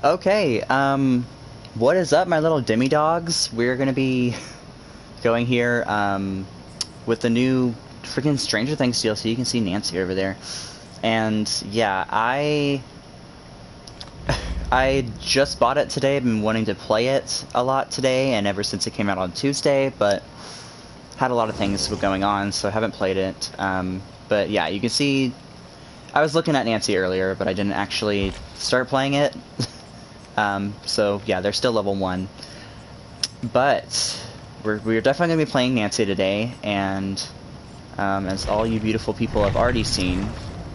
Okay, what is up, my little demi-dogs? We're gonna be going here, with the new freaking Stranger Things DLC. You can see Nancy over there. And, yeah, I just bought it today. I've been wanting to play it a lot today, and ever since it came out on Tuesday, but had a lot of things going on, so I haven't played it. But, yeah, you can see... I was looking at Nancy earlier, but I didn't actually start playing it. So yeah, they're still level 1. But we're definitely going to be playing Nancy today, and as all you beautiful people have already seen,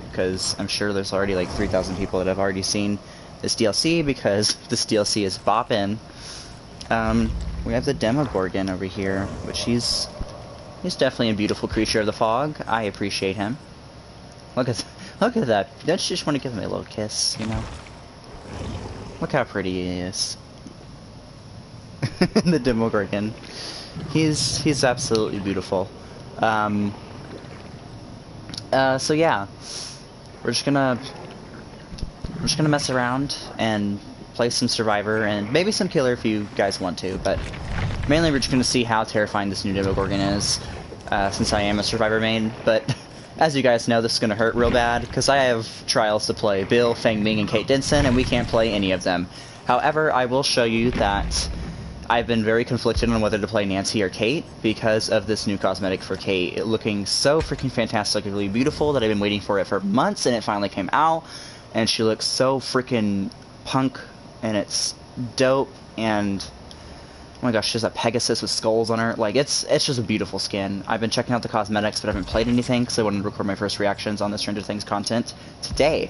because I'm sure there's already like 3,000 people that have already seen this DLC, because this DLC is boppin'. We have the Demogorgon over here, which he's definitely a beautiful creature of the fog. I appreciate him. Look at that. Don't you just want to give him a little kiss, you know? Look how pretty he is. The Demogorgon. He's absolutely beautiful. So yeah. We're just gonna mess around and play some Survivor and maybe some Killer if you guys want to, but mainly we're just gonna see how terrifying this new Demogorgon is, since I am a Survivor main, but as you guys know, this is going to hurt real bad, because I have trials to play Bill, Feng Ming, and Kate Denson, and we can't play any of them. However, I will show you that I've been very conflicted on whether to play Nancy or Kate, because of this new cosmetic for Kate. It looking so freaking fantastically beautiful that I've been waiting for it for months, and it finally came out, and she looks so freaking punk, and it's dope, and... oh my gosh, she's a Pegasus with skulls on her. Like, it's just a beautiful skin. I've been checking out the cosmetics, but I haven't played anything because I wanted to record my first reactions on the Stranger Things content today.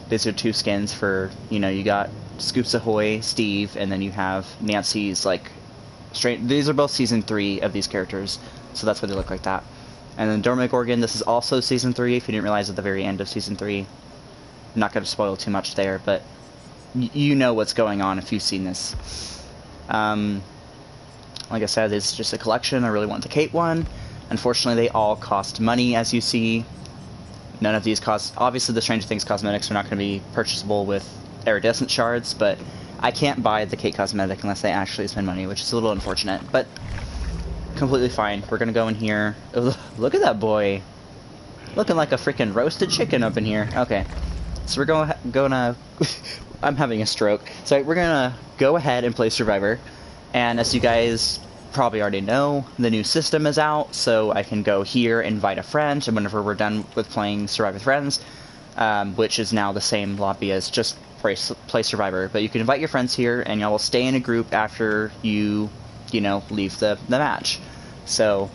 These are 2 skins for, you know, you got Scoops Ahoy, Steve, and then you have Nancy's, like, these are both Season 3 of these characters, so that's why they look like that. And then Demogorgon, this is also Season 3, if you didn't realize at the very end of Season 3. I'm not going to spoil too much there, but you know what's going on if you've seen this. Like I said, it's just a collection. I really want the Kate one. Unfortunately, they all cost money, as you see. None of these cost... obviously, the Stranger Things cosmetics are not going to be purchasable with iridescent shards, but I can't buy the Kate cosmetic unless I actually spend money, which is a little unfortunate, but completely fine. We're going to go in here. Oh, look at that boy. Looking like a freaking roasted chicken up in here. Okay. So we're gonna I'm having a stroke. So we're gonna go ahead and play Survivor. And as you guys probably already know, the new system is out, so I can go here, invite a friend, and whenever we're done with playing Survivor with Friends, which is now the same lobby as just play Survivor, but you can invite your friends here, and y'all will stay in a group after you know, leave the match. So,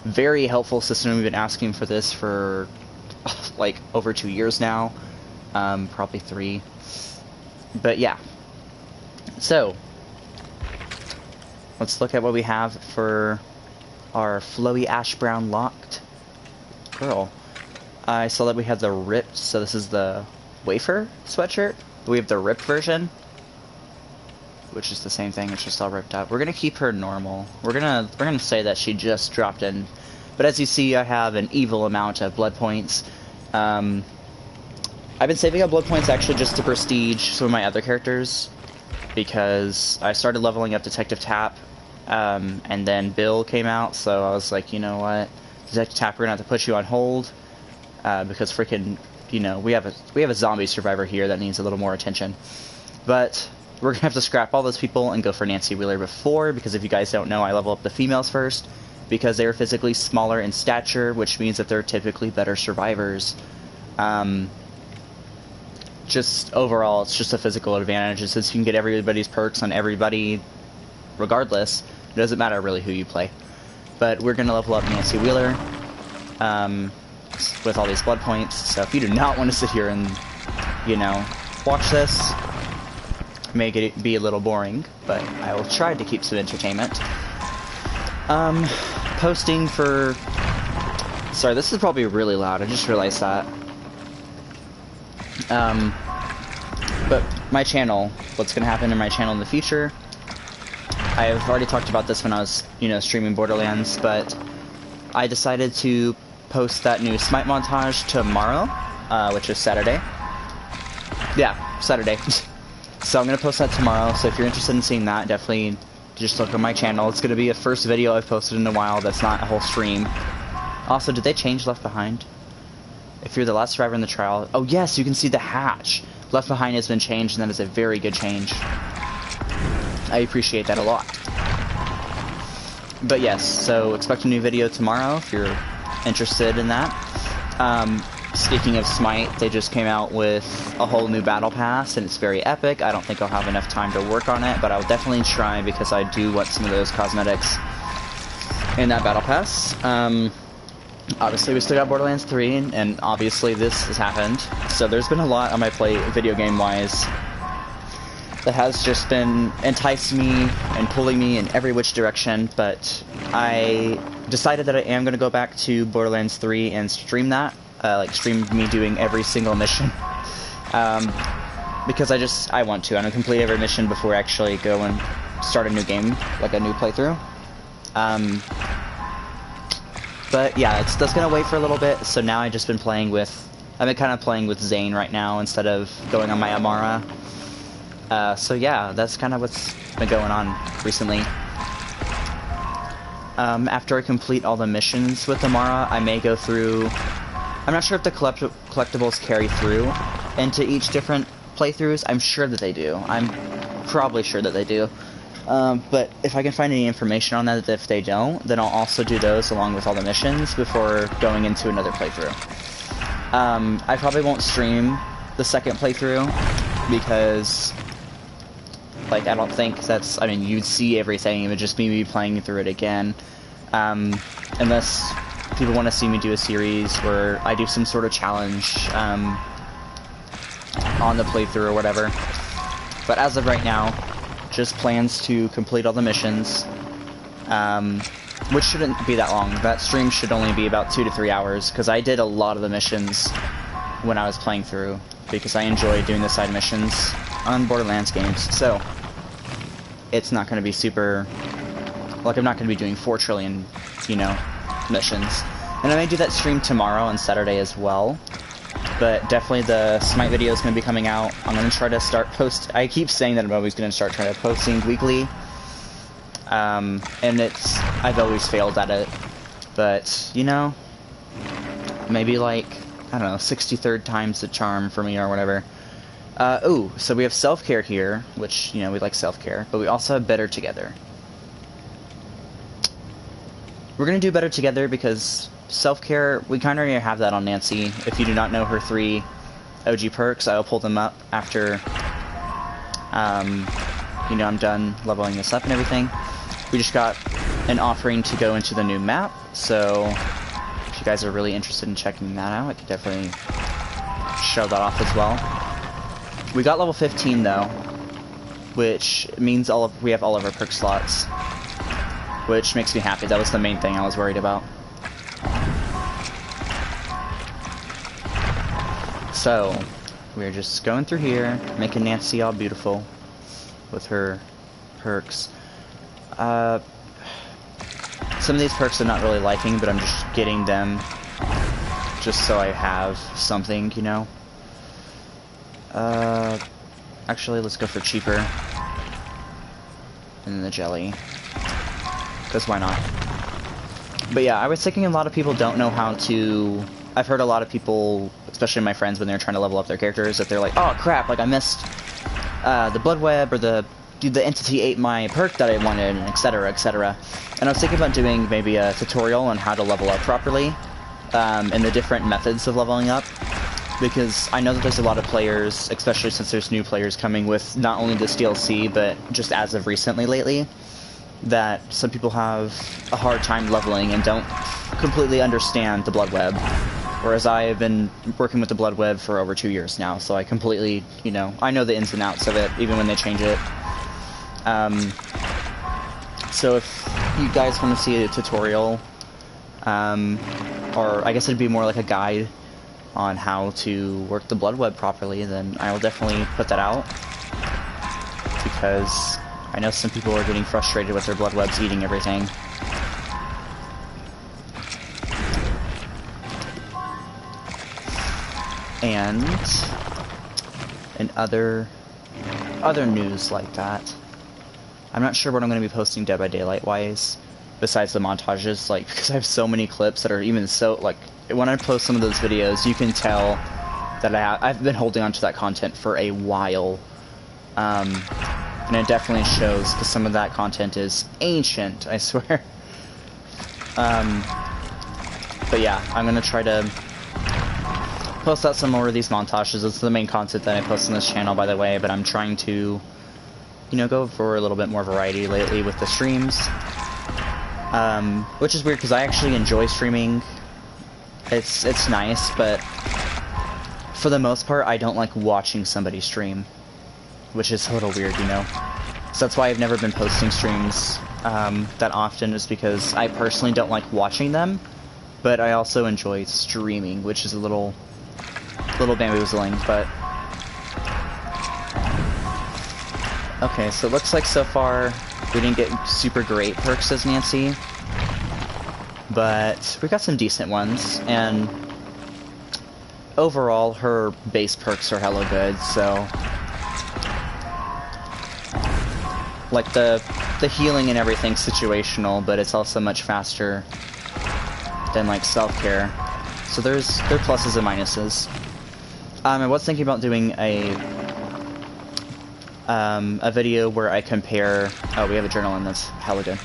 very helpful system. We've been asking for this for, like, over 2 years now. Probably 3. But yeah. So, let's look at what we have for our flowy ash brown locked girl. I saw that we had the ripped, so this is the wafer sweatshirt. We have the ripped version, which is the same thing, it's just all ripped up. We're gonna keep her normal. We're gonna say that she just dropped in. But as you see, I have an evil amount of blood points. I've been saving up blood points actually just to prestige some of my other characters, because I started leveling up Detective Tapp, and then Bill came out, so I was like, you know what, Detective Tapp, we're gonna have to put you on hold, because freaking, you know, we have a zombie survivor here that needs a little more attention. But we're gonna have to scrap all those people and go for Nancy Wheeler before, because if you guys don't know, I level up the females first, because they're physically smaller in stature, which means that they're typically better survivors. Just overall, it's just a physical advantage. Since you can get everybody's perks on everybody, regardless, it doesn't matter really who you play. But we're gonna level up Nancy Wheeler with all these blood points. So if you do not want to sit here and, you know, watch this, make it be a little boring, but I will try to keep some entertainment. Posting for... sorry, this is probably really loud. I just realized that. But my channel, what's going to happen in my channel in the future, I've already talked about this when I was, you know, streaming Borderlands, but I decided to post that new Smite montage tomorrow, which is Saturday. Yeah, Saturday. So I'm going to post that tomorrow, so if you're interested in seeing that, definitely just look on my channel. It's going to be a first video I've posted in a while that's not a whole stream. Also, did they change Left Behind? If you're the last survivor in the trial... Oh yes, you can see the hatch! Left Behind has been changed, and that is a very good change. I appreciate that a lot. But yes, so expect a new video tomorrow if you're interested in that. Speaking of Smite, they just came out with a whole new battle pass, and it's very epic. I don't think I'll have enough time to work on it, but I'll definitely try because I do want some of those cosmetics in that battle pass. Obviously, we still got Borderlands 3, and obviously this has happened. So there's been a lot on my plate, video game-wise, that has just been enticing me and pulling me in every which direction, but I decided that I am going to go back to Borderlands 3 and stream that. Like, stream me doing every single mission. Because I want to. I'm going to complete every mission before I actually go and start a new game, like a new playthrough. But yeah, that's going to wait for a little bit, so now I've just been playing with... I've been kind of playing with Zane right now instead of going on my Amara. So yeah, that's kind of what's been going on recently. After I complete all the missions with Amara, I may go through... I'm not sure if the collectibles carry through into each different playthroughs. I'm sure that they do. I'm probably sure that they do. But if I can find any information on that, if they don't, then I'll also do those along with all the missions before going into another playthrough. I probably won't stream the second playthrough because, like, I don't think that's... I mean, you'd see everything. It would just be playing through it again. Unless people want to see me do a series where I do some sort of challenge on the playthrough or whatever. But as of right now, just plans to complete all the missions, which shouldn't be that long. That stream should only be about 2 to 3 hours, because I did a lot of the missions when I was playing through, because I enjoy doing the side missions on Borderlands games. So it's not going to be super... Like, I'm not going to be doing 4 trillion, you know, missions. And I may do that stream tomorrow and Saturday as well. But definitely the Smite video is going to be coming out. I'm going to try to start I keep saying that I'm always going to start trying to posting weekly. And I've always failed at it. But, you know, maybe like, I don't know, 63rd time's the charm for me or whatever. Ooh, so we have self-care here, which, you know, we like self-care. But we also have Better Together. We're going to do Better Together because self-care, we kind of already have that on Nancy. If you do not know her 3 OG perks, I will pull them up after, you know, I'm done leveling this up and everything. We just got an offering to go into the new map, so if you guys are really interested in checking that out, I could definitely show that off as well. We got level 15 though, which means we have all of our perk slots, which makes me happy. That was the main thing I was worried about. So, we're just going through here, making Nancy all beautiful with her perks. Some of these perks I'm not really liking, but I'm just getting them just so I have something, you know? Actually, let's go for cheaper. And then the jelly. Because why not? But yeah, I was thinking a lot of people don't know how to... I've heard a lot of people, especially my friends, when they're trying to level up their characters, that they're like, oh crap, like I missed the blood web, or the entity ate my perk that I wanted, and etc, etc. And I was thinking about doing maybe a tutorial on how to level up properly, and the different methods of leveling up, because I know that there's a lot of players, especially since there's new players coming with not only this DLC, but just as of recently lately, that some people have a hard time leveling and don't completely understand the blood web. Whereas I've been working with the blood web for over 2 years now, so I completely, you know, I know the ins and outs of it, even when they change it. So if you guys want to see a tutorial, or I guess it'd be more like a guide on how to work the blood web properly, then I will definitely put that out. Because I know some people are getting frustrated with their blood webs eating everything. And in other other news like that. I'm not sure what I'm going to be posting Dead by Daylight wise, besides the montages, like, because I have so many clips that are even so, like, when I post some of those videos, you can tell that I've been holding on to that content for a while. And it definitely shows, because some of that content is ancient, I swear. But yeah, I'm going to try to post out some more of these montages. It's the main content that I post on this channel, by the way, but I'm trying to, you know, go for a little bit more variety lately with the streams. Which is weird, because I actually enjoy streaming. It's nice, but for the most part, I don't like watching somebody stream, which is a little weird, you know? So that's why I've never been posting streams that often, is because I personally don't like watching them, but I also enjoy streaming, which is a little bamboozling, but... Okay, so it looks like so far we didn't get super great perks as Nancy, but we got some decent ones, and overall her base perks are hella good, so... Like, the healing and everything's situational, but it's also much faster than, like, self-care. So there are pluses and minuses. I was thinking about doing a video where I compare... Oh, we have a journal in this. Hella good.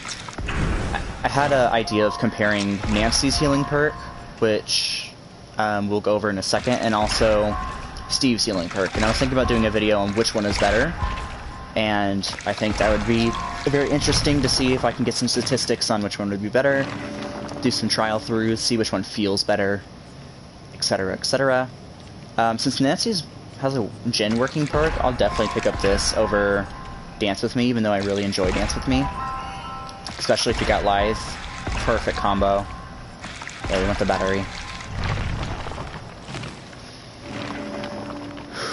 I had an idea of comparing Nancy's healing perk, which we'll go over in a second, and also Steve's healing perk. And I was thinking about doing a video on which one is better. And I think that would be very interesting to see if I can get some statistics on which one would be better, do some trial throughs, see which one feels better, etc., etc. Since Nancy's has a gen working perk, I'll definitely pick up this over Dance With Me, even though I really enjoy Dance With Me. Especially if you got Lithe. Perfect combo. Yeah, we want the battery.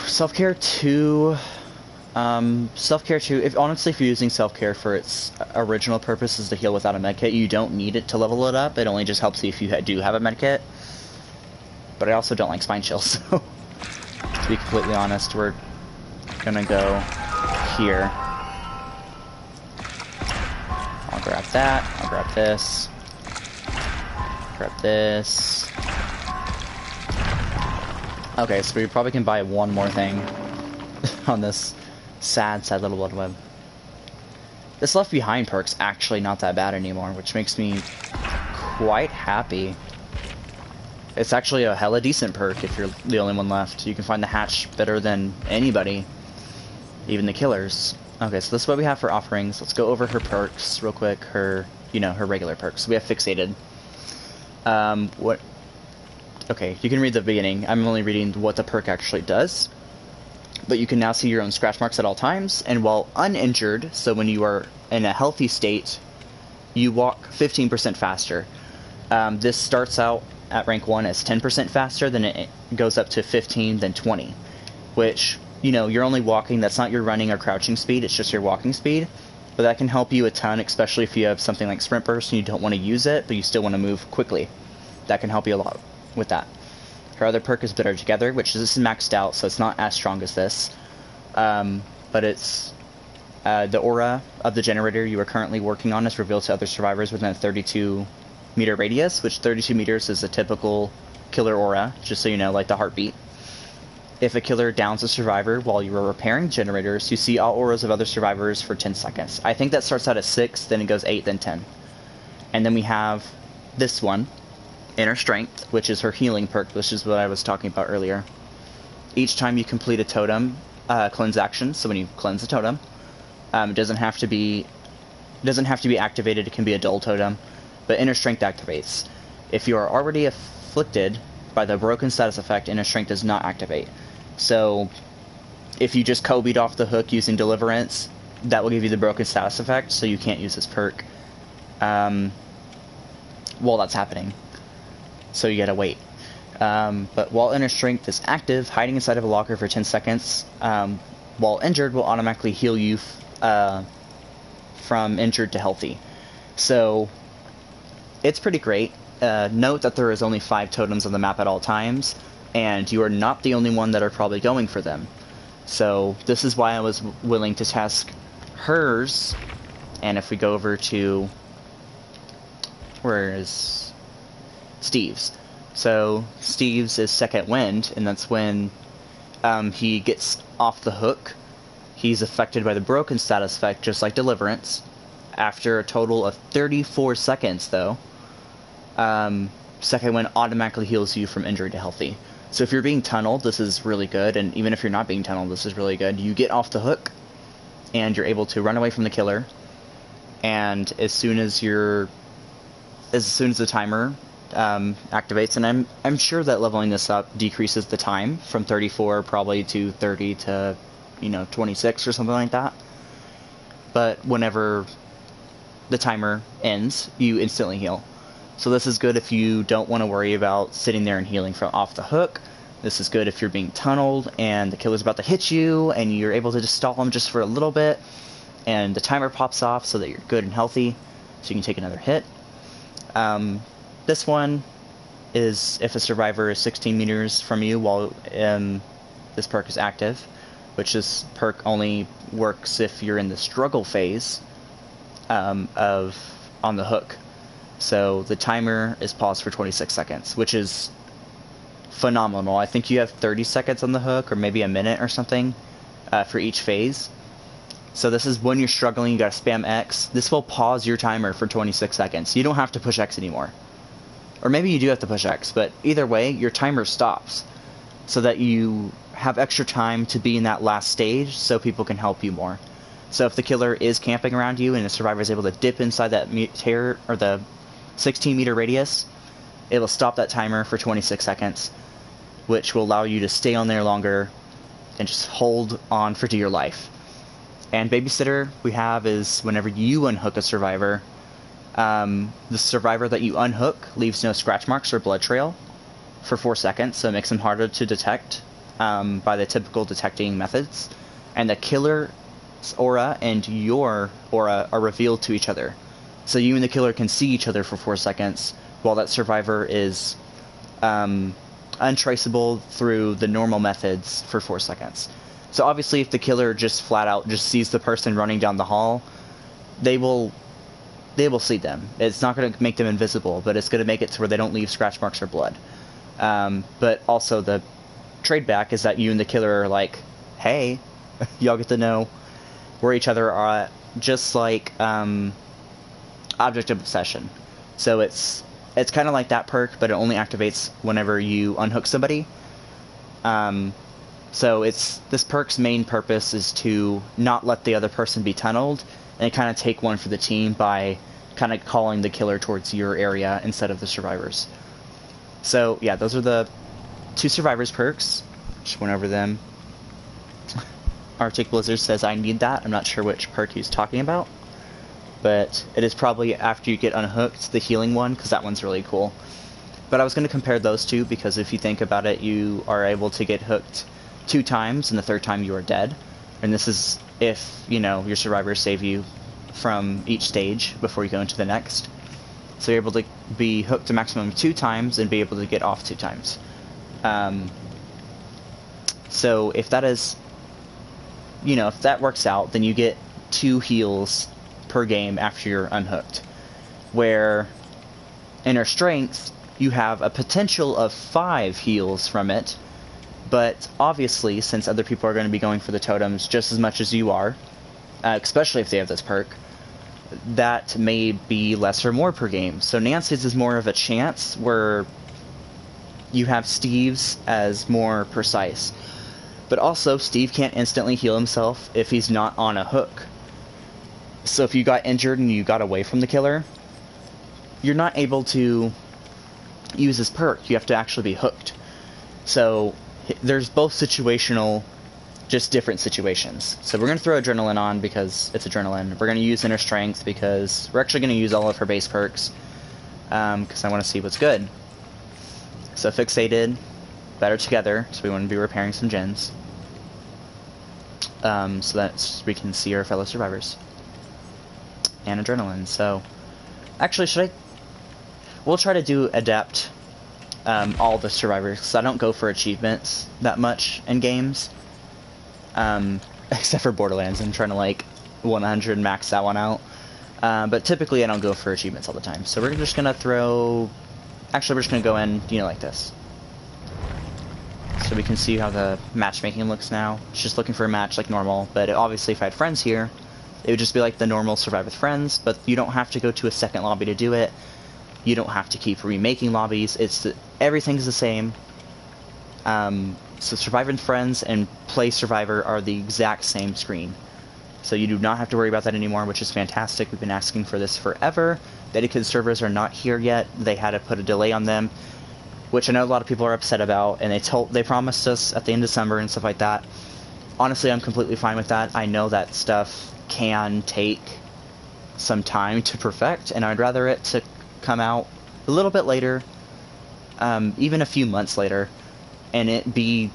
Self-care 2... Self-care 2, honestly, if you're using self-care for its original purpose is to heal without a medkit, you don't need it to level it up. It only just helps you if you do have a medkit. But I also don't like spine chill, so to be completely honest, we're gonna go here. I'll grab that, I'll grab this, grab this. Okay, so we probably can buy one more thing on this sad little blood web. This Left Behind perk's actually not that bad anymore, which makes me quite happy. It's actually a hella decent perk if you're the only one left. You can find the hatch better than anybody, even the killers. Okay, so this is what we have for offerings. Let's go over her perks real quick. Her, you know, her regular perks. We have Fixated. Okay, you can read the beginning. I'm only reading what the perk actually does. But you can now see your own scratch marks at all times, and while uninjured, so when you are in a healthy state, you walk 15% faster. This starts out at rank 1 as 10% faster, then it goes up to 15, then 20. Which, you know, you're only walking, that's not your running or crouching speed, it's just your walking speed. But that can help you a ton, especially if you have something like Sprint Burst and you don't want to use it, but you still want to move quickly. That can help you a lot with that. Her other perk is Better Together, which this is maxed out, so it's not as strong as this. But it's the aura of the generator you are currently working on is revealed to other survivors within a 32-meter radius, which 32 meters is a typical killer aura, just so you know, like the heartbeat. If a killer downs a survivor while you are repairing generators, you see all auras of other survivors for 10 seconds. I think that starts out at 6, then it goes 8, then 10. And then we have this one. Inner Strength, which is her healing perk, which is what I was talking about earlier. Each time you complete a totem cleanse action, so when you cleanse a totem, it doesn't have to be activated. It can be a dull totem, but Inner Strength activates. If you are already afflicted by the broken status effect, Inner Strength does not activate. So if you just Kobe'd off the hook using Deliverance, that will give you the broken status effect, so you can't use this perk while that's happening. So you gotta wait. But while Inner Strength is active, hiding inside of a locker for 10 seconds, while injured, will automatically heal you from injured to healthy. So it's pretty great. Note that there is only 5 totems on the map at all times, and you are not the only one that are probably going for them. So this is why I was willing to task hers. And if we go over to, where is Steve's? So Steve's is Second Wind, and that's when he gets off the hook. He's affected by the broken status effect, just like Deliverance. After a total of 34 seconds, though, Second Wind automatically heals you from injury to healthy. So if you're being tunneled, this is really good, and even if you're not being tunneled, this is really good. You get off the hook, and you're able to run away from the killer, and as soon as the timer activates, and I'm sure that leveling this up decreases the time from 34 probably to 30 to 26 or something like that. But whenever the timer ends, you instantly heal. So this is good if you don't want to worry about sitting there and healing from off the hook. This is good if you're being tunneled and the killer's about to hit you and you're able to just stall him just for a little bit, and the timer pops off so that you're good and healthy, so you can take another hit. This one is if a survivor is 16 meters from you while this perk is active, which this perk only works if you're in the struggle phase of on the hook. So the timer is paused for 26 seconds, which is phenomenal. I think you have 30 seconds on the hook, or maybe a minute or something for each phase. So this is when you're struggling, you gotta spam X. This will pause your timer for 26 seconds. You don't have to push X anymore. Or maybe you do have to push X, but either way, your timer stops so that you have extra time to be in that last stage so people can help you more. So if the killer is camping around you and the survivor is able to dip inside that or the 16 meter radius, it will stop that timer for 26 seconds, which will allow you to stay on there longer and just hold on for dear life. And Babysitter we have is whenever you unhook a survivor, the survivor that you unhook leaves no scratch marks or blood trail for 4 seconds, so it makes them harder to detect by the typical detecting methods. And the killer's aura and your aura are revealed to each other. So you and the killer can see each other for 4 seconds, while that survivor is untraceable through the normal methods for 4 seconds. So obviously if the killer just flat out just sees the person running down the hall, they will see them. It's not going to make them invisible, but it's going to make it to where they don't leave scratch marks or blood. But also the trade back is that you and the killer are like, hey, y'all get to know where each other are at, just like Object of Obsession. So it's kind of like that perk, but it only activates whenever you unhook somebody. So this perk's main purpose is to not let the other person be tunneled, and kind of take one for the team by kind of calling the killer towards your area instead of the survivors. So yeah, those are the 2 survivors perks. Just went over them. Arctic Blizzard says I need that. I'm not sure which perk he's talking about, but it is probably after you get unhooked, the healing one, because that one's really cool. But I was going to compare those two because if you think about it, you are able to get hooked 2 times, and the 3rd time you are dead. And this is if, your survivors save you from each stage before you go into the next. So you're able to be hooked a maximum of 2 times and be able to get off 2 times. So if that is, if that works out, then you get 2 heals per game after you're unhooked. Where Inner Strength, you have a potential of 5 heals from it, but obviously, since other people are going to be going for the totems just as much as you are, especially if they have this perk, that may be less or more per game. So Nancy's is more of a chance, where you have Steve's as more precise. But also, Steve can't instantly heal himself if he's not on a hook. So if you got injured and you got away from the killer, you're not able to use his perk. You have to actually be hooked. So there's both situational, just different situations. So we're going to throw Adrenaline on because it's Adrenaline. We're going to use Inner Strength because we're actually going to use all of her base perks because I want to see what's good. So Fixated, Better Together, so we want to be repairing some gens. So that we can see our fellow survivors. And Adrenaline, so... Actually, we'll try to do Adept all the survivors, because I don't go for achievements that much in games. Except for Borderlands, I'm trying to like 100 max that one out. But typically I don't go for achievements all the time. So we're just gonna throw... Actually, we're just gonna go in, you know, like this. So we can see how the matchmaking looks now. It's just looking for a match like normal, but obviously if I had friends here, it would just be like the normal survive with friends, but you don't have to go to a second lobby to do it. You don't have to keep remaking lobbies. Everything's the same. So survive with friends and play Survivor are the exact same screen. So you do not have to worry about that anymore, which is fantastic. We've been asking for this forever. Dedicated servers are not here yet. They had to put a delay on them, which I know a lot of people are upset about, and they promised us at the end of December and stuff like that. Honestly, I'm completely fine with that. I know that stuff can take some time to perfect, and I'd rather it to come out a little bit later, even a few months later, and it be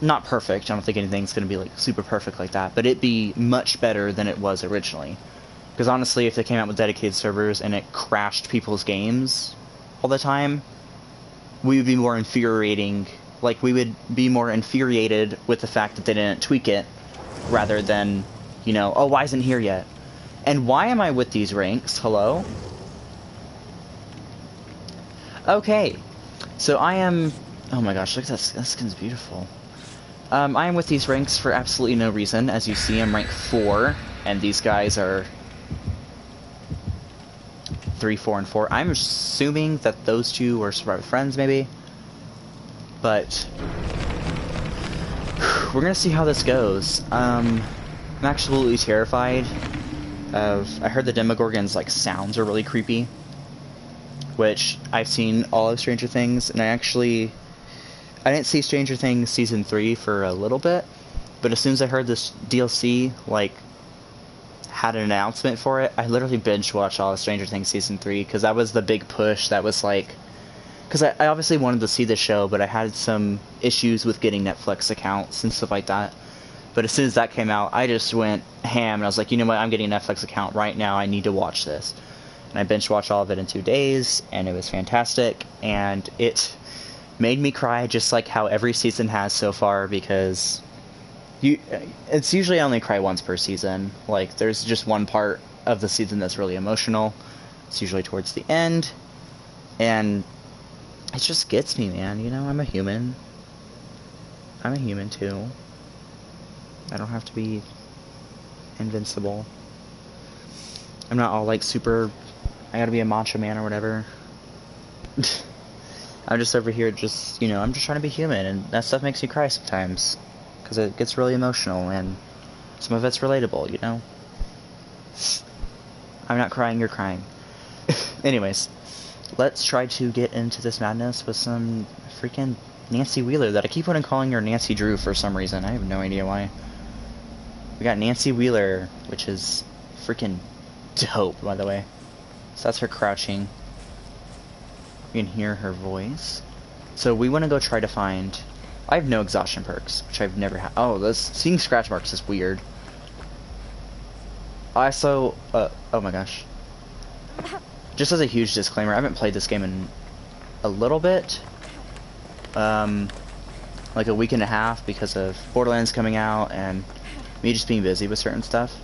not perfect. I don't think anything's going to be like super perfect like that, but it be much better than it was originally. Because honestly, if they came out with dedicated servers and it crashed people's games all the time, we would be more infuriating. Like, we would be more infuriated with the fact that they didn't tweak it, rather than, you know, oh, why isn't it here yet? And why am I with these ranks? Hello? Okay. So I am... Oh my gosh, look at that. That skin's beautiful. I am with these ranks for absolutely no reason. As you see, I'm rank 4, and these guys are 3, 4, and 4. I'm assuming that those two are Survivor friends, maybe. But we're gonna see how this goes. I'm absolutely terrified of... I heard the Demogorgon's like sounds are really creepy, which I've seen all of Stranger Things, and I didn't see Stranger Things Season 3 for a little bit, but as soon as I heard this DLC, like, had an announcement for it, I literally binge-watched all of Stranger Things Season 3, because that was the big push. That was like... Because I obviously wanted to see the show, but I had some issues with getting Netflix accounts and stuff like that. But as soon as that came out, I just went ham, and I was like, you know what, I'm getting a Netflix account right now, I need to watch this. And I binge-watched all of it in 2 days, and it was fantastic, and it made me cry just like how every season has so far, because it's usually I only cry once per season. Like, there's just one part of the season that's really emotional. It's usually towards the end, and it just gets me, man. You know, I'm a human. I'm a human too. I don't have to be invincible. I'm not all like super, I gotta be a macho man or whatever. I'm just over here just, you know, I'm just trying to be human, and that stuff makes me cry sometimes. Because it gets really emotional, and some of it's relatable, you know? I'm not crying, you're crying. Anyways, let's try to get into this madness with some freaking Nancy Wheeler that I keep on calling her Nancy Drew for some reason. I have no idea why. We got Nancy Wheeler, which is freaking dope, by the way. So that's her crouching. You can hear her voice. So we want to go try to find... I have no exhaustion perks, which I've never had. Oh, seeing scratch marks is weird. Also, oh my gosh. Just as a huge disclaimer, I haven't played this game in a little bit. Like a week and a half because of Borderlands coming out and me just being busy with certain stuff.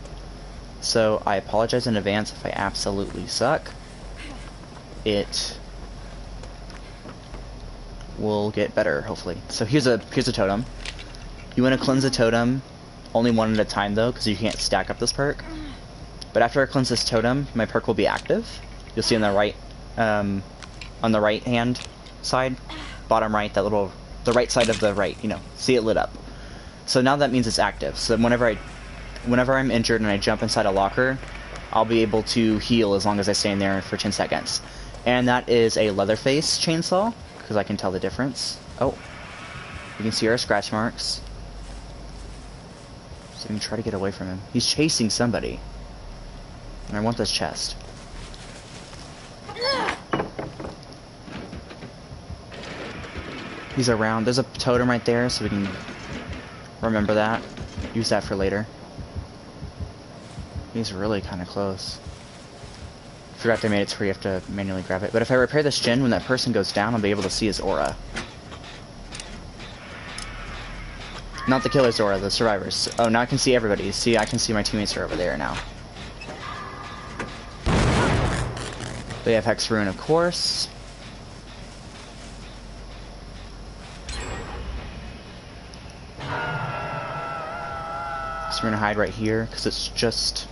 So I apologize in advance if I absolutely suck. It will get better, hopefully. So here's a totem. You want to cleanse a totem only one at a time though, because you can't stack up this perk. But after I cleanse this totem, my perk will be active. You'll see on the right hand side, bottom right, the right side of the right, you know, see it lit up. So now that means it's active. So whenever I'm injured and I jump inside a locker, I'll be able to heal as long as I stay in there for 10 seconds. And that is a Leatherface chainsaw, because I can tell the difference. Oh, you can see our scratch marks. So we can try to get away from him. He's chasing somebody. And I want this chest. He's around. There's a totem right there, so we can remember that. Use that for later. He's really kind of close. Forgot they made it to where you have to manually grab it. But if I repair this gen, when that person goes down, I'll be able to see his aura. Not the killers, Dora, the survivors. Oh, now I can see everybody. See, I can see my teammates are over there now. They have Hex Rune, of course. So we're gonna hide right here, because it's just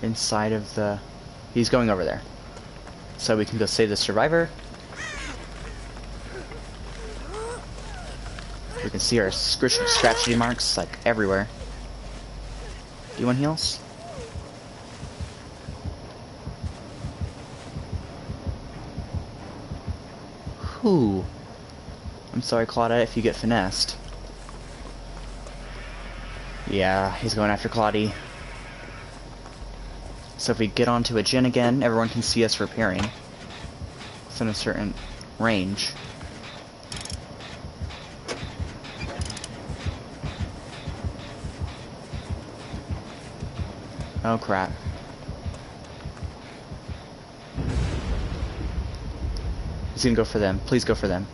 inside of the... He's going over there. So we can go save the survivor. We can see our scratchy marks, like, everywhere. Do you want heals? Whew. I'm sorry, Claudette, if you get finessed. Yeah, he's going after Claudie. So if we get onto a Jin again, everyone can see us repairing. It's in a certain range. Oh crap. He's gonna go for them. Please go for them.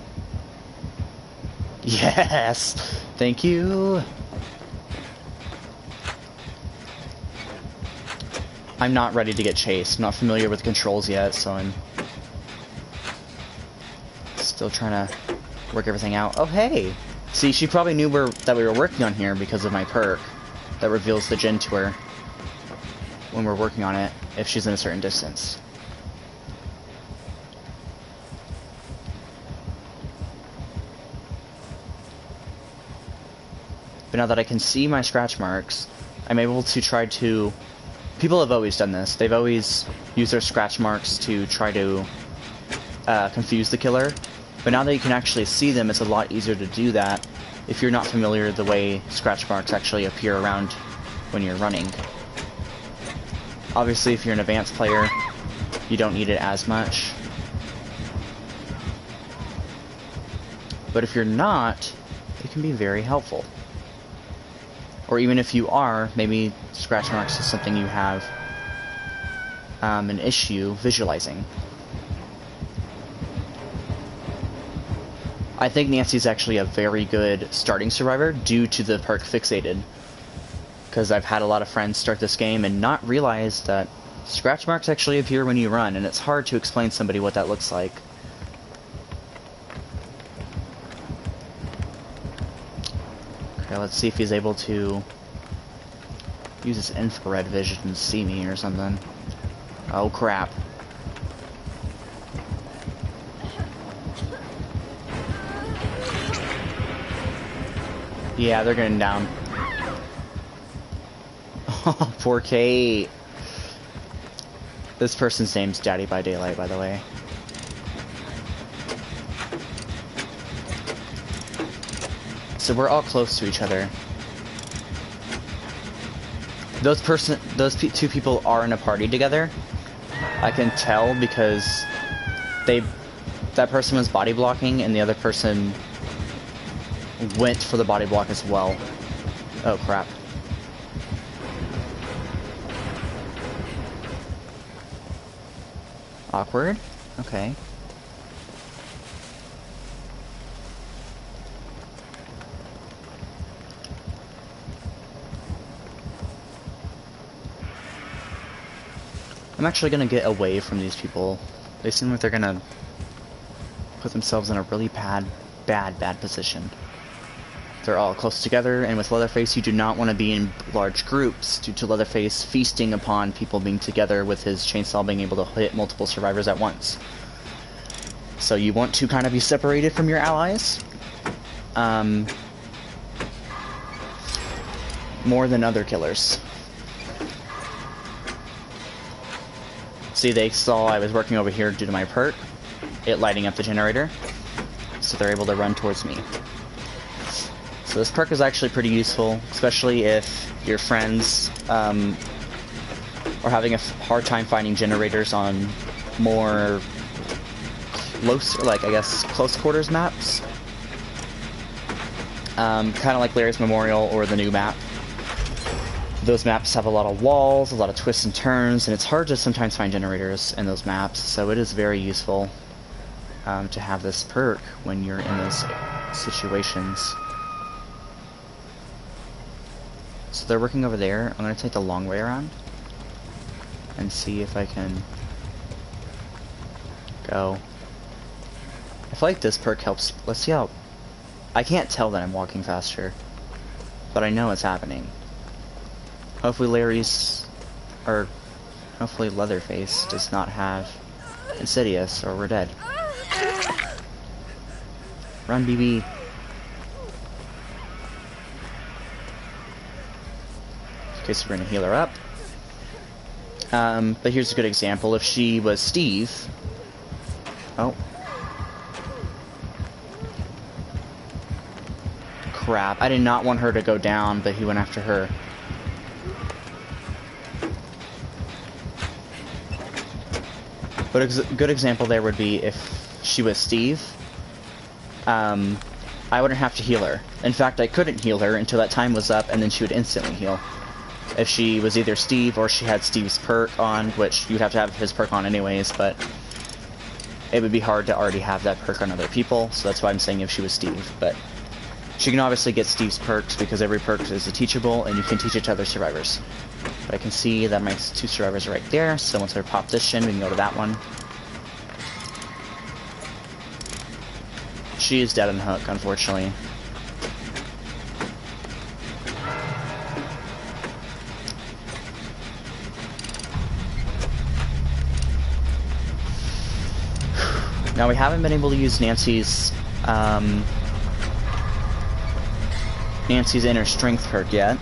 Yes! Thank you! I'm not ready to get chased. I'm not familiar with the controls yet, so I'm still trying to work everything out. Oh, hey! See, she probably knew that we were working on here because of my perk that reveals the Jin to her when we're working on it, if she's in a certain distance. But now that I can see my scratch marks, I'm able to try to... People have always done this. They've always used their scratch marks to try to confuse the killer. But now that you can actually see them, it's a lot easier to do that if you're not familiar with the way scratch marks actually appear around when you're running. Obviously, if you're an advanced player, you don't need it as much. But if you're not, it can be very helpful. Or even if you are, maybe scratch marks is something you have an issue visualizing. I think Nancy's actually a very good starting survivor due to the perk Fixated. Because I've had a lot of friends start this game and not realize that scratch marks actually appear when you run, and it's hard to explain to somebody what that looks like. Okay, let's see if he's able to use his infrared vision and see me or something. Oh crap. Yeah, they're getting down. Oh, poor Kate. This person's name's Daddy by Daylight, by the way. So we're all close to each other. Those two people are in a party together. I can tell because that person was body blocking and the other person went for the body block as well. Oh crap. Awkward. Okay. I'm actually gonna get away from these people. They seem like they're gonna put themselves in a really bad position. They're all close together, and with Leatherface you do not want to be in large groups due to Leatherface feasting upon people being together with his chainsaw being able to hit multiple survivors at once. So you want to kind of be separated from your allies. More than other killers. See, they saw I was working over here due to my perk, it lighting up the generator, so they're able to run towards me. So this perk is actually pretty useful, especially if your friends are having a hard time finding generators on more close, like I guess, close quarters maps. Kind of like Larry's Memorial or the new map. Those maps have a lot of walls, a lot of twists and turns, and it's hard to sometimes find generators in those maps, so it is very useful to have this perk when you're in those situations. So they're working over there. I'm gonna take the long way around and see if I can go. I feel like this perk helps. Let's see how... I can't tell that I'm walking faster, but I know it's happening. Hopefully hopefully Leatherface does not have Insidious, or we're dead. Run, BB. Okay, so we're gonna heal her up. But here's a good example. If she was Steve... Oh. Crap. I did not want her to go down, but he went after her. But a good example there would be if she was Steve. I wouldn't have to heal her. In fact, I couldn't heal her until that time was up, and then she would instantly heal. If she was either Steve or she had Steve's perk on, which you'd have to have his perk on anyways, but it would be hard to already have that perk on other people, so that's why I'm saying if she was Steve. But she can obviously get Steve's perks because every perk is a teachable, and you can teach it to other survivors. But I can see that my 2 survivors are right there, so once I pop this shin, we can go to that one. She is dead on hook, unfortunately. Now we haven't been able to use Nancy's inner strength perk yet,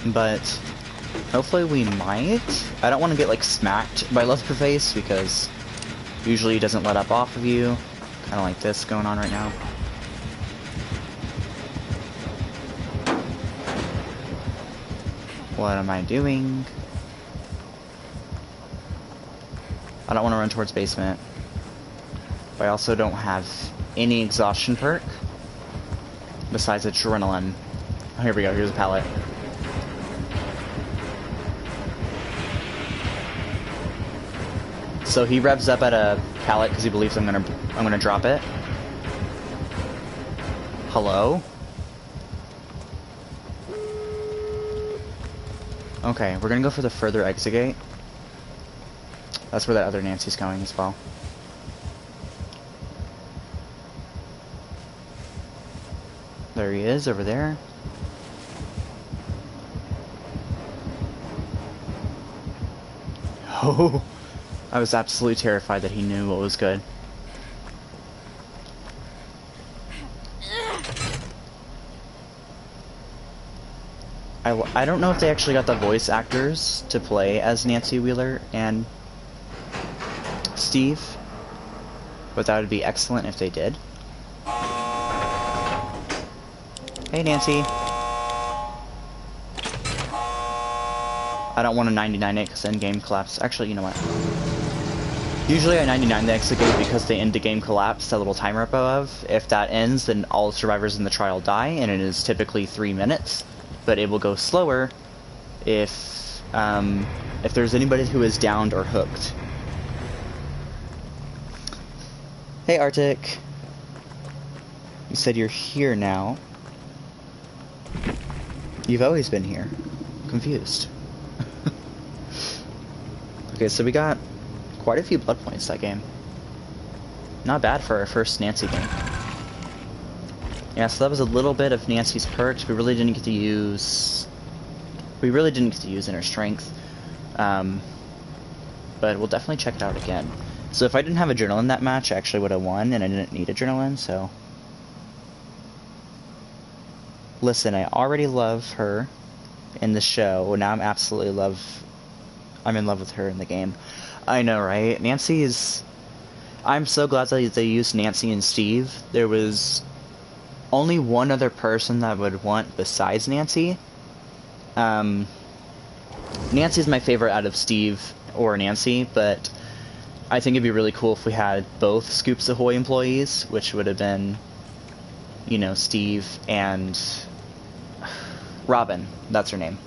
but hopefully we might. I don't want to get like smacked by Leatherface because usually he doesn't let up off of you. Kind of like this going on right now. What am I doing? I don't want to run towards basement. But I also don't have any exhaustion perk besides adrenaline. Oh, here we go. Here's a pallet. So he revs up at a pallet because he believes I'm gonna drop it. Hello? Okay, we're gonna go for the further exit gate. That's where that other Nancy's going as well. There he is, over there. Oh, I was absolutely terrified that he knew what was good. I don't know if they actually got the voice actors to play as Nancy Wheeler and Steve, but that would be excellent if they did. Hey, Nancy. I don't want to 99 it because endgame collapse. Actually, you know what? Usually I 99 the exit gate because they end the game collapse, that little timer up above. If that ends, then all survivors in the trial die, and it is typically 3 minutes. But it will go slower if there's anybody who is downed or hooked. Hey, Arctic. You said you're here now. You've always been here. Confused. Okay, so we got quite a few blood points that game. Not bad for our first Nancy game. Yeah, so that was a little bit of Nancy's perks. We really didn't get to use inner strength. But we'll definitely check it out again. So if I didn't have adrenaline that match, I actually would have won, and I didn't need adrenaline, so... Listen, I already love her in the show, and now I'm in love with her in the game. I know, right? Nancy is... I'm so glad that they used Nancy and Steve. There was only one other person that I would want besides Nancy. Nancy's my favorite out of Steve or Nancy, but I think it'd be really cool if we had both Scoops Ahoy employees, which would have been, you know, Steve and Robin. That's her name.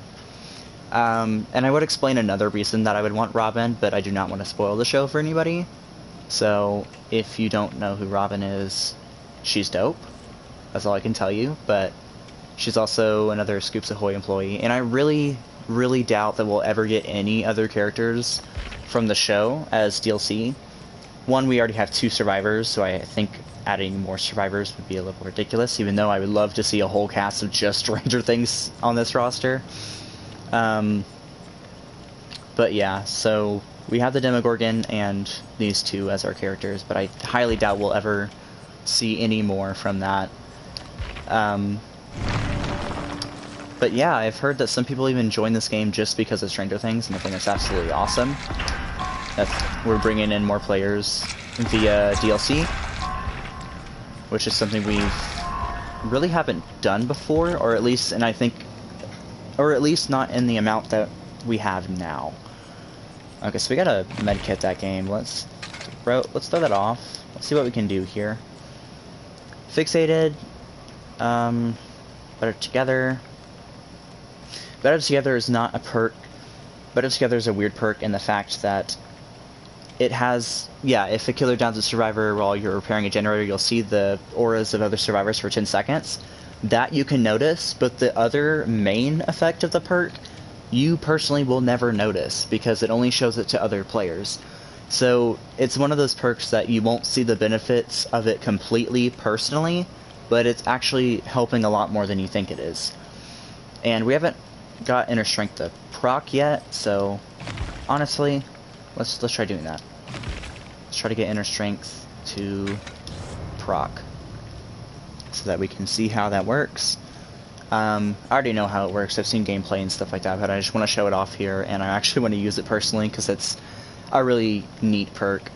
And I would explain another reason that I would want Robin, but I do not want to spoil the show for anybody. So, if you don't know who Robin is, she's dope. That's all I can tell you. But she's also another Scoops Ahoy employee, and I really, really doubt that we'll ever get any other characters from the show as DLC. One, we already have 2 survivors, so I think adding more survivors would be a little ridiculous, even though I would love to see a whole cast of just Stranger Things on this roster. But yeah, so we have the Demogorgon and these 2 as our characters, but I highly doubt we'll ever see any more from that. But yeah, I've heard that some people even join this game just because of Stranger Things, and I think that's absolutely awesome. We're bringing in more players via DLC, which is something we really haven't done before, or at least not in the amount that we have now. Okay, so we gotta medkit that game. Let's throw that off. Let's see what we can do here. Fixated. Better Together. Better Together is not a perk. Better Together is a weird perk in the fact that it has, if a killer downs a survivor while you're repairing a generator, you'll see the auras of other survivors for 10 seconds. That you can notice, but the other main effect of the perk, you personally will never notice, because it only shows it to other players. So it's one of those perks that you won't see the benefits of it completely personally, but it's actually helping a lot more than you think it is. And we haven't got Inner Strength to proc yet, so honestly, let's try doing that. Let's try to get Inner Strength to proc, so that we can see how that works. I already know how it works. I've seen gameplay and stuff like that, but I just want to show it off here, and I actually want to use it personally because it's a really neat perk.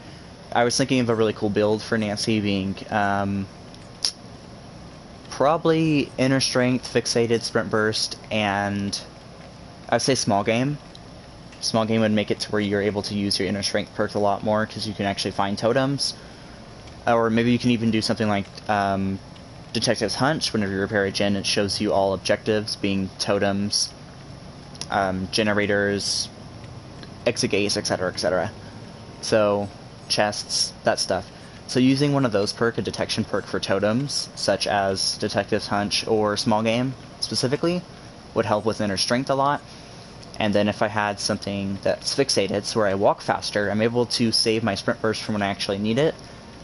I was thinking of a really cool build for Nancy being probably Inner Strength, Fixated, Sprint Burst, and I'd say Small Game. Small Game would make it to where you're able to use your Inner Strength perk a lot more because you can actually find totems. Or maybe you can even do something like Detective's Hunch. Whenever you repair a gen, it shows you all objectives, being totems, generators, exit gates, etc., etc. So, chests, that stuff. So using one of those perk, a detection perk for totems, such as Detective's Hunch or Small Game specifically, would help with Inner Strength a lot. And then if I had something that's fixated, so where I walk faster, I'm able to save my Sprint Burst from when I actually need it.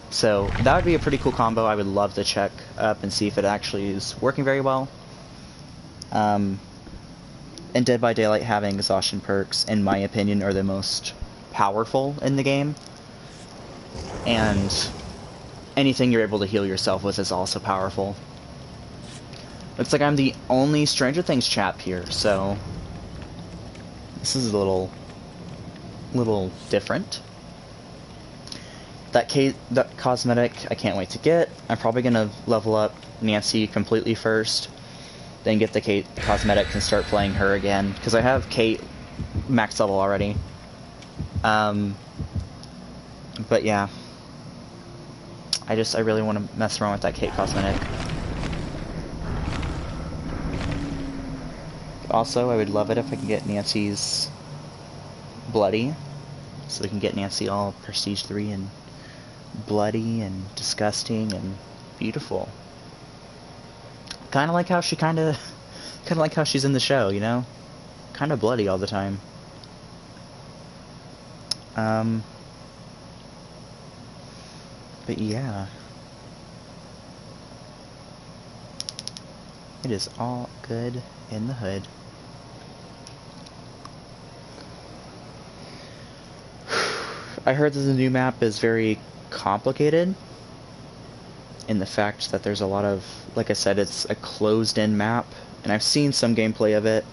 So that would be a pretty cool combo. I would love to check up and see if it actually is working very well. And Dead by Daylight having exhaustion perks, in my opinion, are the most powerful in the game. And anything you're able to heal yourself with is also powerful. Looks like I'm the only Stranger Things chap here, so this is a little different. That cosmetic, I can't wait to get. I'm probably gonna level up Nancy completely first, then get the Kate cosmetic and start playing her again, because I have Kate max level already. But yeah, I really want to mess around with that Kate cosmetic. Also, I would love it if I could get Nancy's Bloody, so we can get Nancy all Prestige 3 and bloody and disgusting and beautiful. Kind of like how she kind of like how she's in the show, you know? Kind of bloody all the time. But yeah. It is all good in the hood. I heard that the new map is very complicated in the fact that there's a lot of, like I said, it's a closed-in map, and I've seen some gameplay of it.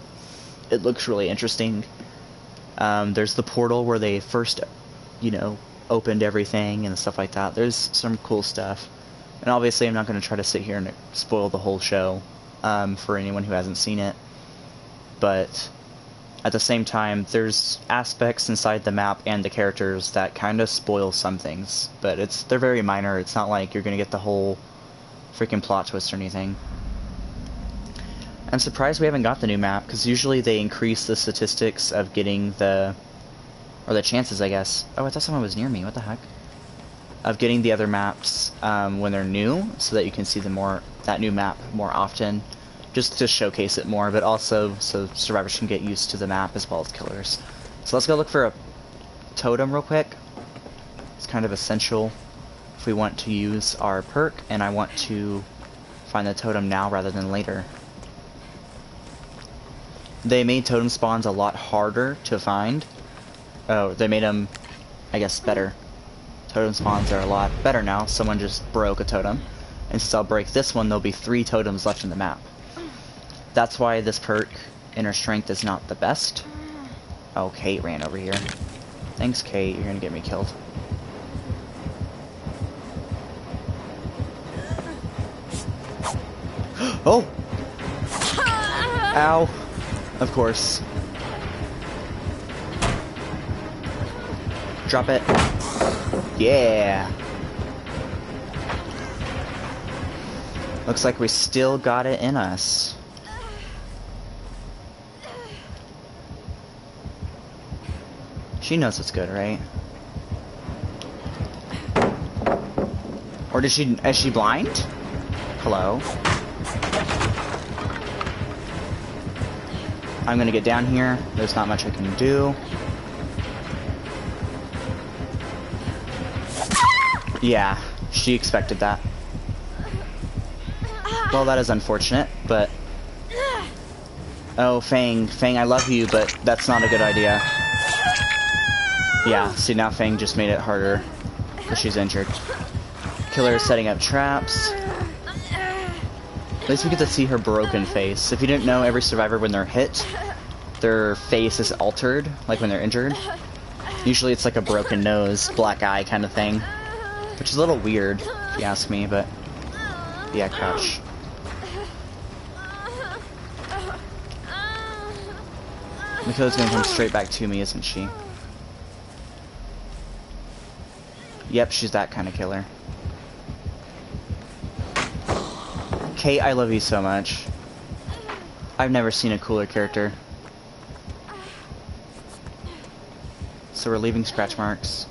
It looks really interesting. There's the portal where they first, opened everything and stuff like that. There's some cool stuff. And obviously I'm not going to try to sit here and spoil the whole show for anyone who hasn't seen it. But at the same time, there's aspects inside the map and the characters that kind of spoil some things. But they're very minor. It's not like you're going to get the whole freaking plot twist or anything. I'm surprised we haven't got the new map, because usually they increase the statistics of getting the chances, I guess. Oh, I thought someone was near me. What the heck? Of getting the other maps when they're new, so that you can see them more that new map more often, just to showcase it more, but also so survivors can get used to the map as well as killers. So let's go look for a totem real quick. It's kind of essential if we want to use our perk, and I want to find the totem now rather than later. They made totem spawns a lot harder to find. Oh, they made them, I guess, better. Totem spawns are a lot better now. Someone just broke a totem. And since I'll break this one, there'll be 3 totems left in the map. That's why this perk, Inner Strength, is not the best. Oh, Kate ran over here. Thanks, Kate. You're gonna get me killed. Oh! Ow. Of course. Drop it. Yeah. Looks like we still got it in us. She knows what's good, right? Or is she blind? Hello? I'm gonna get down here. There's not much I can do. Yeah, she expected that. Well, that is unfortunate, but... Oh, Fang. Fang, I love you, but that's not a good idea. Yeah, see, now Fang just made it harder, because she's injured. Killer is setting up traps. At least we get to see her broken face. If you didn't know, every survivor, when they're hit, their face is altered, like when they're injured. Usually it's like a broken nose, black eye kind of thing. Which is a little weird, if you ask me, but... Yeah, crouch. Miko's gonna come straight back to me, isn't she? Yep, she's that kind of killer. Kate, I love you so much. I've never seen a cooler character. So we're leaving scratch marks.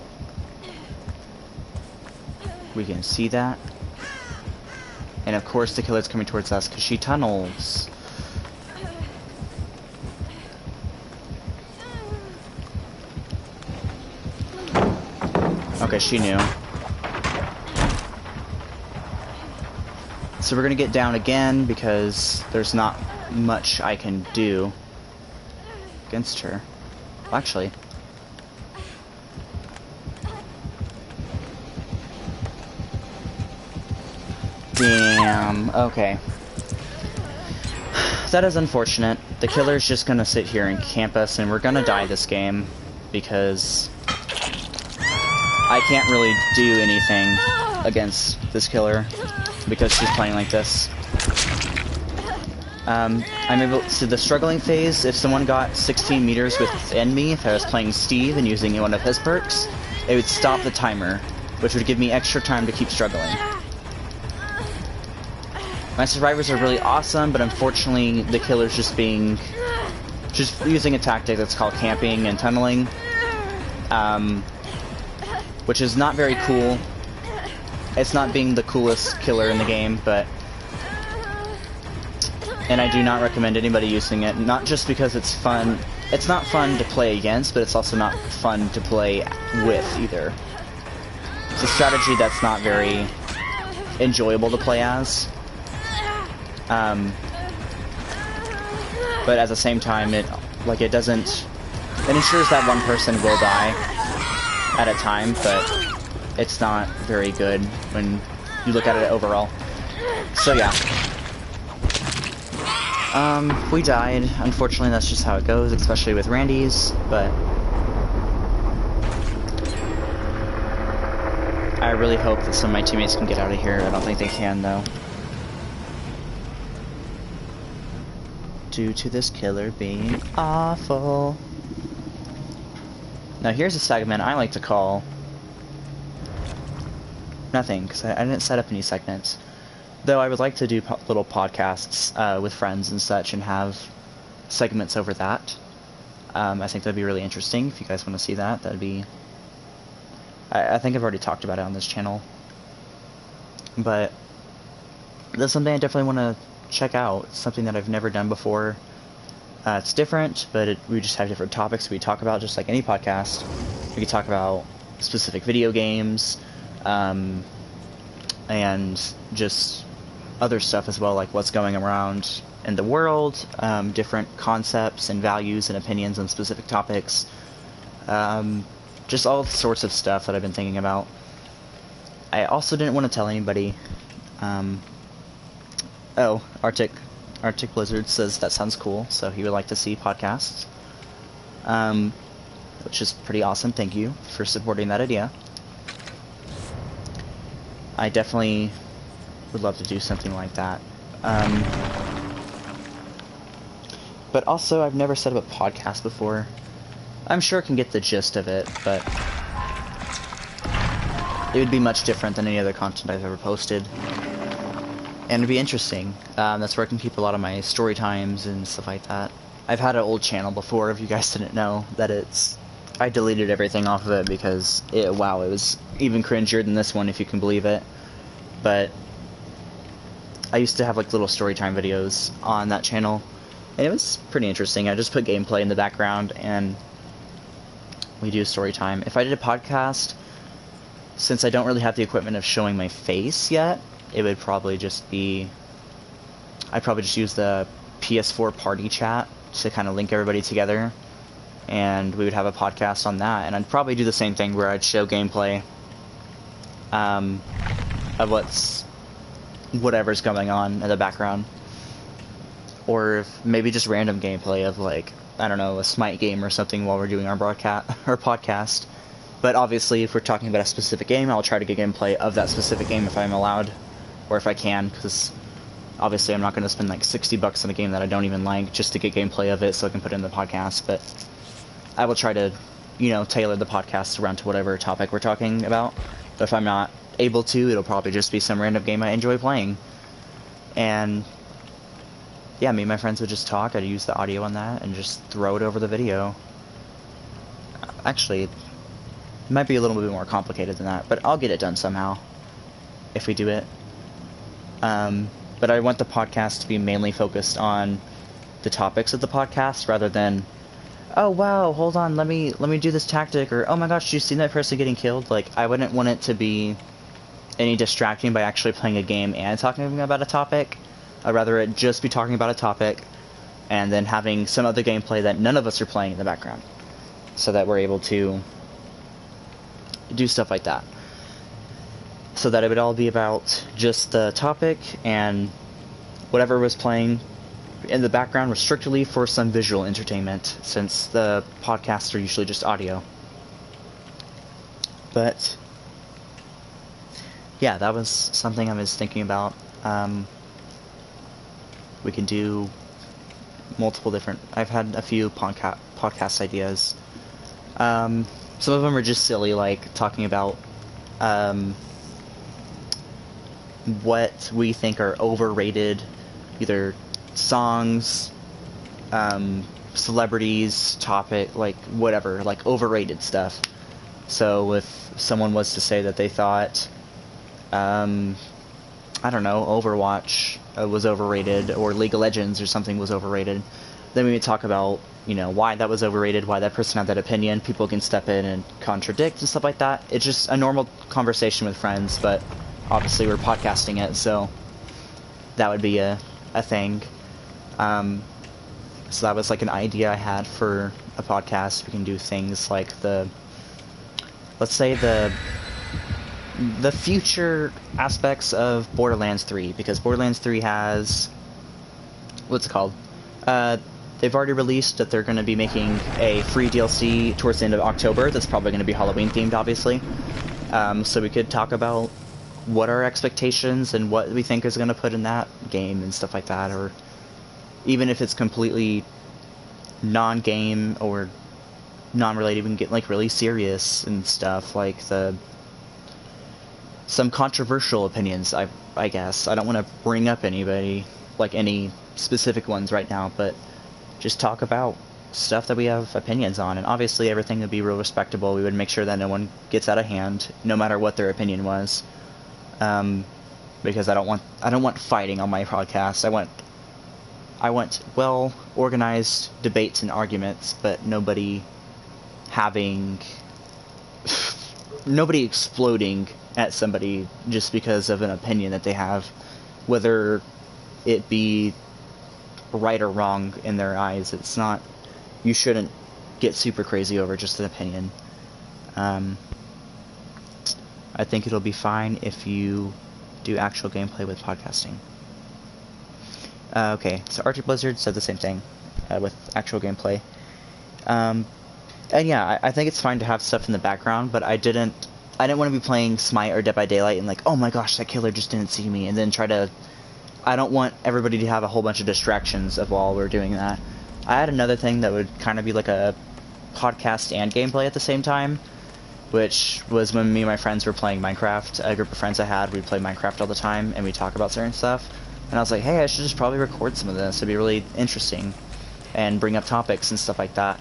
We can see that. And of course the killer's coming towards us because she tunnels. Okay, she knew. So we're gonna get down again because there's not much I can do against her. Well, actually. Damn, okay. That is unfortunate. The killer's just gonna sit here and camp us, and we're gonna die this game because I can't really do anything against this killer because she's playing like this. I'm able to the struggling phase. If someone got 16 meters within me, if I was playing Steve and using one of his perks, it would stop the timer, which would give me extra time to keep struggling. My survivors are really awesome, but unfortunately the killer's just using a tactic that's called camping and tunneling, which is not very cool. It's not being the coolest killer in the game, but... And I do not recommend anybody using it, not just because it's fun. It's not fun to play against, but it's also not fun to play with either. It's a strategy that's not very enjoyable to play as. But at the same time, it ensures that one person will die at a time, but it's not very good when you look at it overall. So yeah. We died. Unfortunately, that's just how it goes, especially with Randy's, but I really hope that some of my teammates can get out of here. I don't think they can, though. Due to this killer being awful. Now here's a segment I like to call nothing, because I didn't set up any segments. Though I would like to do little podcasts with friends and such and have segments over that. I think that'd be really interesting. If you guys want to see that, that'd be... I think I've already talked about it on this channel. But that's something I definitely want to check out. It's something that I've never done before. It's different, but we just have different topics we talk about, just like any podcast. We could talk about specific video games, and just other stuff as well, like what's going around in the world, different concepts and values and opinions on specific topics, just all sorts of stuff that I've been thinking about. I also didn't want to tell anybody. Oh, Arctic Blizzard says that sounds cool, so he would like to see podcasts, which is pretty awesome. Thank you for supporting that idea. I definitely would love to do something like that. But also, I've never set up a podcast before. I'm sure I can get the gist of it, but it would be much different than any other content I've ever posted. And it'd be interesting. That's where I can keep a lot of my story times and stuff like that. I've had an old channel before, if you guys didn't know, that I deleted everything off of it because, it was even cringier than this one, if you can believe it. But I used to have like little story time videos on that channel, and it was pretty interesting. I just put gameplay in the background, and we do story time. If I did a podcast, since I don't really have the equipment of showing my face yet, it would probably just be... I'd probably just use the PS4 party chat to kind of link everybody together, and we would have a podcast on that. And I'd probably do the same thing where I'd show gameplay of whatever's going on in the background. Or if maybe just random gameplay of, like, I don't know, a Smite game or something while we're doing our podcast. But obviously, if we're talking about a specific game, I'll try to get gameplay of that specific game if I'm allowed, or if I can, because obviously I'm not going to spend like $60 on a game that I don't even like just to get gameplay of it so I can put it in the podcast. But I will try to, tailor the podcast around to whatever topic we're talking about. But if I'm not able to, it'll probably just be some random game I enjoy playing. And yeah, me and my friends would just talk. I'd use the audio on that and just throw it over the video. Actually, it might be a little bit more complicated than that, but I'll get it done somehow if we do it. But I want the podcast to be mainly focused on the topics of the podcast rather than, oh wow, hold on, let me do this tactic, or oh my gosh, did you see that person getting killed? Like, I wouldn't want it to be any distracting by actually playing a game and talking about a topic. I'd rather it just be talking about a topic and then having some other gameplay that none of us are playing in the background, so that we're able to do stuff like that. So that it would all be about just the topic, and whatever was playing in the background was strictly for some visual entertainment, since the podcasts are usually just audio. But yeah, that was something I was thinking about. We can do multiple different... I've had a few podcast ideas. Some of them are just silly, like talking about what we think are overrated, either songs, celebrities, topic, like whatever, like overrated stuff. So if someone was to say that they thought, I don't know, Overwatch was overrated, or League of Legends or something was overrated, then we would talk about, why that was overrated, why that person had that opinion. People can step in and contradict and stuff like that. It's just a normal conversation with friends, but obviously we're podcasting it, so that would be a thing. So that was like an idea I had for a podcast. We can do things like let's say the future aspects of Borderlands 3, because Borderlands 3 has, what's it called? They've already released that they're going to be making a free DLC towards the end of October. That's probably going to be Halloween themed, obviously. So we could talk about what our expectations and what we think is going to put in that game and stuff like that, or even if it's completely non-game or non-related, we can get like really serious and stuff, like some controversial opinions, I guess. I don't want to bring up anybody, like any specific ones right now, but just talk about stuff that we have opinions on. And obviously everything would be real respectable. We would make sure that no one gets out of hand, no matter what their opinion was. because I don't want fighting on my podcast. I want well organized debates and arguments, but nobody exploding at somebody just because of an opinion that they have, whether it be right or wrong in their eyes. It's not, you shouldn't get super crazy over just an opinion. I think it'll be fine if you do actual gameplay with podcasting. Okay, so Arctic Blizzard said the same thing with actual gameplay. And yeah, I think it's fine to have stuff in the background, but I didn't want to be playing Smite or Dead by Daylight and like, oh my gosh, that killer just didn't see me, and then I don't want everybody to have a whole bunch of distractions of while we're doing that. I had another thing that would kind of be like a podcast and gameplay at the same time, which was when me and my friends were playing Minecraft. A group of friends I had, we'd play Minecraft all the time, and we'd talk about certain stuff. And I was like, hey, I should just probably record some of this. It'd be really interesting, and bring up topics and stuff like that.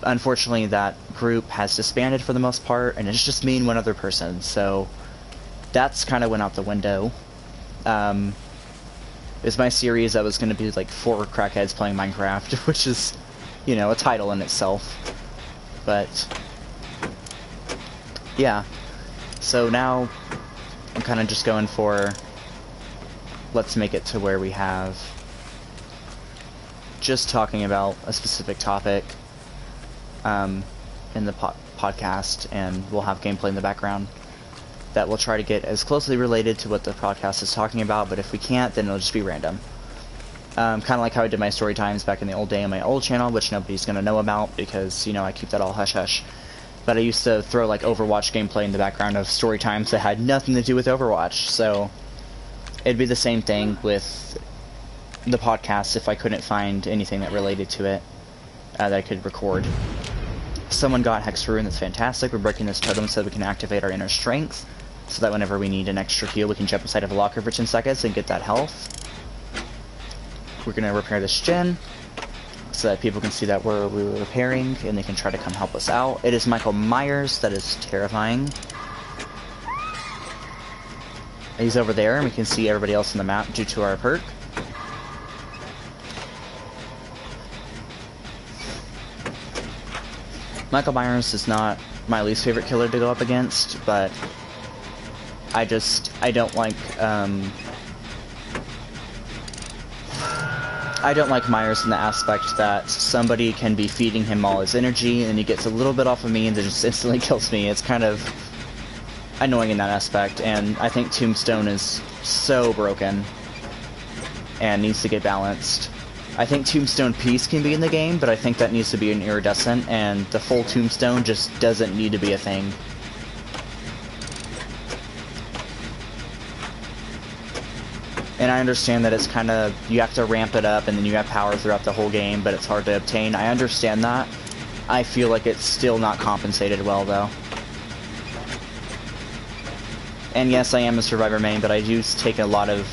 Unfortunately, that group has disbanded for the most part, and it's just me and one other person, so that's kind of went out the window. It's my series that was going to be like 4 crackheads playing Minecraft, which is, you know, a title in itself. But yeah, so now I'm kind of just going for, let's make it to where we have just talking about a specific topic in the podcast, and we'll have gameplay in the background that we'll try to get as closely related to what the podcast is talking about, but if we can't, then it'll just be random. Kind of like how I did my story times back in the old day on my old channel, which nobody's going to know about because, you know, I keep that all hush-hush. But I used to throw, like, Overwatch gameplay in the background of story times that had nothing to do with Overwatch, so it'd be the same thing with the podcast if I couldn't find anything that related to it that I could record. Someone got Hex Rune, that's fantastic. We're breaking this totem so that we can activate our inner strength, so that whenever we need an extra heal, we can jump inside of a locker for 10 seconds and get that health. We're going to repair this gen, so that people can see that we were repairing, and they can try to come help us out. It is Michael Myers, that is terrifying. He's over there, and we can see everybody else on the map due to our perk. Michael Myers is not my least favorite killer to go up against, but I don't like Myers in the aspect that somebody can be feeding him all his energy, and he gets a little bit off of me and then just instantly kills me. It's kind of annoying in that aspect, and I think Tombstone is so broken and needs to get balanced. I think Tombstone Peace can be in the game, but I think that needs to be an iridescent, and the full Tombstone just doesn't need to be a thing. And I understand that it's kind of, you have to ramp it up and then you have power throughout the whole game, but it's hard to obtain. I understand that. I feel like it's still not compensated well, though. And yes, I am a Survivor main, but I do take a lot of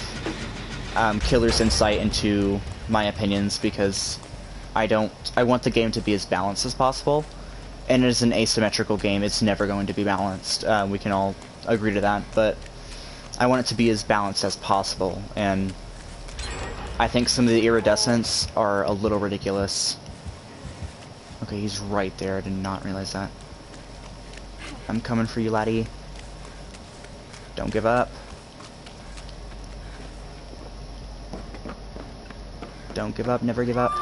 killer's insight into my opinions, because I want the game to be as balanced as possible. And it is an asymmetrical game, it's never going to be balanced. We can all agree to that, but I want it to be as balanced as possible, and I think some of the iridescents are a little ridiculous. Okay, he's right there, I did not realize that. I'm coming for you, laddie. Don't give up. Don't give up, never give up.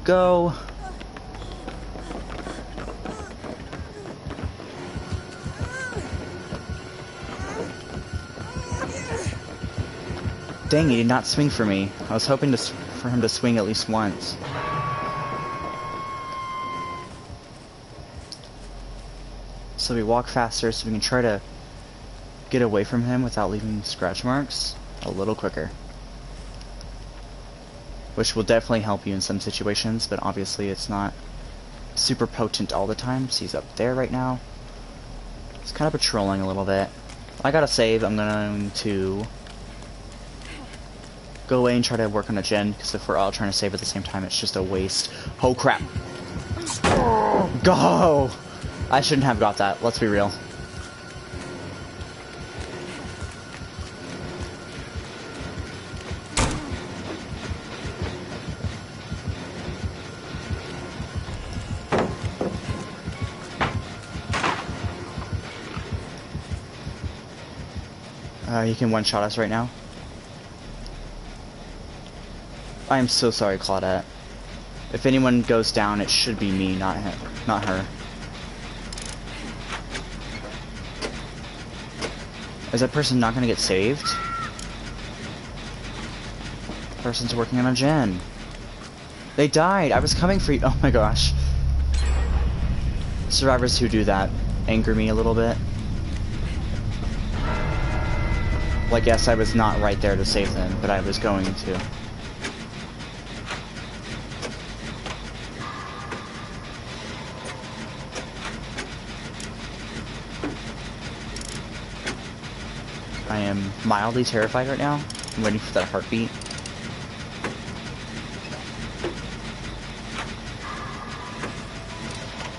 Go! Dang, he did not swing for me. I was hoping for him to swing at least once. So we walk faster so we can try to get away from him without leaving scratch marks a little quicker. Which will definitely help you in some situations, but obviously it's not super potent all the time. So he's up there right now. He's kind of patrolling a little bit. I gotta save. I'm going to go away and try to work on a gen, because if we're all trying to save at the same time, it's just a waste. Oh crap! Go! I shouldn't have got that, let's be real. You can one-shot us right now. I am so sorry, Claudette. If anyone goes down, it should be me, not him, not her. Is that person not gonna get saved? The person's working on a gen. They died! I was coming for you. Oh my gosh. Survivors who do that anger me a little bit. Like, yes, I was not right there to save them, but I was going to. I am mildly terrified right now. I'm waiting for that heartbeat.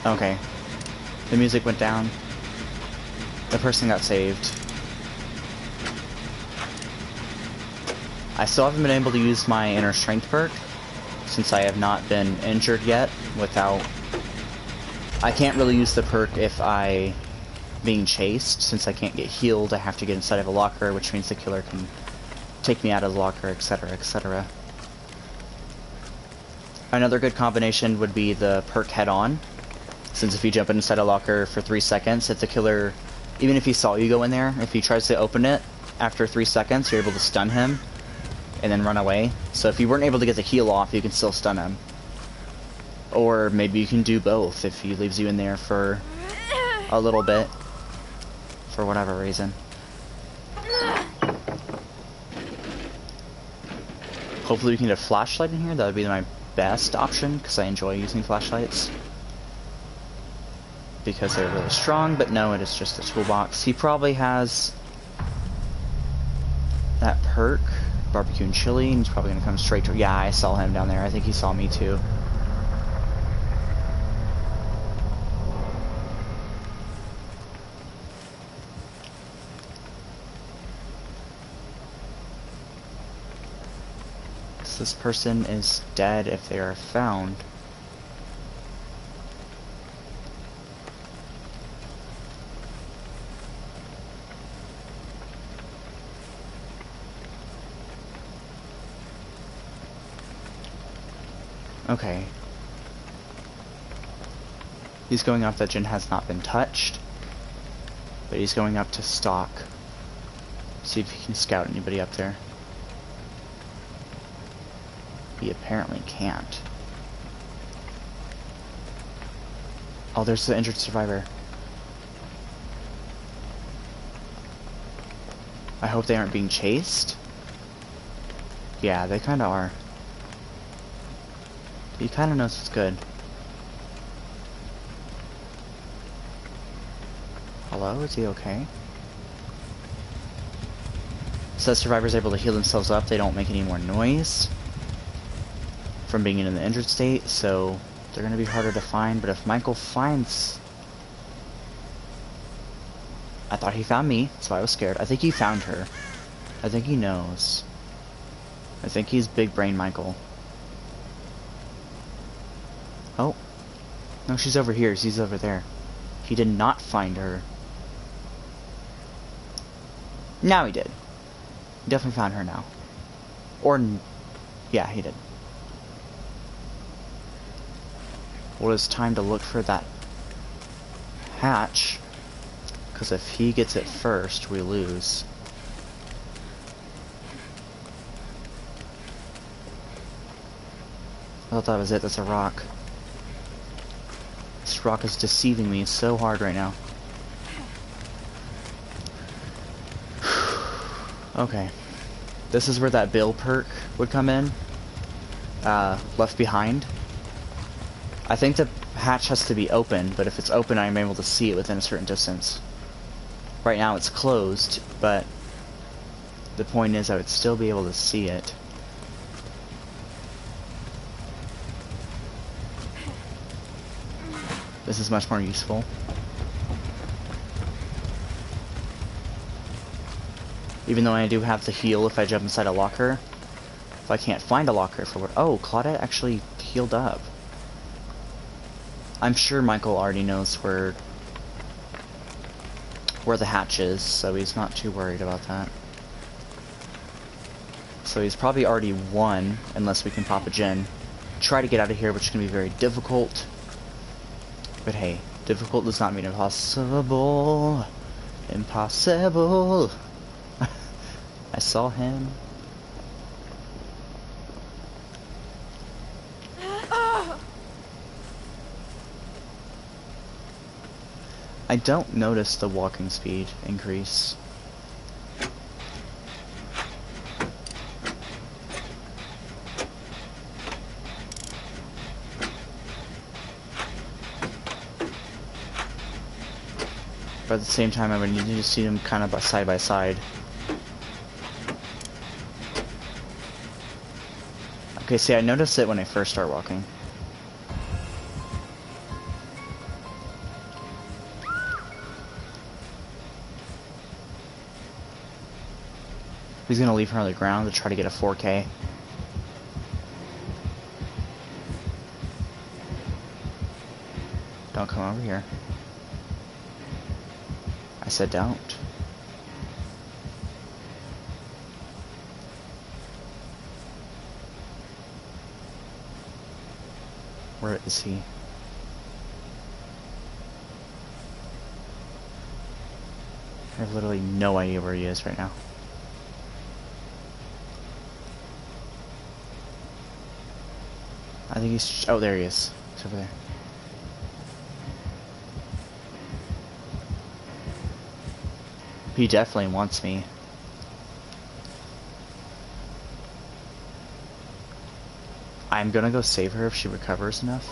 Okay. The music went down. The person got saved. I still haven't been able to use my inner strength perk, since I have not been injured yet without... I can't really use the perk if I... being chased, since I can't get healed. I have to get inside of a locker, which means the killer can take me out of the locker, etc., etc. Another good combination would be the perk head-on, since if you jump inside a locker for 3 seconds, if the killer, even if he saw you go in there, if he tries to open it after 3 seconds, you're able to stun him and then run away. So if you weren't able to get the heal off, you can still stun him. Or maybe you can do both if he leaves you in there for a little bit, for whatever reason. Hopefully we can get a flashlight in here. That would be my best option, because I enjoy using flashlights. Because they're really strong, but no, it is just a toolbox. He probably has that perk, barbecue and chili, and he's probably going to come straight to... Yeah, I saw him down there. I think he saw me too. This person is dead if they are found. Okay. He's going up. That gen has not been touched. But he's going up to stalk. See if he can scout anybody up there. He apparently can't. Oh, there's the injured survivor. I hope they aren't being chased. Yeah, they kinda are. He kinda knows it's good. Hello, is he okay? Says survivors able to heal themselves up, they don't make any more noise from being in the injured state, so they're gonna be harder to find. But if Michael finds... I thought he found me, so I was scared. I think he found her. I think he knows. I think he's big brain Michael. Oh. No, she's over here. She's over there. He did not find her. Now he did. He definitely found her now. Or... yeah, he did. Well, it's time to look for that hatch, because if he gets it first, we lose. I thought that was it. That's a rock. This rock is deceiving me so hard right now. Okay. This is where that Bill perk would come in. Left Behind. I think the hatch has to be open, but if it's open, I'm able to see it within a certain distance. Right now it's closed, but the point is I would still be able to see it. This is much more useful. Even though I do have to heal if I jump inside a locker. If I can't find a locker for what... Oh, Claudette actually healed up. I'm sure Michael already knows where the hatch is, so he's not too worried about that. So he's probably already won, unless we can pop a gen. Try to get out of here, which is going to be very difficult. But hey, difficult does not mean impossible. Impossible. I saw him. I don't notice the walking speed increase. But at the same time, I would need to see them kind of side by side. Okay, see, I noticed it when I first start walking. He's gonna leave her on the ground to try to get a 4K. Don't come over here. I said don't. Where is he? I have literally no idea where he is right now. I think he's... Oh, there he is. He's over there. He definitely wants me. I'm gonna go save her if she recovers enough.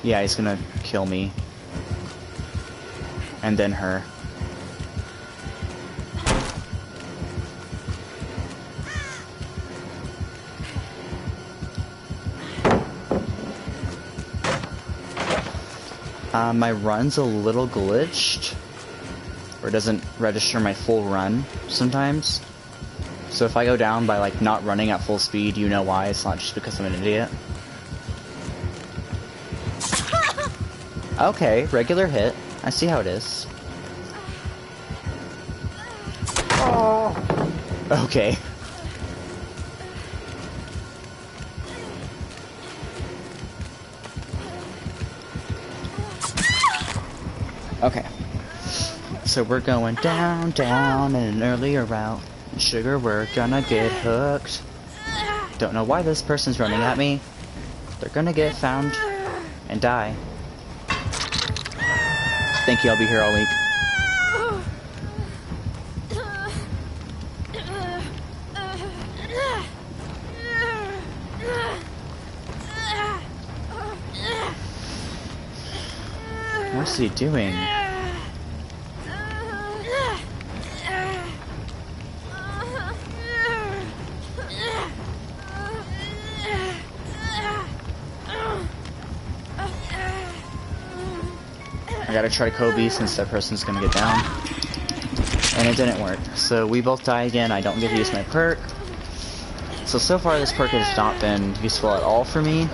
Yeah, he's gonna kill me. And then her. My run's a little glitched. Or it doesn't register my full run sometimes. So if I go down by like not running at full speed, you know why. It's not just because I'm an idiot. Okay, regular hit. I see how it is. Okay. Okay. So we're going down, down, in an earlier route. Sugar, we're gonna get hooked. Don't know why this person's running at me. They're gonna get found and die. Thank you, I'll be here all week. What's he doing? I gotta try to Kobe since that person's gonna get down. And it didn't work. So we both die again. I don't get to use my perk. So far this perk has not been useful at all for me.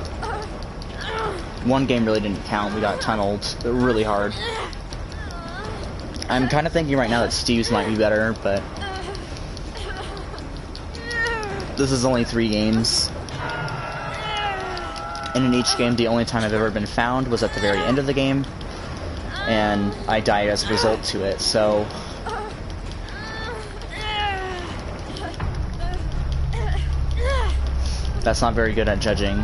One game really didn't count. We got tunneled really hard. I'm kind of thinking right now that Steve's might be better, but this is only 3 games. And in each game, the only time I've ever been found was at the very end of the game. And I died as a result to it, so... That's not very good at judging.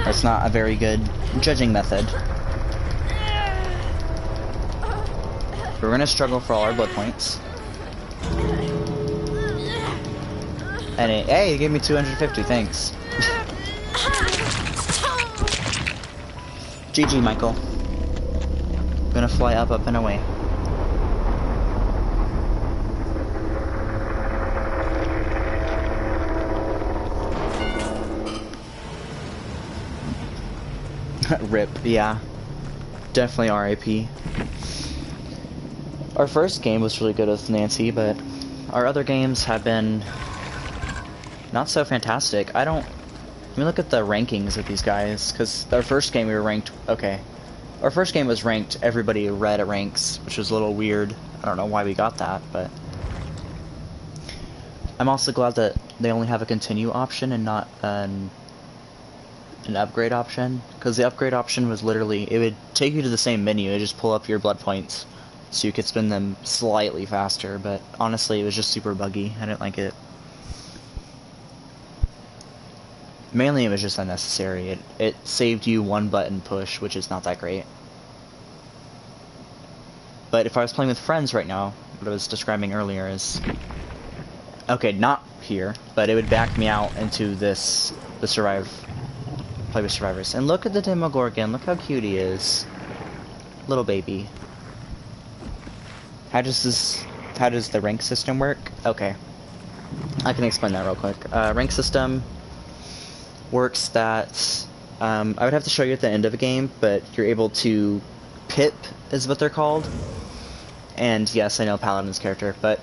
That's not a very good judging method. We're gonna struggle for all our blood points. And hey, it gave me 250, thanks. GG, Michael. Gonna fly up, and away. RIP, yeah. Definitely RIP. Our first game was really good with Nancy, but our other games have been not so fantastic. Let me look at the rankings of these guys, because our first game we were ranked, okay. Our first game was ranked everybody red at ranks, which was a little weird. I don't know why we got that, but I'm also glad that they only have a continue option and not an upgrade option, because the upgrade option was literally, it would take you to the same menu, it just pull up your blood points so you could spend them slightly faster, but honestly it was just super buggy. I didn't like it. Mainly it was just unnecessary. It saved you one button push, which is not that great. But if I was playing with friends right now, what I was describing earlier is, okay, not here, but it would back me out into this, play with survivors. And look at the Demogorgon, look how cute he is. Little baby. How does the rank system work? Okay. I can explain that real quick. Rank system works that, I would have to show you at the end of a game, but you're able to pip, is what they're called. And yes, I know Paladin's character, but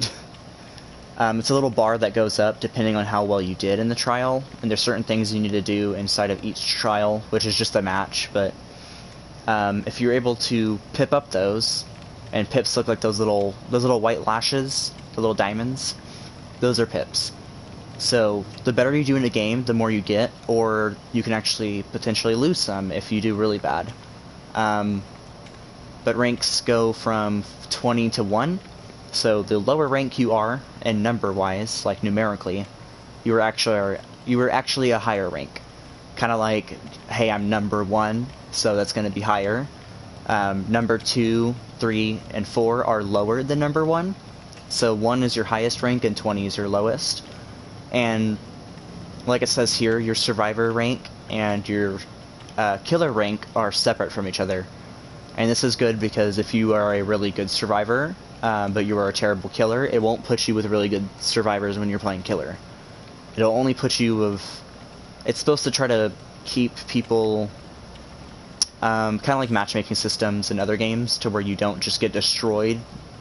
it's a little bar that goes up depending on how well you did in the trial, and there's certain things you need to do inside of each trial, which is just a match, but if you're able to pip up those, and pips look like those little white lashes, the little diamonds, those are pips. So the better you do in a game, the more you get, or you can actually potentially lose some if you do really bad. But ranks go from 20 to 1, so the lower rank you are, and number-wise, like numerically, you were actually a higher rank. Kind of like, hey, I'm number 1, so that's going to be higher. Number 2, 3, and 4 are lower than number 1, so 1 is your highest rank and 20 is your lowest. And like it says here, your survivor rank and your killer rank are separate from each other. And this is good because if you are a really good survivor, but you are a terrible killer, it won't put you with really good survivors when you're playing killer. It'll only put you with... It's supposed to try to keep people... kind of like matchmaking systems in other games, to where you don't just get destroyed.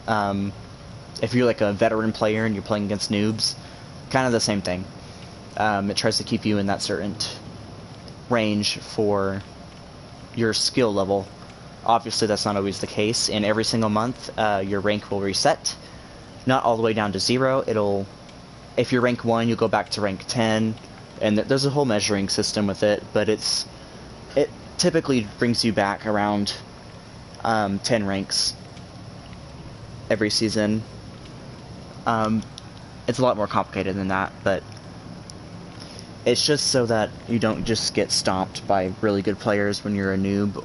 If you're like a veteran player and you're playing against noobs, kind of the same thing. It tries to keep you in that certain range for your skill level. Obviously that's not always the case, and every single month your rank will reset. Not all the way down to 0, if you're rank 1 you'll go back to rank 10, and there's a whole measuring system with it, but it typically brings you back around 10 ranks every season. It's a lot more complicated than that, but it's just so that you don't just get stomped by really good players when you're a noob,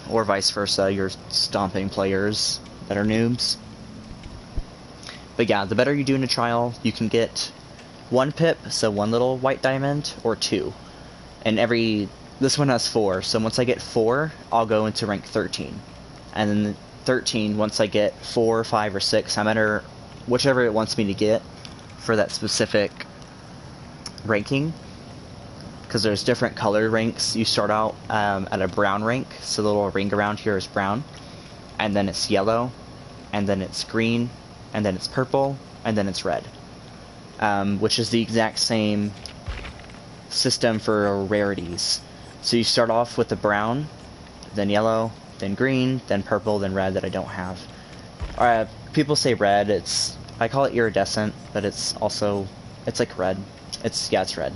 or vice versa, you're stomping players that are noobs. But yeah, the better you do in a trial, you can get 1 pip, so 1 little white diamond, or 2. And this one has 4, so once I get 4, I'll go into rank 13. And then 13, once I get 4, 5, or 6, no matter whichever it wants me to get for that specific ranking, because there's different color ranks. You start out at a brown rank, so the little ring around here is brown, and then it's yellow, and then it's green, and then it's purple, and then it's red, which is the exact same system for rarities. So you start off with the brown, then yellow, then green, then purple, then red that I don't have. People say red, I call it iridescent, but it's like red. It's red.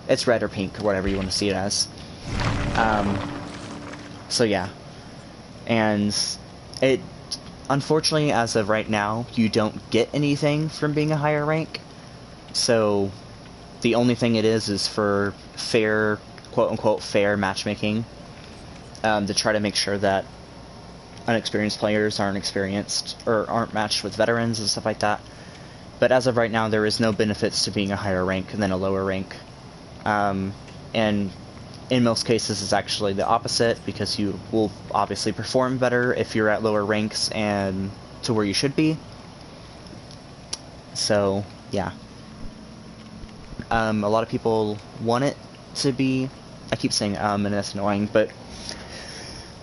It's red or pink, or whatever you want to see it as. So yeah. And unfortunately, as of right now, you don't get anything from being a higher rank. So the only thing it is for fair, quote-unquote, fair matchmaking, to try to make sure that unexperienced players aren't matched with veterans and stuff like that. but as of right now, there is no benefits to being a higher rank than a lower rank. And in most cases, it's actually the opposite, because you will obviously perform better if you're at lower ranks and to where you should be. So, yeah. A lot of people want it to be... I keep saying and that's annoying, but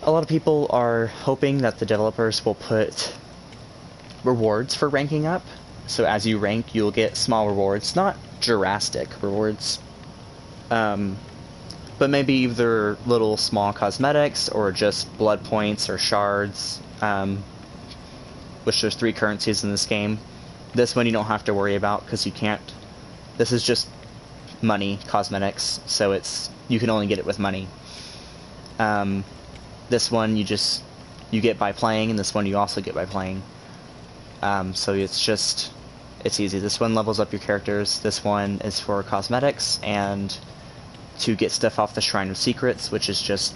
a lot of people are hoping that the developers will put rewards for ranking up. So as you rank, you'll get small rewards, not drastic rewards, but maybe either little small cosmetics or just blood points or shards, which there's 3 currencies in this game. This one you don't have to worry about because you can't. This is just money, cosmetics, so you can only get it with money. This one you get by playing, and this one you also get by playing. So it's easy. This one levels up your characters. This one is for cosmetics and to get stuff off the Shrine of Secrets, which is just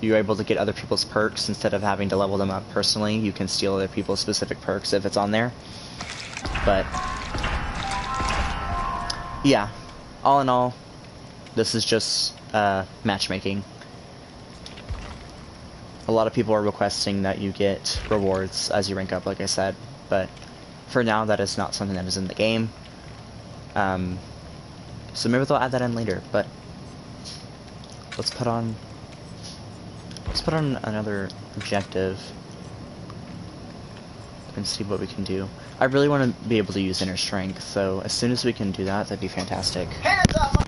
you're able to get other people's perks instead of having to level them up personally. You can steal other people's specific perks if it's on there. But yeah, all in all, this is just matchmaking. A lot of people are requesting that you get rewards as you rank up, like I said, but for now that is not something that is in the game. So maybe they'll add that in later, but let's put on another objective and see what we can do. I really want to be able to use inner strength, so as soon as we can do that, that'd be fantastic. Hands up!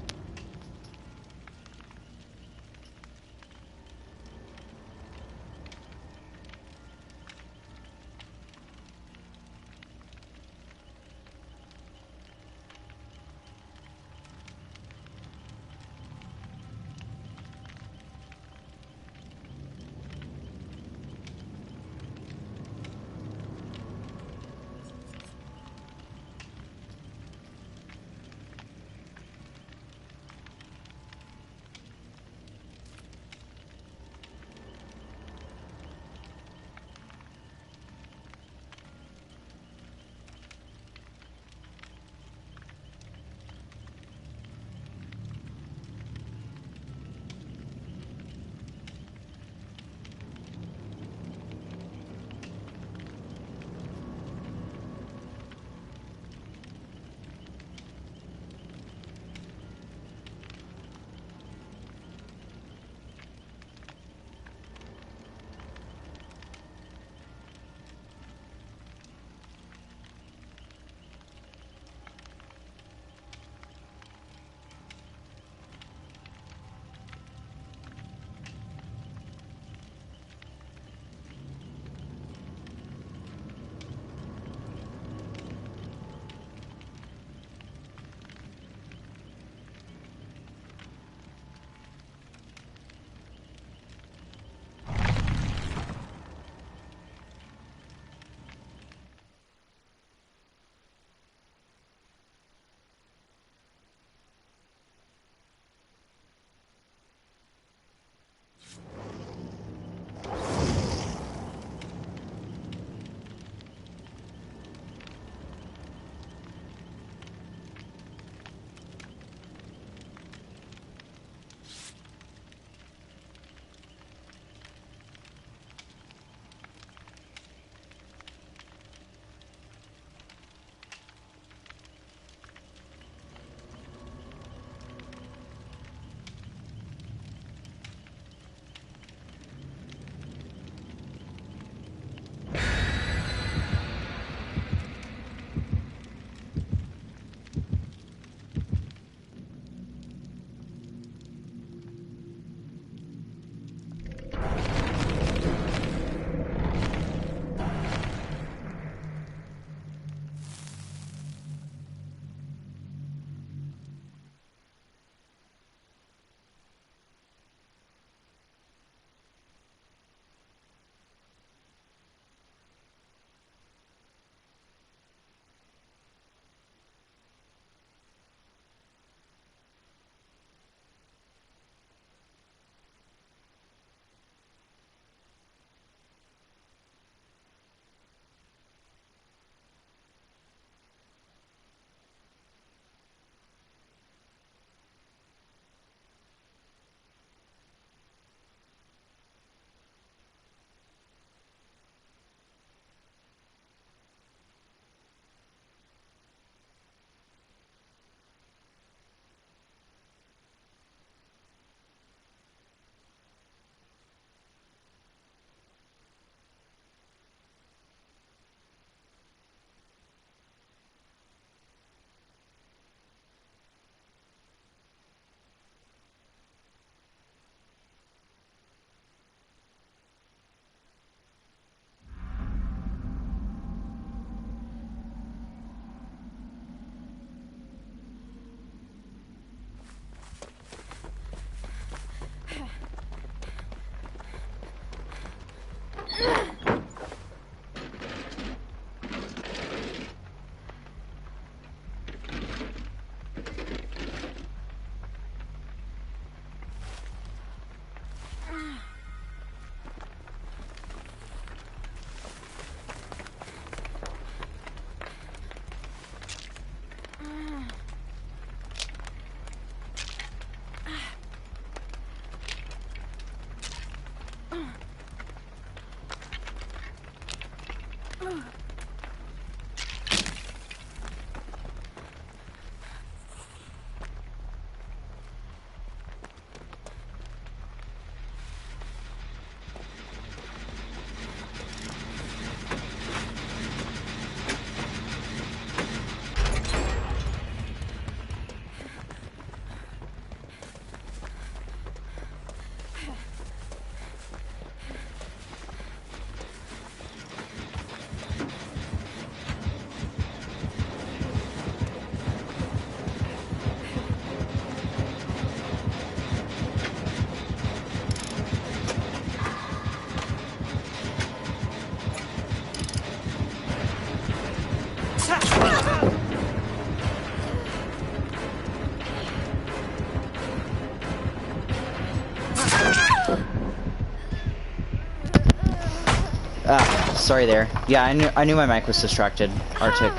Sorry there. Yeah, I knew my mic was distracted. Arctic.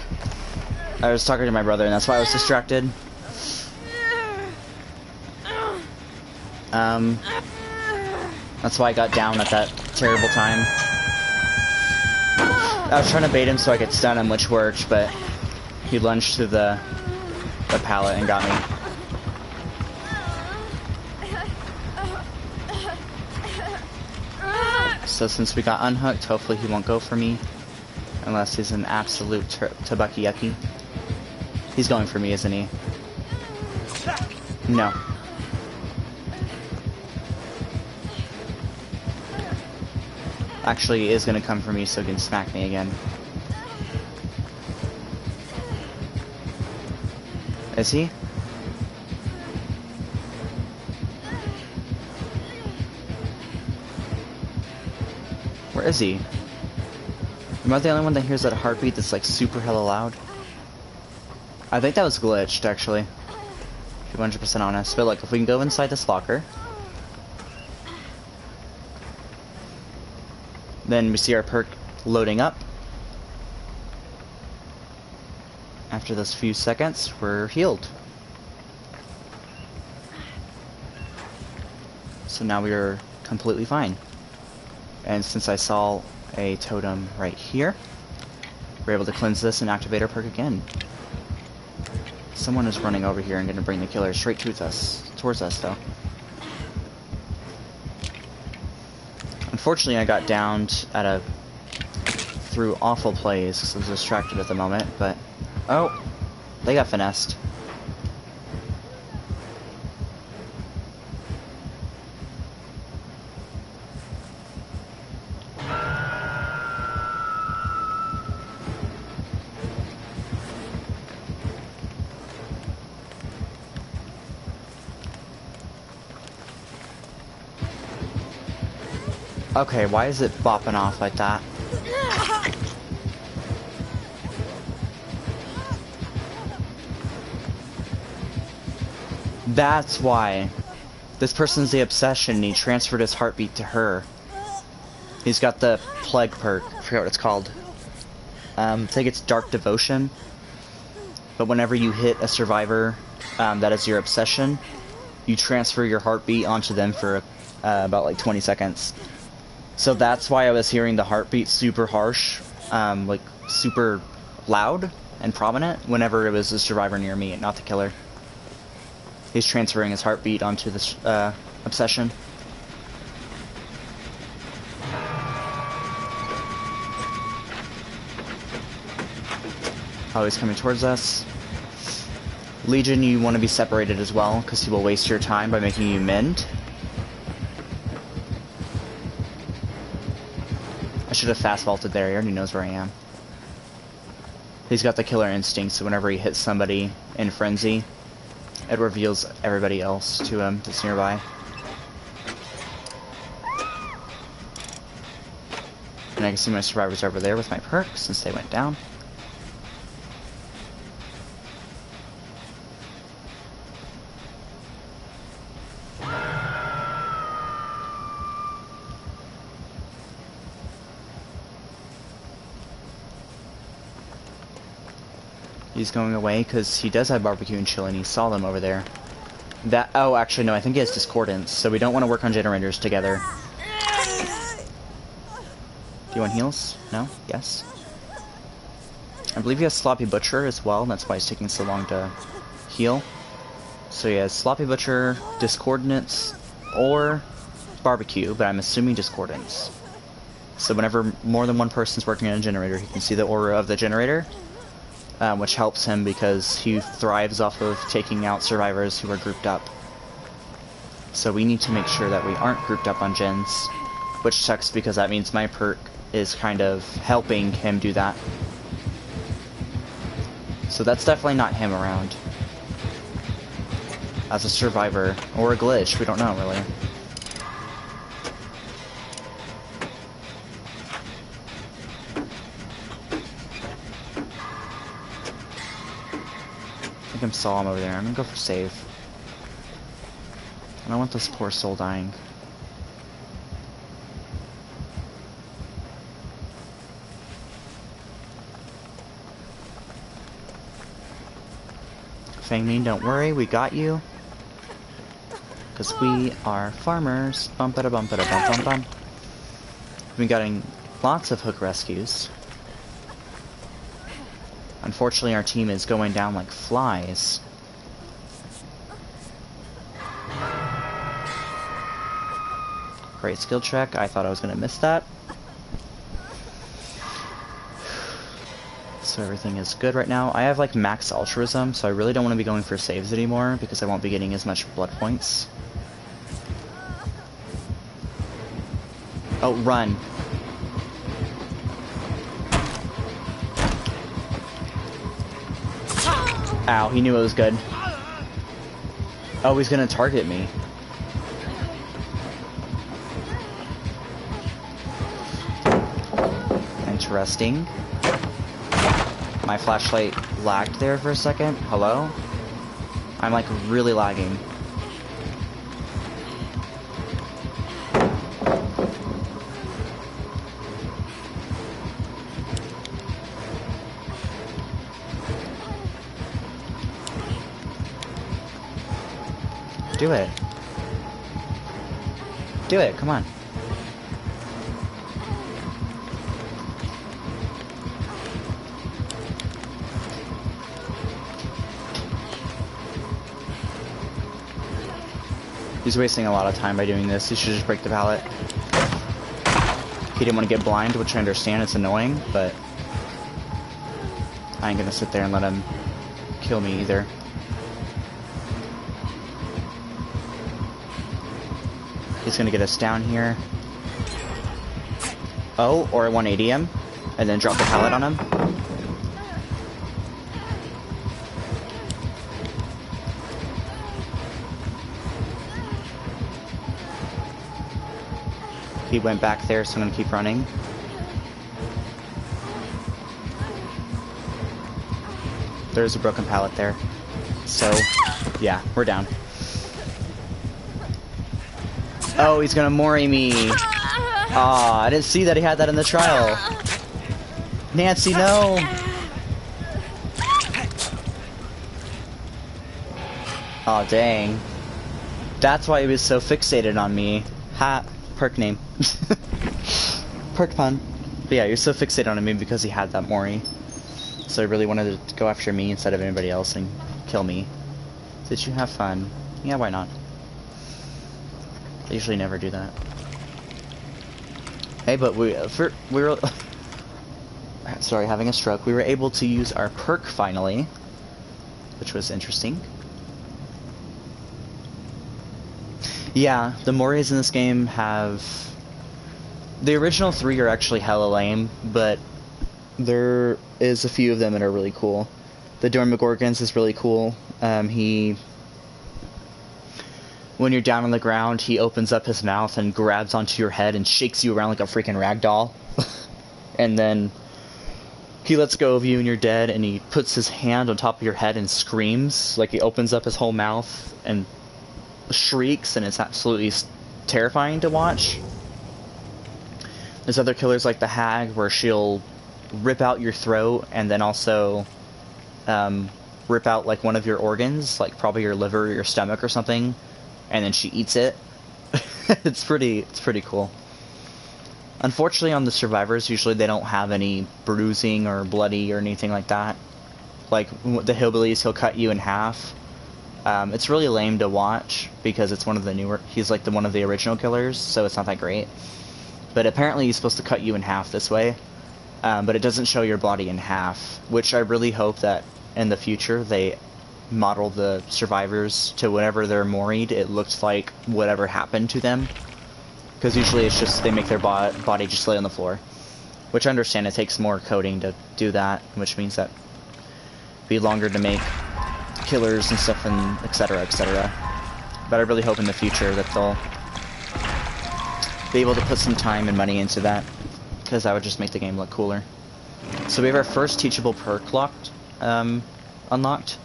I was talking to my brother, and that's why I was distracted. That's why I got down at that terrible time. I was trying to bait him so I could stun him, which worked, but he lunged through the pallet and got me. So since we got unhooked, hopefully he won't go for me. Unless he's an absolute tabacky-yucky. He's going for me, isn't he? No. Actually, he is going to come for me so he can smack me again. Is he? Where is he? Am I the only one that hears that heartbeat that's like super hella loud? I think that was glitched, actually. To be 100% honest. But look, if we can go inside this locker, then we see our perk loading up. After those few seconds, we're healed. So now we are completely fine. And since I saw a totem right here, we're able to cleanse this and activate our perk again. Someone is running over here and going to bring the killer straight towards us though. Unfortunately, I got downed through awful plays because I was distracted at the moment, but oh, they got finessed. Okay, why is it bopping off like that? That's why. This person's the obsession, and he transferred his heartbeat to her. He's got the plague perk, I forget what it's called. I think it's Dark Devotion. But whenever you hit a survivor that is your obsession, you transfer your heartbeat onto them for about like 20 seconds. So that's why I was hearing the heartbeat super harsh, like super loud and prominent whenever it was a survivor near me, not the killer. He's transferring his heartbeat onto this obsession. Oh, he's coming towards us. Legion, you want to be separated as well, because he will waste your time by making you mend. I should have fast vaulted there, he already knows where I am. He's got the killer instinct, so whenever he hits somebody in frenzy, it reveals everybody else to him that's nearby. And I can see my survivors over there with my perk since they went down. He's going away because he does have barbecue and chill and he saw them over there. Oh, actually no, I think he has discordance, so we don't want to work on generators together. Do you want heals? No? Yes? I believe he has Sloppy Butcher as well, and that's why it's taking so long to heal. So he has Sloppy Butcher, Discordance, or Barbecue, but I'm assuming Discordance. So whenever more than one person's working on a generator, he can see the aura of the generator, which helps him because he thrives off of taking out survivors who are grouped up. So we need to make sure that we aren't grouped up on gens, which sucks because that means my perk is kind of helping him do that. So that's definitely not him around. As a survivor, or a glitch, we don't know really. I think I saw him over there. I'm gonna go for save. I don't want this poor soul dying. Fangmean, don't worry, we got you. Because we are farmers. Bum ba da bum ba da bum bum bum. We've been getting lots of hook rescues. Unfortunately, our team is going down like flies. Great skill check. I thought I was going to miss that. So everything is good right now. I have like max altruism, so I really don't want to be going for saves anymore because I won't be getting as much blood points. Oh, run. Ow, he knew it was good. Oh, he's gonna target me. Interesting. My flashlight lagged there for a second. Hello? I'm like really lagging. Do it. Do it, come on. He's wasting a lot of time by doing this. He should just break the pallet. He didn't want to get blind, which I understand, it's annoying, but I ain't gonna sit there and let him kill me either. He's gonna get us down here. Oh, or 180 him, and then drop the pallet on him. He went back there, so I'm gonna keep running. There's a broken pallet there. So, yeah, we're down. Oh, he's gonna Mori me. Aw, I didn't see that he had that in the trial. Nancy, no! Aw, dang. That's why he was so fixated on me. Ha, perk name. Perk pun. But yeah, he was so fixated on me because he had that Mori. So he really wanted to go after me instead of anybody else and kill me. Did you have fun? Yeah, why not? I usually never do that. Hey, but we were sorry, having a stroke. We were able to use our perk finally, which was interesting. Yeah, the Moris in this game have... The original 3 are actually hella lame, but there is a few of them that are really cool. The Dormagorgons is really cool. When you're down on the ground, he opens up his mouth and grabs onto your head and shakes you around like a freaking rag doll. and then he lets go of you and you're dead, and he puts his hand on top of your head and screams, like he opens up his whole mouth and shrieks, and it's absolutely terrifying to watch. There's other killers like the Hag, where she'll rip out your throat and then also rip out like one of your organs, like probably your liver or your stomach or something, and then she eats it. It's pretty cool. Unfortunately, on the survivors, usually they don't have any bruising or bloody or anything like that. Like the hillbillies, he'll cut you in half. It's really lame to watch because it's one of the newer. He's like one of the original killers, so it's not that great. But apparently, he's supposed to cut you in half this way. But it doesn't show your body in half, which I really hope that in the future they model the survivors to whenever they're moried, it looks like whatever happened to them. Because usually it's just they make their body just lay on the floor. Which I understand it takes more coding to do that, which means that it'd be longer to make killers and stuff and etc, etc. But I really hope in the future that they'll be able to put some time and money into that, because that would just make the game look cooler. So we have our first teachable perk unlocked,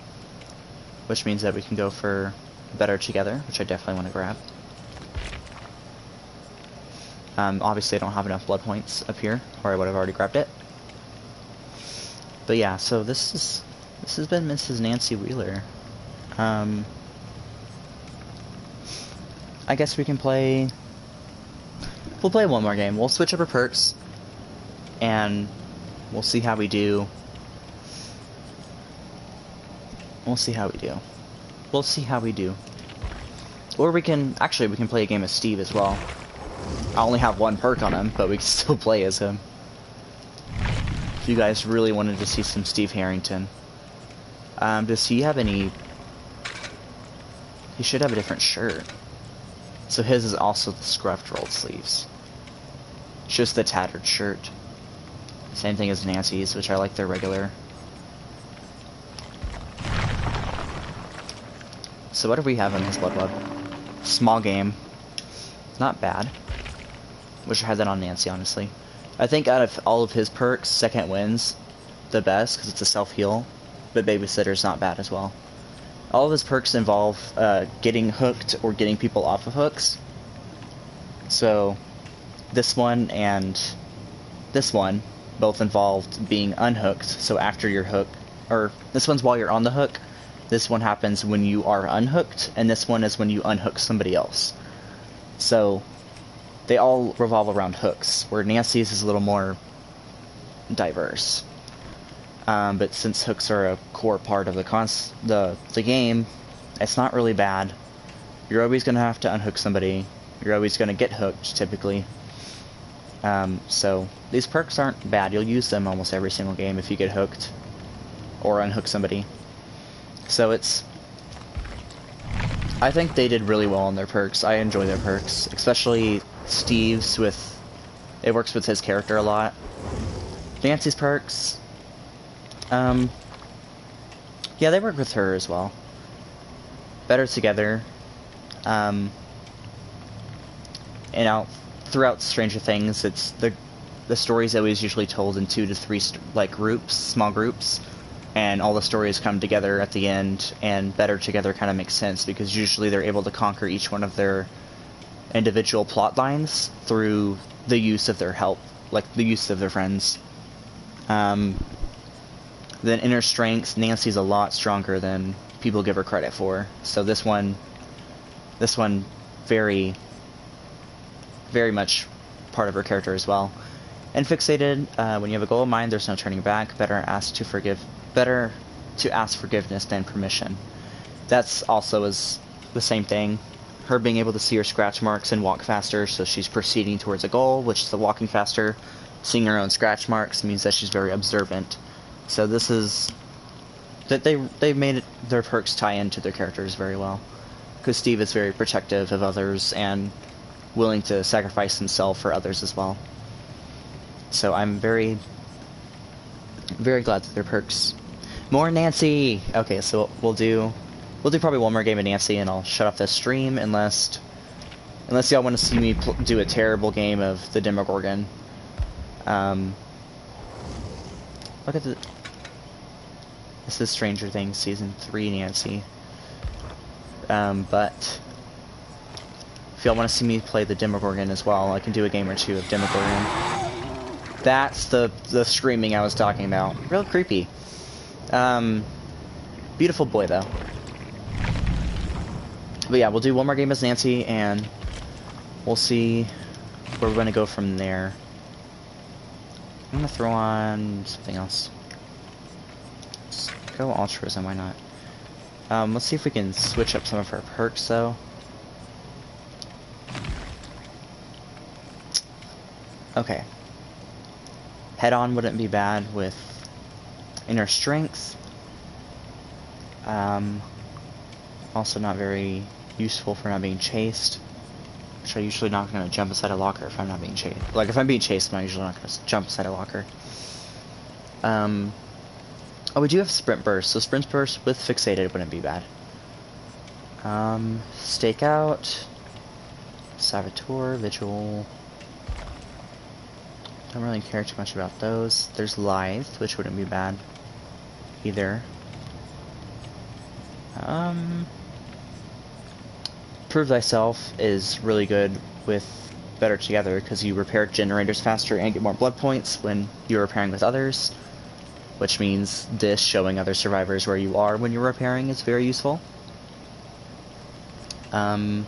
which means that we can go for Better Together, which I definitely want to grab. Obviously I don't have enough blood points up here, or I would have already grabbed it. But yeah, so this has been Mrs. Nancy Wheeler. I guess we can play... We'll play one more game. We'll switch up our perks, and we'll see how we do. We'll see how we do. We'll see how we do. Or we can... Actually, we can play a game of Steve as well. I only have one perk on him, but we can still play as him. If you guys really wanted to see some Steve Harrington. Does he have any... He should have a different shirt. So his is also the scruffed rolled sleeves. Just the tattered shirt. Same thing as Nancy's, which I like their regular. So what do we have in his Blood Web? Small game. Not bad. Wish I had that on Nancy, honestly. I think out of all of his perks, second wins the best, because it's a self-heal. But Babysitter's not bad as well. All of his perks involve getting hooked or getting people off of hooks. So this one and this one both involved being unhooked. So after your hook, or this one's while you're on the hook. This one happens when you are unhooked, and this one is when you unhook somebody else. So they all revolve around hooks, where Nancy's is a little more diverse. But since hooks are a core part of the game, it's not really bad. You're always going to have to unhook somebody. You're always going to get hooked, typically. So these perks aren't bad. You'll use them almost every single game if you get hooked or unhook somebody. So it's... I think they did really well on their perks. I enjoy their perks, especially Steve's with... It works with his character a lot. Nancy's perks... yeah, they work with her as well. Better Together. And throughout Stranger Things, it's the story's always usually told in 2 to 3 groups, small groups, and all the stories come together at the end. And Better Together kind of makes sense because usually they're able to conquer each one of their individual plot lines through the use of their help, like the use of their friends. Then Inner Strength, Nancy's a lot stronger than people give her credit for. So this one very, very much part of her character as well. And Fixated, when you have a goal in mind, there's no turning back. Better to ask forgiveness than permission. That's also is the same thing. Her being able to see her scratch marks and walk faster, so she's proceeding towards a goal, which is the walking faster. Seeing her own scratch marks means that she's very observant. So this is that they made their perks tie into their characters very well, because Steve is very protective of others and willing to sacrifice himself for others as well. So I'm very, very glad that their perks. More Nancy. Okay, so we'll do probably one more game of Nancy, and I'll shut off this stream unless y'all want to see me do a terrible game of the Demogorgon. Look at the... This is Stranger Things Season 3, Nancy. But... if y'all want to see me play the Demogorgon as well, I can do a game or two of Demogorgon. That's the screaming I was talking about. Real creepy. Beautiful boy, though. But yeah, we'll do one more game as Nancy, and we'll see where we're going to go from there. I'm going to throw on something else. Let's go altruism, why not? Let's see if we can switch up some of our perks, though. Okay. Head on wouldn't be bad with inner strength. Also not very useful for not being chased. Which I'm usually not going to jump inside a locker if I'm not being chased. Like, if I'm being chased, I'm usually not going to jump inside a locker. Oh, we do have Sprint Burst, so Sprint Burst with Fixated wouldn't be bad. Stakeout, Saboteur, Vigil. Don't really care too much about those. There's Lithe, which wouldn't be bad either. Prove Thyself is really good with Better Together because you repair generators faster and get more blood points when you're repairing with others, which means this showing other survivors where you are when you're repairing is very useful. I'm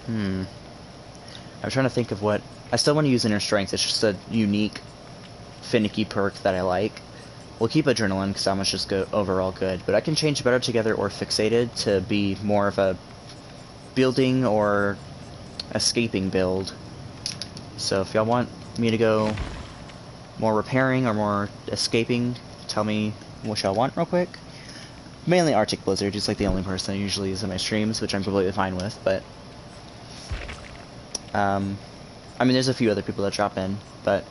trying to think of what... I still want to use Inner Strength. It's just a unique, finicky perk that I like. We'll keep Adrenaline because that one's just overall good. But I can change Better Together or Fixated to be more of a building or escaping build. So if y'all want me to go more repairing or more escaping, tell me what y'all want real quick. Mainly Arctic Blizzard. He's like the only person I usually use in my streams, which I'm completely fine with. But I mean, there's a few other people that drop in, but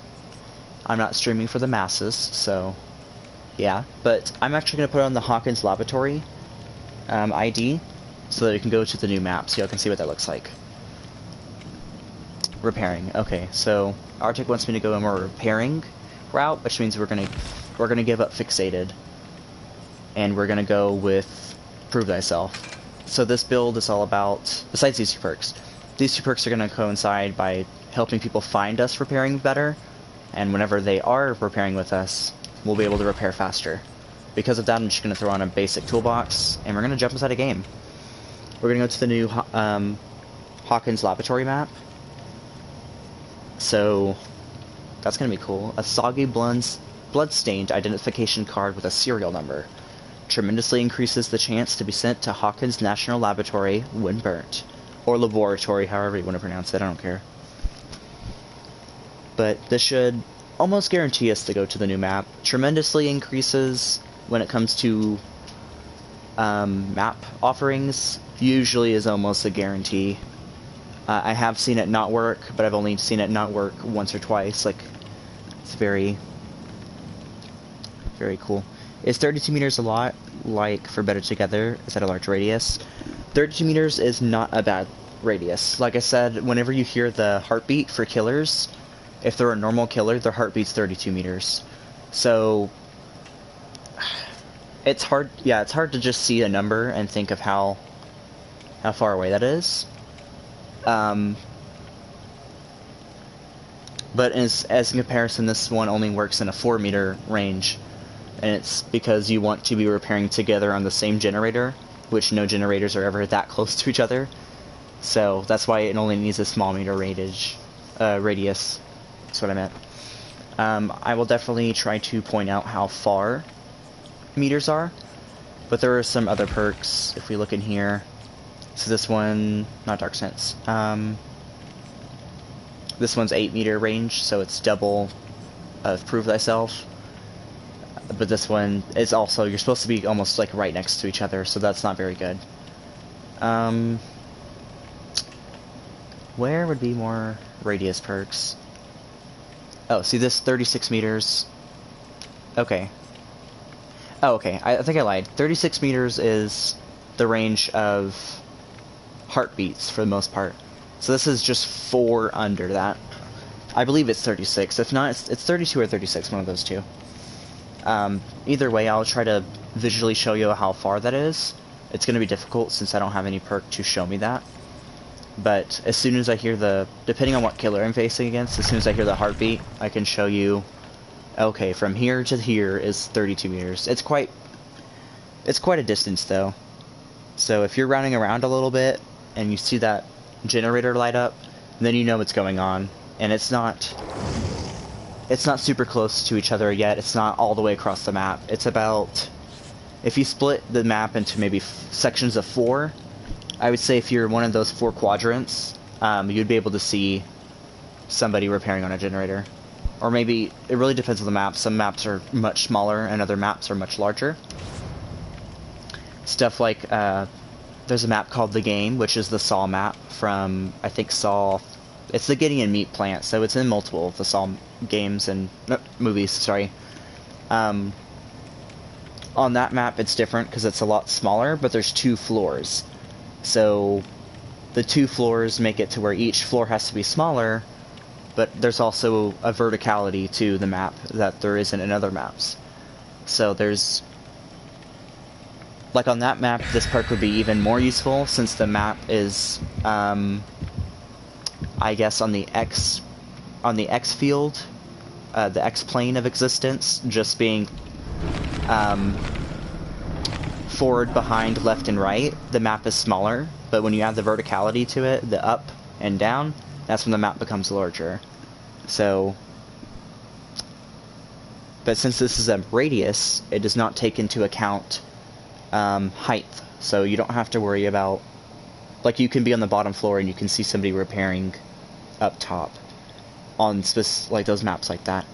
I'm not streaming for the masses, so yeah. But I'm actually going to put on the Hawkins Laboratory ID so that we can go to the new map so y'all can see what that looks like. Repairing. Okay, so Arctic wants me to go a more repairing route, which means we're gonna give up Fixated, and we're gonna go with Prove Thyself. So this build is all about, besides these two perks are gonna coincide by helping people find us repairing better, and whenever they are repairing with us, we'll be able to repair faster. Because of that, I'm just going to throw on a basic toolbox, and we're going to jump inside a game. We're going to go to the new Hawkins Laboratory map. So, that's going to be cool. A soggy blood-stained identification card with a serial number. Tremendously increases the chance to be sent to Hawkins National Laboratory when burnt. Or laboratory, however you want to pronounce it, I don't care. But this should almost guarantee us to go to the new map. Tremendously increases when it comes to map offerings. Usually is almost a guarantee. I have seen it not work, but I've only seen it not work once or twice. Like, it's very, very cool. Is 32 meters a lot? Like, for Better Together, is that a large radius? 32 meters is not a bad radius. Like I said, whenever you hear the heartbeat for killers, if they're a normal killer, their heartbeat's 32 meters. So, it's hard to just see a number and think of how far away that is. But as in comparison, this one only works in a 4 meter range, and it's because you want to be repairing together on the same generator, which no generators are ever that close to each other. So that's why it only needs a small meter radius. That's what I meant. I will definitely try to point out how far meters are, but there are some other perks if we look in here. So this one, not Dark Sense. This one's 8 meter range, so it's double of Prove Thyself. But this one is also, you're supposed to be almost like right next to each other, so that's not very good. Where would be more radius perks? Oh, see this 36 meters. Okay. Oh, okay. I think I lied. 36 meters is the range of heartbeats for the most part. So this is just 4 under that. I believe it's 36. If not, it's 32 or 36, one of those two. Either way, I'll try to visually show you how far that is. It's going to be difficult since I don't have any perk to show me that. But as soon as I hear depending on what killer I'm facing against, as soon as I hear the heartbeat, I can show you, okay, from here to here is 32 meters. It's quite a distance though. So if you're running around a little bit and you see that generator light up, then you know what's going on. And it's not super close to each other yet. It's not all the way across the map. It's about, if you split the map into maybe sections of 4, I would say if you're one of those 4 quadrants, you'd be able to see somebody repairing on a generator. Or maybe, it really depends on the map. Some maps are much smaller and other maps are much larger. Stuff like, there's a map called The Game, which is the Saw map from, I think, Saw. It's the Gideon meat plant, so it's in multiple of the Saw games and movies, sorry. On that map, it's different because it's a lot smaller, but there's 2 floors. So the 2 floors make it to where each floor has to be smaller, but there's also a verticality to the map that there isn't in other maps. So there's, like on that map, this perk would be even more useful since the map is, I guess on the X field, the X plane of existence, just being forward, behind, left, and right, the map is smaller, but when you add the verticality to it, the up and down, that's when the map becomes larger. So, but since this is a radius, it does not take into account height, so you don't have to worry about, like, you can be on the bottom floor and you can see somebody repairing up top on like those maps like that.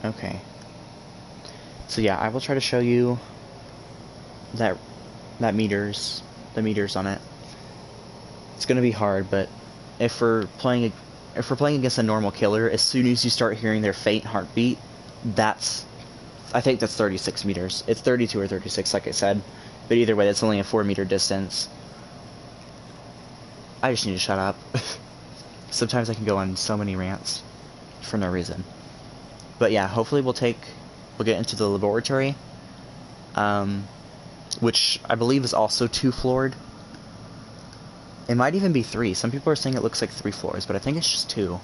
Okay. So yeah, I will try to show you the meters on it. It's gonna be hard, but if we're playing against a normal killer, as soon as you start hearing their faint heartbeat, I think that's 36 meters. It's 32 or 36, like I said. But either way, that's only a 4-meter distance. I just need to shut up. Sometimes I can go on so many rants for no reason. But yeah, hopefully we'll get into the laboratory, which I believe is also 2-floored. It might even be 3. Some people are saying it looks like 3 floors, but I think it's just 2.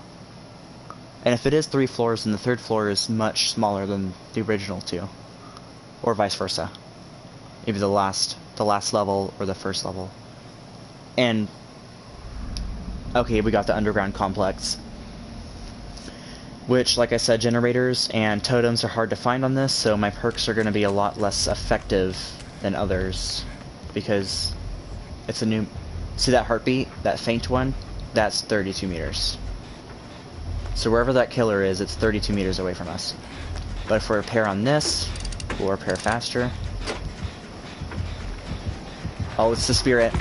And if it is 3 floors, then the 3rd floor is much smaller than the original 2. Or vice versa. Maybe the last level or the 1st level. And, okay, we got the underground complex. Which, like I said, generators and totems are hard to find on this, so my perks are going to be a lot less effective than others. Because it's a new... See that heartbeat? That faint one? That's 32 meters. So wherever that killer is, it's 32 meters away from us. But if we repair on this, we'll repair faster. Oh, it's the spirit.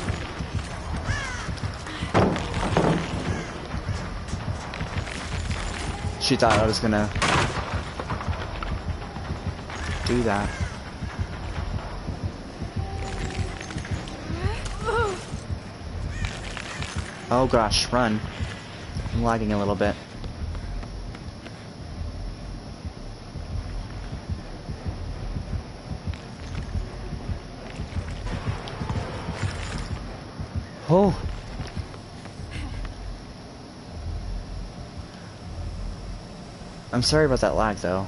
She thought I was gonna do that. Oh gosh, run. I'm lagging a little bit. Oh! I'm sorry about that lag, though.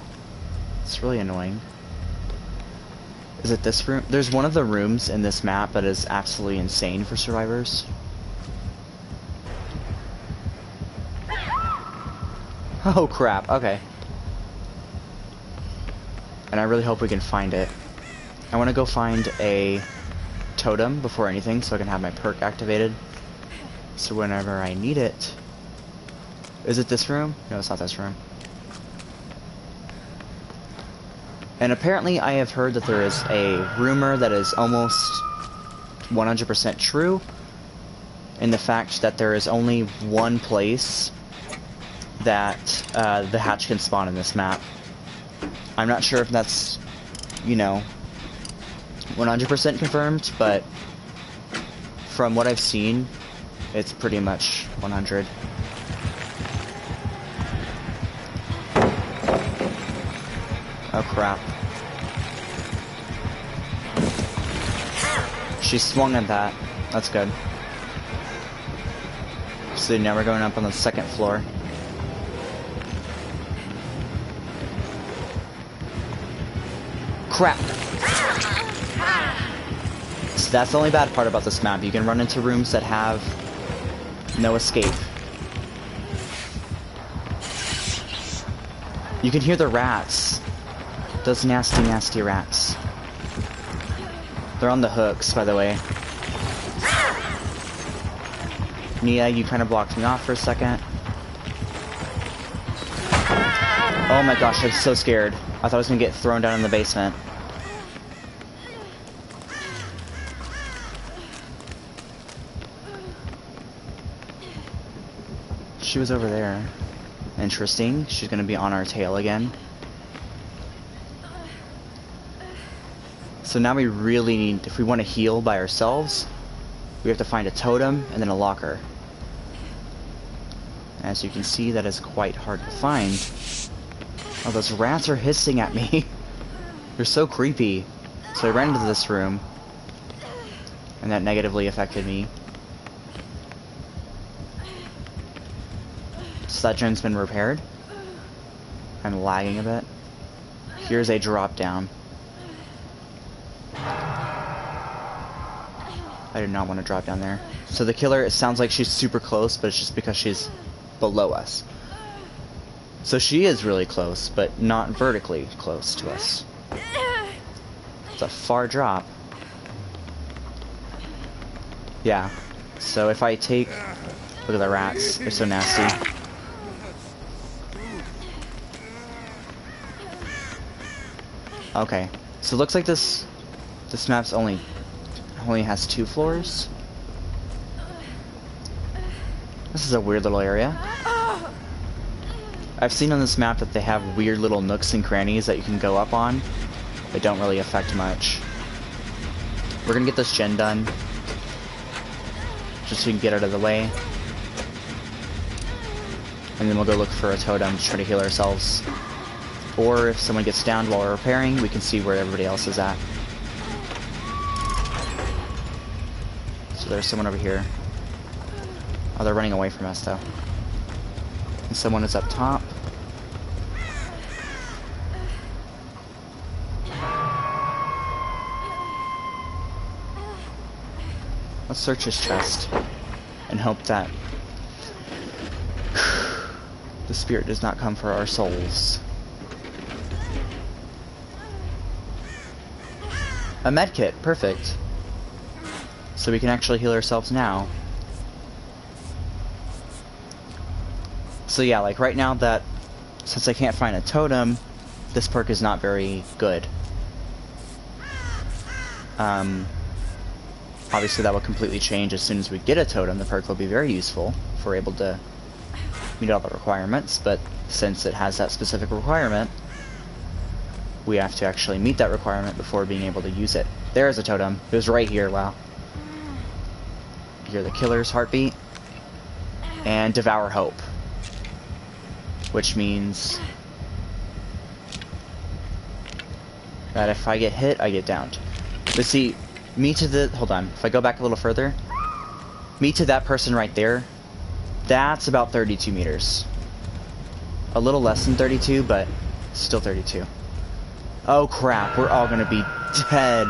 It's really annoying. Is it this room? There's one of the rooms in this map that is absolutely insane for survivors. Oh crap, okay. And I really hope we can find it. I want to go find a totem before anything so I can have my perk activated. So whenever I need it... Is it this room? No, it's not this room. And apparently I have heard that there is a rumor that is almost 100% true, in the fact that there is only one place that the hatch can spawn in this map. I'm not sure if that's, you know, 100% confirmed, but from what I've seen, it's pretty much 100. Oh crap. She swung at that. That's good. So now we're going up on the second floor. Crap! So that's the only bad part about this map. You can run into rooms that have no escape. You can hear the rats. Those nasty, nasty rats. They're on the hooks, by the way. Nia, you kind of blocked me off for a second. Oh my gosh, I'm so scared. I thought I was gonna get thrown down in the basement. She was over there. Interesting. She's gonna be on our tail again. So now we really need, if we want to heal by ourselves, we have to find a totem and then a locker. As you can see, that is quite hard to find. Oh, those rats are hissing at me. They're so creepy. So I ran into this room, and that negatively affected me. So that gen's been repaired. I'm lagging a bit. Here's a drop down. I did not want to drop down there. So the killer, it sounds like she's super close, but it's just because she's below us. So she is really close, but not vertically close to us. It's a far drop. Yeah. So if I take... Look at the rats. They're so nasty. Okay. So it looks like this map's only has 2 floors. This is a weird little area. I've seen on this map that they have weird little nooks and crannies that you can go up on. They don't really affect much. We're gonna get this gen done, just so we can get out of the way. And then we'll go look for a totem to try to heal ourselves. Or if someone gets downed while we're repairing, we can see where everybody else is at. So there's someone over here. Oh, they're running away from us, though. And someone is up top. Let's search his chest and hope that the spirit does not come for our souls. A medkit, perfect. So we can actually heal ourselves now. So yeah, like right now that, since I can't find a totem, this perk is not very good. Obviously that will completely change as soon as we get a totem. The perk will be very useful if we're able to meet all the requirements, but since it has that specific requirement, we have to actually meet that requirement before being able to use it. There's a totem. It was right here, wow. You hear the killer's heartbeat. And Devour Hope. Which means that if I get hit, I get downed. But see, me to the... Hold on. If I go back a little further, me to that person right there, that's about 32 meters. A little less than 32, but still 32. Oh crap, we're all gonna be dead.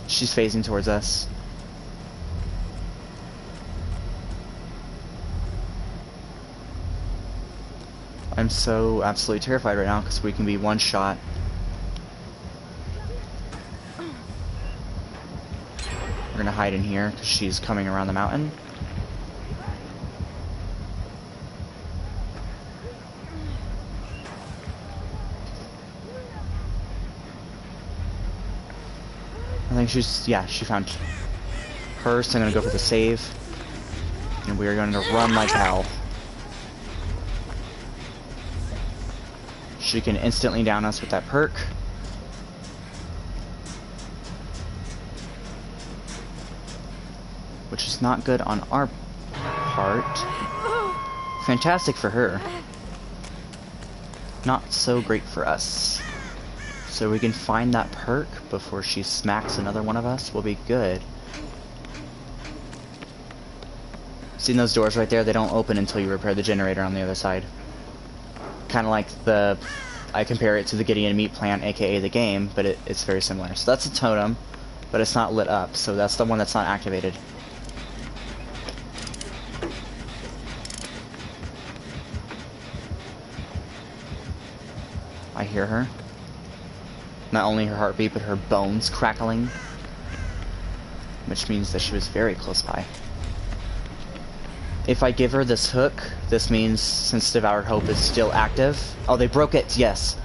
She's phasing towards us. I'm so absolutely terrified right now because we can be one shot. We're gonna hide in here because she's coming around the mountain. I think she's, yeah, she found her, so I'm gonna go for the save. And we are going to run like hell. She can instantly down us with that perk. is not good on our part. Fantastic for her. Not so great for us. So we can find that perk before she smacks another one of us. We'll be good. See those doors right there? They don't open until you repair the generator on the other side. Kind of like I compare it to the Gideon meat plant, aka the game, but it's very similar. So that's a totem, but it's not lit up, so that's the one that's not activated. I hear her. Not only her heartbeat, but her bones crackling. Which means that she was very close by. If I give her this hook, this means since Devoured Hope is still active... Oh, they broke it! Yes!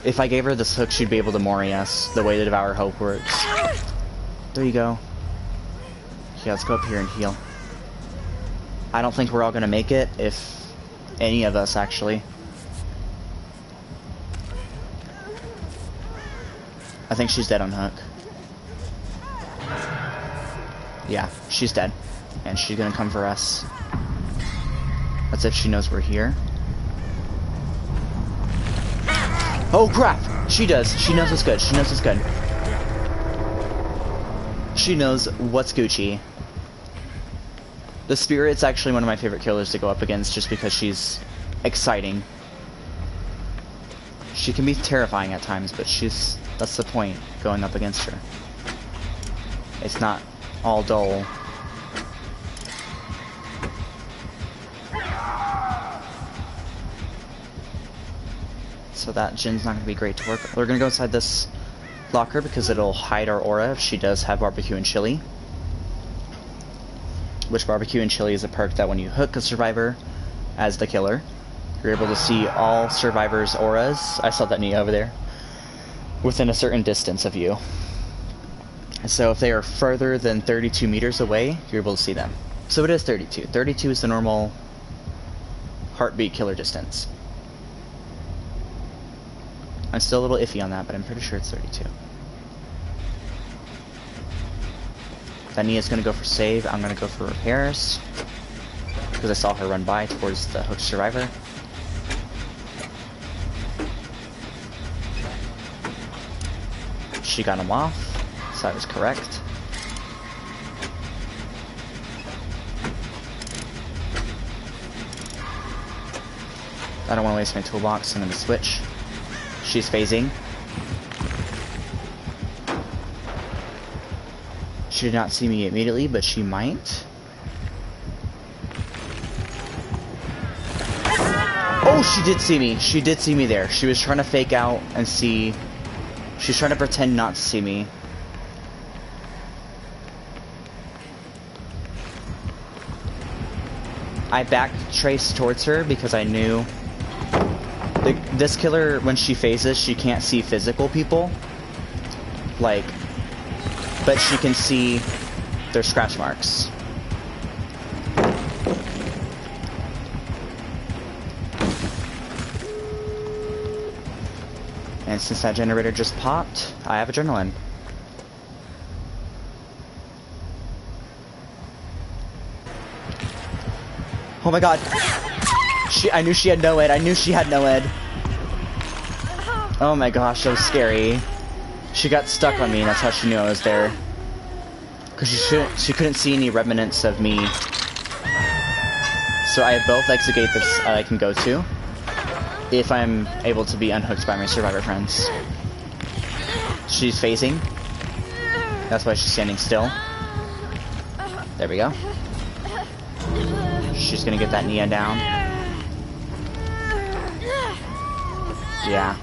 If I gave her this hook, she'd be able to Mori us, the way the Devoured Hope works. There you go. Yeah, let's go up here and heal. I don't think we're all gonna make it, if any of us, actually. I think she's dead on hook. Yeah, she's dead. And she's gonna come for us. That's if she knows we're here. Oh crap! She does. She knows what's good. She knows what's good. She knows what's Gucci. The Spirit's actually one of my favorite killers to go up against just because she's exciting. She can be terrifying at times, but that's the point, going up against her. It's not all dull. So that Jin's not going to be great to work with. We're going to go inside this locker because it'll hide our aura if she does have barbecue and chili. Which barbecue and chili is a perk that when you hook a survivor as the killer, you're able to see all survivors' auras. I saw that Nia over there. Within a certain distance of you. So if they are further than 32 meters away, you're able to see them. So it is 32. 32 is the normal heartbeat killer distance. I'm still a little iffy on that, but I'm pretty sure it's 32. Then Nia's going to go for save. I'm going to go for repairs. Because I saw her run by towards the hooked survivor. She got him off, so I was correct. I don't want to waste my toolbox, so I'm going to switch. She's phasing. She did not see me immediately, but she might. Oh, she did see me. She did see me there. She was trying to fake out and see... She's trying to pretend not to see me. I backtraced towards her because I knew... This killer, when she phases, she can't see physical people. Like... But she can see their scratch marks. And since that generator just popped, I have adrenaline. Oh my god. I knew she had no ed. I knew she had no ed. Oh my gosh, that was scary. She got stuck on me, and that's how she knew I was there. Because she couldn't see any remnants of me. So I have both exit gates that I can go to. If I'm able to be unhooked by my survivor friends. She's phasing. That's why she's standing still. There we go. She's gonna get that Nia down. Yeah.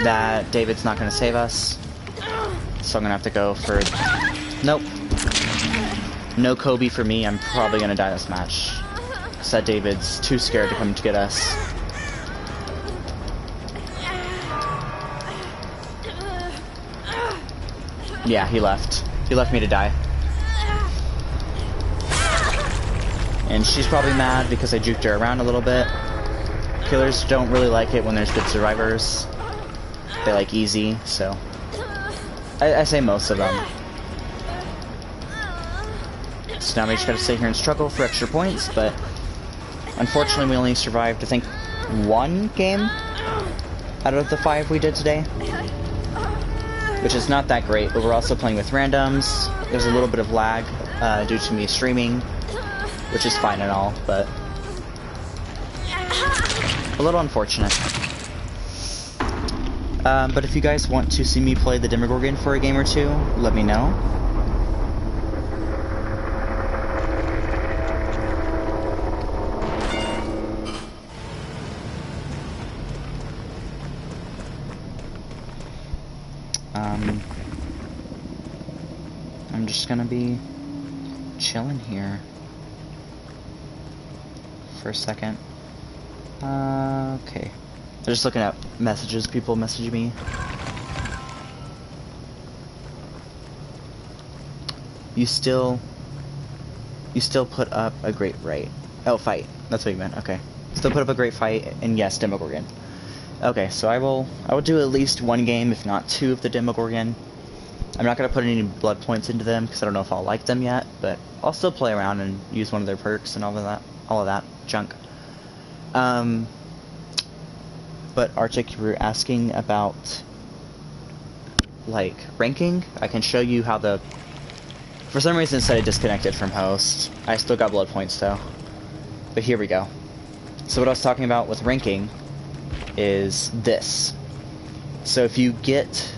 That David's not gonna save us. So I'm gonna have to go for... Nope. No Kobe for me. I'm probably gonna die this match. So that David's too scared to come to get us. Yeah, he left. He left me to die. And she's probably mad because I juked her around a little bit. Killers don't really like it when there's good survivors. They like easy, so... I say most of them. So now we just gotta sit here and struggle for extra points, but... Unfortunately, we only survived, I think, 1 game out of the 5 we did today. Which is not that great, but we're also playing with randoms. There's a little bit of lag due to me streaming, which is fine and all, but... a little unfortunate. But if you guys want to see me play the Demogorgon for a game or two, let me know. I'm just gonna be chilling here for a second. Okay. I'm just looking at messages people message me. You still put up a great fight. Oh, fight. That's what you meant. Okay. Still put up a great fight, and yes, Demogorgon. Okay, so I will do at least 1 game, if not 2 of the Demogorgon. I'm not gonna put any blood points into them because I don't know if I'll like them yet, but I'll still play around and use one of their perks and all of that junk. But Arctic, you were asking about, like, ranking. I can show you how the... For some reason it said it disconnected from host. I still got blood points, though. But here we go. So what I was talking about with ranking is this. So if you get...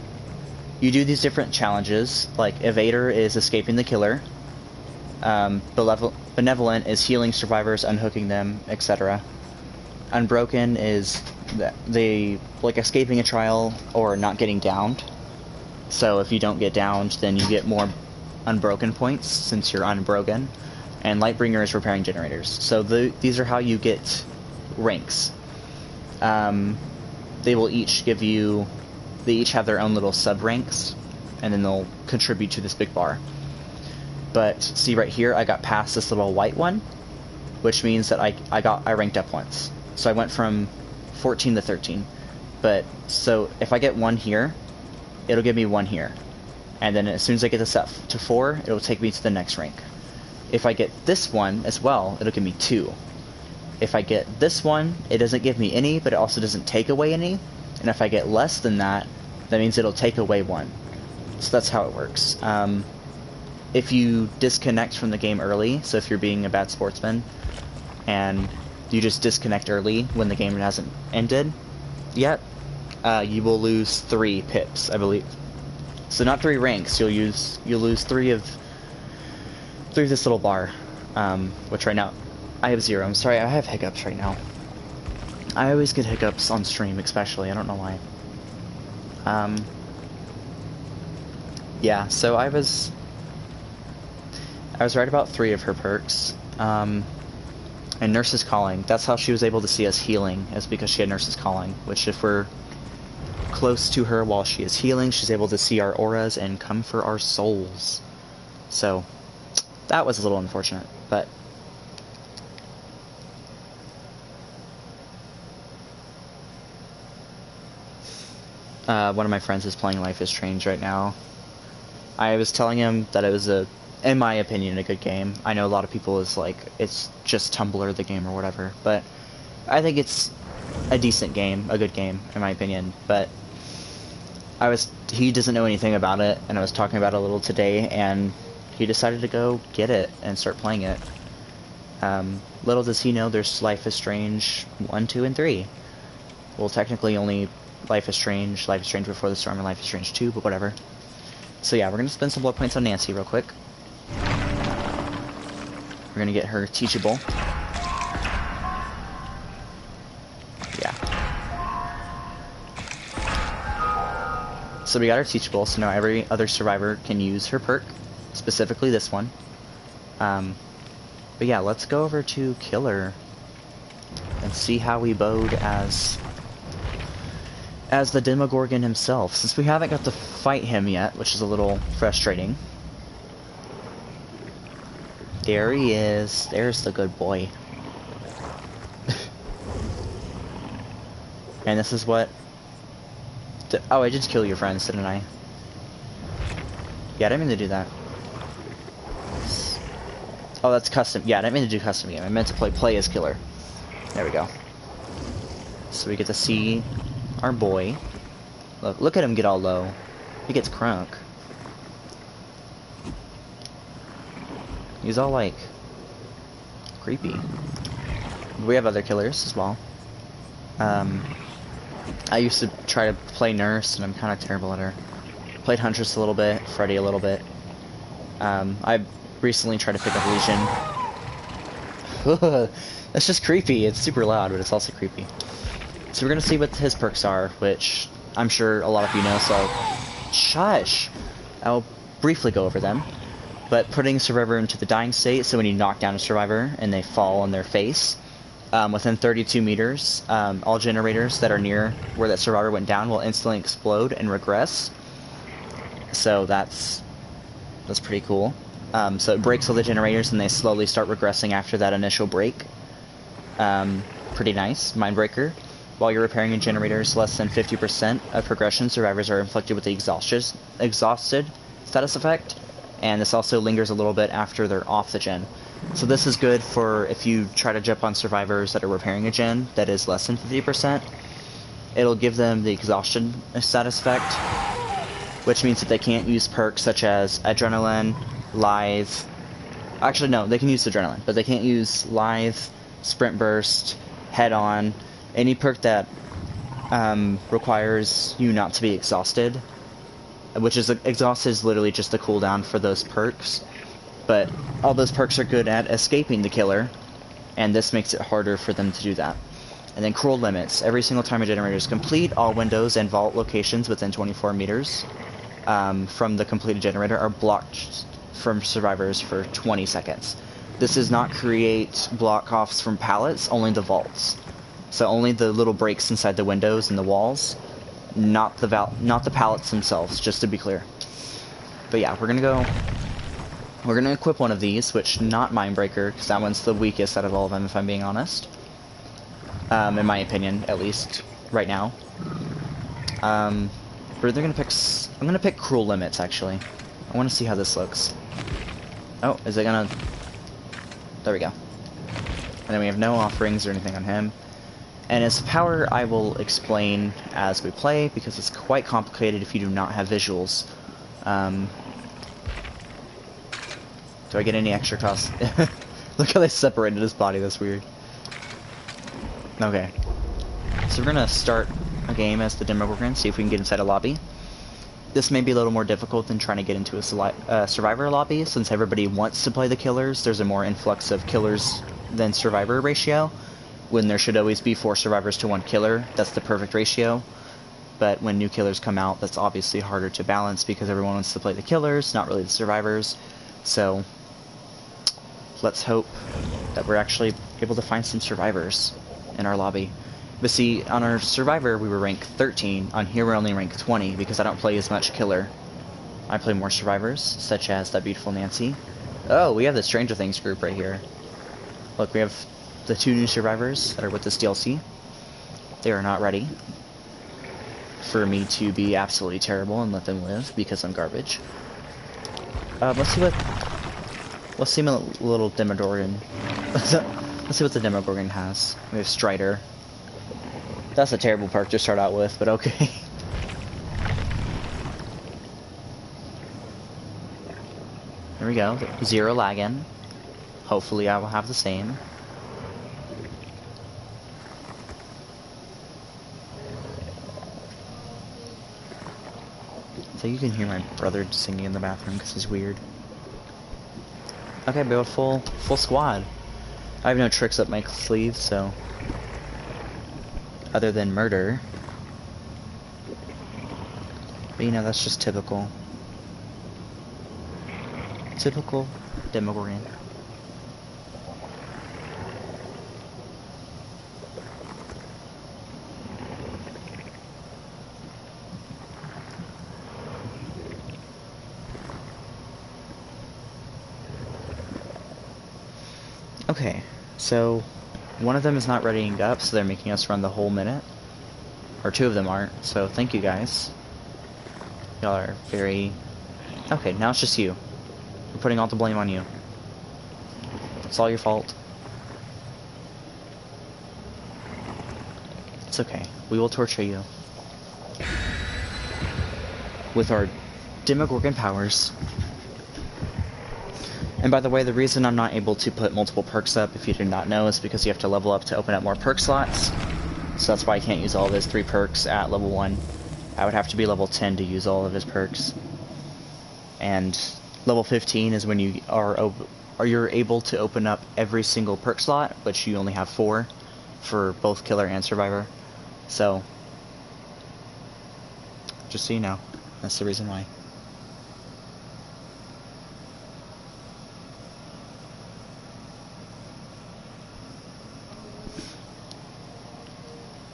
You do these different challenges, like Evader is escaping the killer. Benevolent is healing survivors, unhooking them, etc. Unbroken is they like escaping a trial or not getting downed. So if you don't get downed, then you get more unbroken points since you're unbroken. And Lightbringer is repairing generators. So these are how you get ranks. They will each give you... They each have their own little sub-ranks, and then they'll contribute to this big bar. But see right here, I got past this little white one, which means that I ranked up once. So I went from 14 to 13. But, so, if I get 1 here, it'll give me 1 here. And then as soon as I get this up to 4, it'll take me to the next rank. If I get this one as well, it'll give me 2. If I get this one, it doesn't give me any, but it also doesn't take away any. And if I get less than that, that means it'll take away 1. So that's how it works. If you disconnect from the game early, so if you're being a bad sportsman, and you just disconnect early when the game hasn't ended yet, you will lose 3 pips, I believe. So not 3 ranks, you'll lose 3 of this little bar, which right now, I have 0. I'm sorry, I have hiccups right now. I always get hiccups on stream, especially. I don't know why. Yeah, so I was right about 3 of her perks. And Nurse's Calling. That's how she was able to see us healing, is because she had Nurse's Calling. Which, if we're close to her while she is healing, she's able to see our auras and come for our souls. So, that was a little unfortunate, but... one of my friends is playing Life is Strange right now. I was telling him that it was in my opinion, a good game. I know a lot of people is like, it's just Tumblr the game or whatever, but I think it's a decent game, a good game, in my opinion. But he doesn't know anything about it, and I was talking about it a little today, and he decided to go get it and start playing it. Little does he know there's Life is Strange 1, 2, and 3. Well, technically only Life is Strange Before the Storm, and Life is Strange 2, but whatever. So yeah, we're going to spend some blood points on Nancy real quick. We're going to get her teachable. Yeah. So we got her teachable, so now every other survivor can use her perk, specifically this one. But yeah, let's go over to Killer and see how we bode as the Demogorgon himself, since we haven't got to fight him yet, which is a little frustrating. There he is. There's the good boy. And this is what... Oh, I did kill your friends, didn't I? Yeah, I didn't mean to do that. Oh, that's custom. Yeah, I didn't mean to do custom game. I meant to play as killer. There we go. So we get to see our boy. Look at him get all low. He gets crunk. He's all like creepy. We have other killers as well. I used to try to play nurse, and I'm kind of terrible at her. Played Huntress a little bit, Freddy a little bit. I recently tried to pick up Legion. That's just creepy. It's super loud, but it's also creepy. So we're gonna see what his perks are, which I'm sure a lot of you know, so shush! I'll briefly go over them. But putting Survivor into the dying state, so when you knock down a Survivor and they fall on their face, within 32 meters, all generators that are near where that Survivor went down will instantly explode and regress. So that's pretty cool. So it breaks all the generators and they slowly start regressing after that initial break. Pretty nice. Mindbreaker. While you're repairing your generators, less than 50% of progression survivors are inflicted with the exhausted status effect, and this also lingers a little bit after they're off the gen. So this is good for if you try to jump on survivors that are repairing a gen that is less than 50%. It'll give them the exhaustion status effect, which means that they can't use perks such as Adrenaline, Live. Actually, no, they can use Adrenaline, but they can't use Live, Sprint Burst, Head On, any perk that requires you not to be exhausted, which is exhausted is literally just the cooldown for those perks. But all those perks are good at escaping the killer, and this makes it harder for them to do that. And then cruel limits. Every single time a generator is complete, all windows and vault locations within 24 meters from the completed generator are blocked from survivors for 20 seconds. This does not create block-offs from pallets, only the vaults. So only the little breaks inside the windows and the walls, not the pallets themselves, just to be clear. But yeah, we're gonna equip one of these, which not Mindbreaker, because that one's the weakest out of all of them, if I'm being honest. In my opinion, at least, right now. We're either gonna I'm gonna pick Cruel Limits, actually. I want to see how this looks. Oh, is it gonna... There we go. And then we have no offerings or anything on him. And his power I will explain as we play, because it's quite complicated if you do not have visuals. Do I get any extra cost? Look how they separated his body, that's weird. Okay. So we're gonna start a game as the Demogorgon, see if we can get inside a lobby. This may be a little more difficult than trying to get into a Survivor lobby, since everybody wants to play the killers. There's a more influx of killers than Survivor ratio, when there should always be 4 survivors to 1 killer. That's the perfect ratio. But when new killers come out, that's obviously harder to balance because everyone wants to play the killers, not really the survivors. So let's hope that we're actually able to find some survivors in our lobby. But see, on our Survivor we were ranked 13, on here we're only ranked 20 because I don't play as much killer. I play more survivors, such as that beautiful Nancy. Oh, we have the Stranger Things group right here. Look, we have the 2 new survivors that are with this DLC. They are not ready for me to be absolutely terrible and let them live because I'm garbage. Let's see my little Demogorgon. Let's see what the Demogorgon has. We have Strider. That's a terrible perk to start out with, but okay. There we go. 0 lagging. Hopefully I will have the same. So you can hear my brother singing in the bathroom because he's weird. Okay, we have a full squad. I have no tricks up my sleeve, so other than murder. But you know, that's just typical. Typical Demogorgon. Okay, so one of them is not readying up, so they're making us run the whole minute. Or 2 of them aren't, so thank you guys. Y'all are very... Okay, now it's just you. We're putting all the blame on you. It's all your fault. It's okay. We will torture you. With our Demogorgon powers. And by the way, the reason I'm not able to put multiple perks up, if you did not know, is because you have to level up to open up more perk slots. So that's why I can't use all of his 3 perks at level 1. I would have to be level 10 to use all of his perks. And level 15 is when you you're able to open up every single perk slot, but you only have 4 for both Killer and Survivor. So, just so you know, that's the reason why.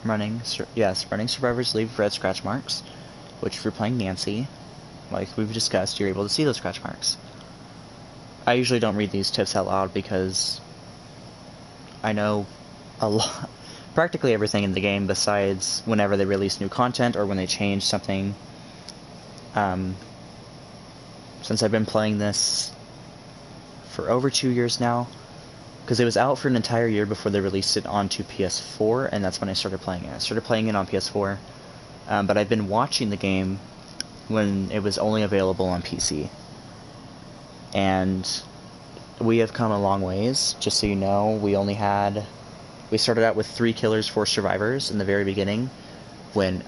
Running survivors leave red scratch marks, which if you're playing Nancy, like we've discussed, you're able to see those scratch marks. I usually don't read these tips out loud because I know practically everything in the game besides whenever they release new content or when they change something. Since I've been playing this for over 2 years now, because it was out for an entire year before they released it onto PS4, and that's when I started playing it. I started playing it on PS4, but I've been watching the game when it was only available on PC. And we have come a long ways, just so you know. We started out with 3 killers, 4 survivors in the very beginning. When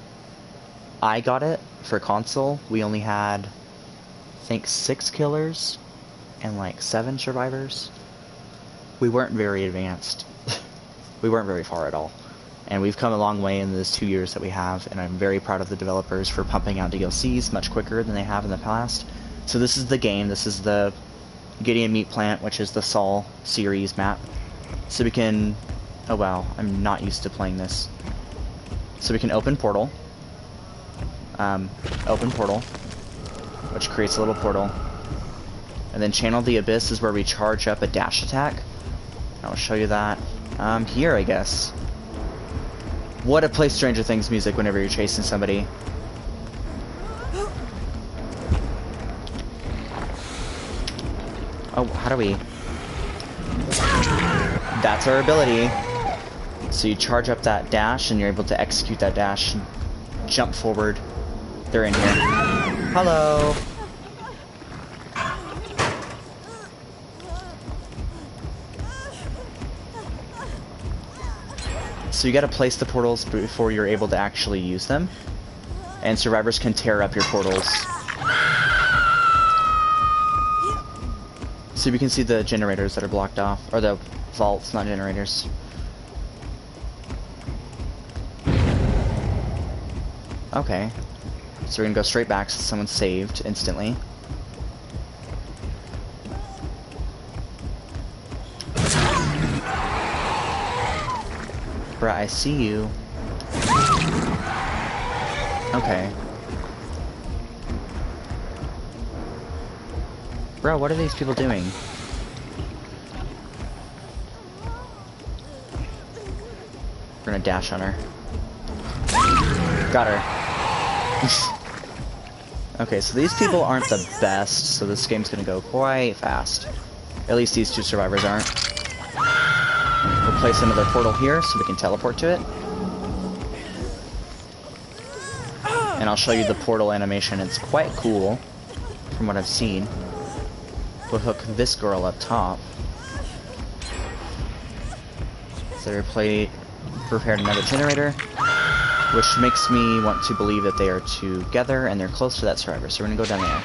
I got it for console, we only had, I think, 6 killers and like 7 survivors. We weren't very advanced. We weren't very far at all. And we've come a long way in those 2 years that we have, and I'm very proud of the developers for pumping out DLCs much quicker than they have in the past. So this is the game, this is the Gideon Meat Plant, which is the Saul series map. So we can... Oh wow, I'm not used to playing this. So we can open portal. Open portal, which creates a little portal. And then Channel the Abyss is where we charge up a dash attack. I'll show you that here, I guess. What to play Stranger Things music whenever you're chasing somebody. Oh, how do we... That's our ability. So you charge up that dash and you're able to execute that dash and jump forward. They're in here. Hello! So you gotta place the portals before you're able to actually use them. And survivors can tear up your portals. So you can see the generators that are blocked off. Or the vaults, not generators. Okay. So we're gonna go straight back since someone's saved instantly. Bruh, I see you. Okay. Bro, what are these people doing? We're gonna dash on her. Got her. Okay, so these people aren't the best, so this game's gonna go quite fast. At least these 2 survivors aren't. We'll place another portal here so we can teleport to it. And I'll show you the portal animation. It's quite cool, from what I've seen. We'll hook this girl up top. So they prepared another generator, which makes me want to believe that they are together and they're close to that survivor. So we're gonna go down there.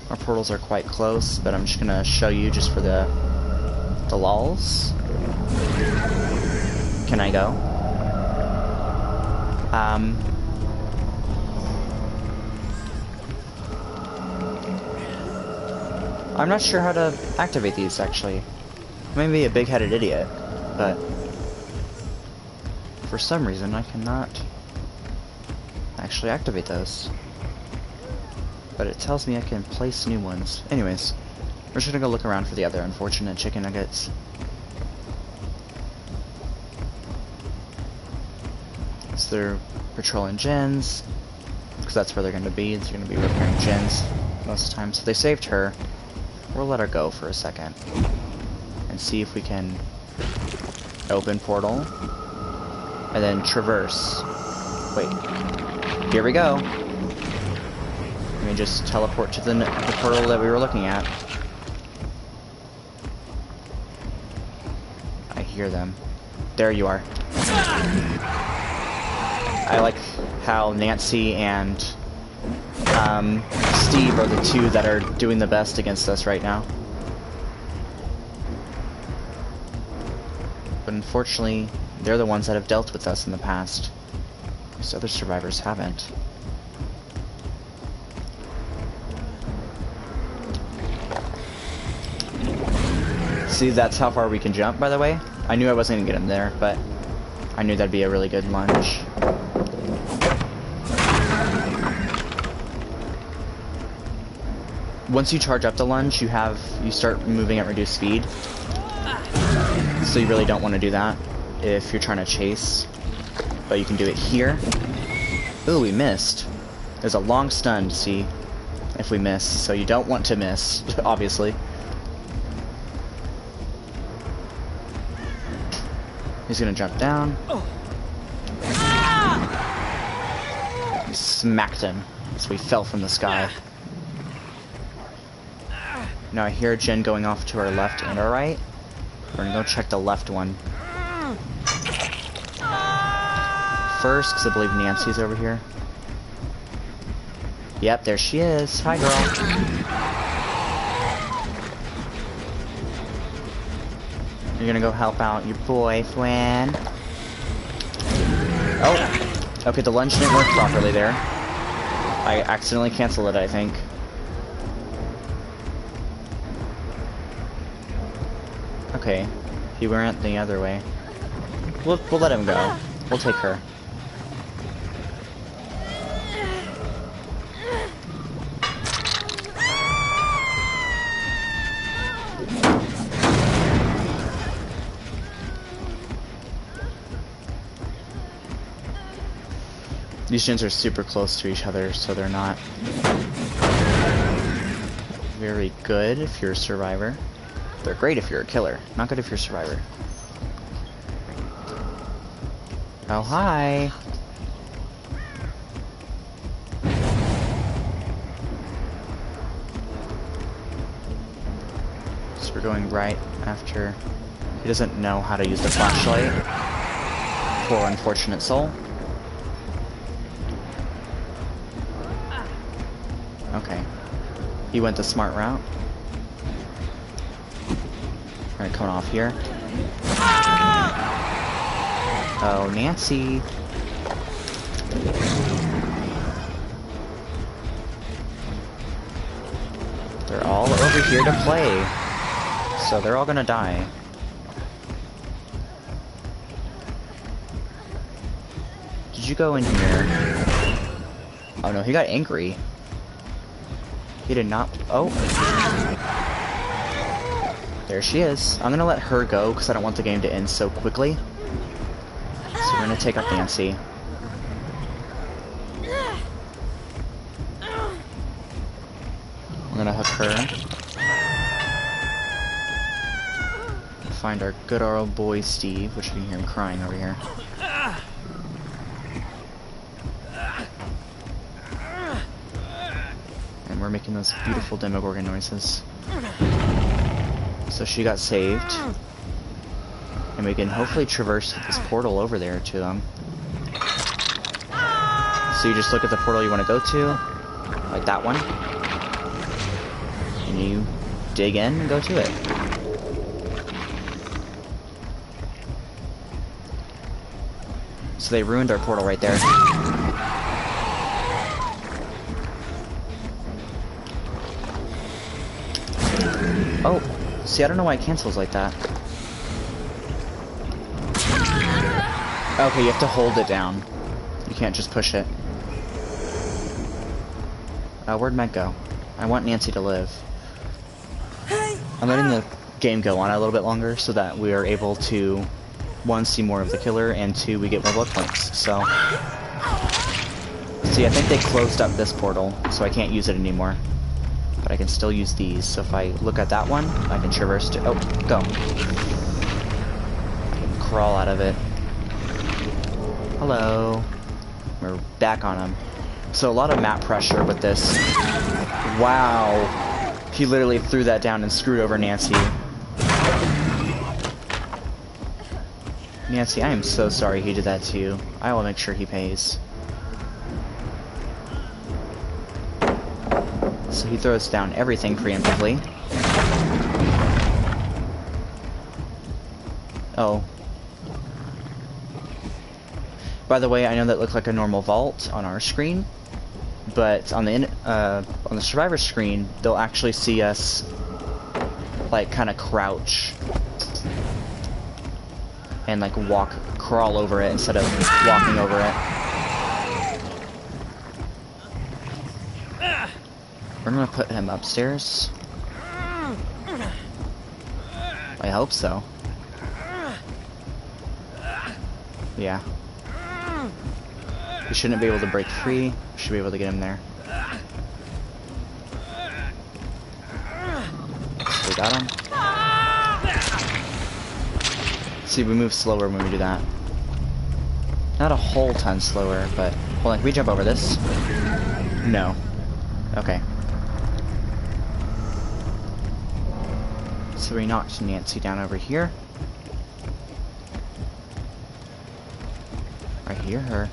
Our portals are quite close, but I'm just gonna show you just for the lulz. Can I go? I'm not sure how to activate these, actually. I may be a big-headed idiot, but for some reason I cannot actually activate those. But it tells me I can place new ones. Anyways, we're just gonna go look around for the other unfortunate chicken nuggets. So they're patrolling gens, because that's where they're going to be. They're going to be repairing gens most of the time. So they saved her. We'll let her go for a second and see if we can open portal and then traverse. Wait, here we go. Let me just teleport to the portal that we were looking at. I hear them. There you are. I like how Nancy and Steve are the two that are doing the best against us right now. But unfortunately, they're the ones that have dealt with us in the past. These other survivors haven't. See, that's how far we can jump, by the way. I knew I wasn't going to get him there, but I knew that'd be a really good lunge. Once you charge up the lunge, you start moving at reduced speed. So you really don't want to do that if you're trying to chase. But you can do it here. Ooh, we missed. There's a long stun to see if we miss, so you don't want to miss, obviously. He's gonna jump down. We smacked him, so he fell from the sky. Now I hear a gen going off to our left and our right. We're gonna go check the left one first, because I believe Nancy's over here. Yep, there she is. Hi, girl. You're gonna go help out your boyfriend. Oh, okay, the lunge didn't work properly there. I accidentally canceled it, I think. Okay, he went the other way. We'll let him go. We'll take her. These gens are super close to each other, so they're not very good if you're a survivor. They're great if you're a killer, not good if you're a survivor. Oh, hi! So we're going right after... He doesn't know how to use the flashlight. Poor unfortunate soul. Okay. He went the smart route. Alright, coming off here. Oh, Nancy. They're all over here to play. So they're all gonna die. Did you go in here? Oh no, he got angry. He did not. Oh. There she is. I'm gonna let her go because I don't want the game to end so quickly. So we're gonna take up Nancy. We're gonna hook her. Find our good old boy Steve, which you can hear him crying over here. And we're making those beautiful Demogorgon noises. So she got saved. And we can hopefully traverse this portal over there to them. So you just look at the portal you want to go to, like that one. And you dig in and go to it. So they ruined our portal right there. Oh, see, I don't know why it cancels like that. Okay, you have to hold it down. You can't just push it. Where'd Meg go? I want Nancy to live. I'm letting the game go on a little bit longer so that we are able to one, see more of the killer, and two, we get more blood points. So, see, I think they closed up this portal, so I can't use it anymore. But I can still use these. So if I look at that one, I can traverse to. Oh, go. Crawl out of it. Hello. We're back on him. So a lot of map pressure with this. Wow. He literally threw that down and screwed over Nancy. Nancy, I am so sorry he did that to you. I will make sure he pays. So he throws down everything preemptively. Oh. By the way, I know that looked like a normal vault on our screen, but on the survivor screen, they'll actually see us like kind of crouch and like crawl over it instead of walking over it. We're gonna put him upstairs. I hope so. Yeah. We shouldn't be able to break free. We should be able to get him there. We got him. See, we move slower when we do that. Not a whole ton slower, but... Hold on, can we jump over this? No. Okay. So we knocked Nancy down over here. I hear her.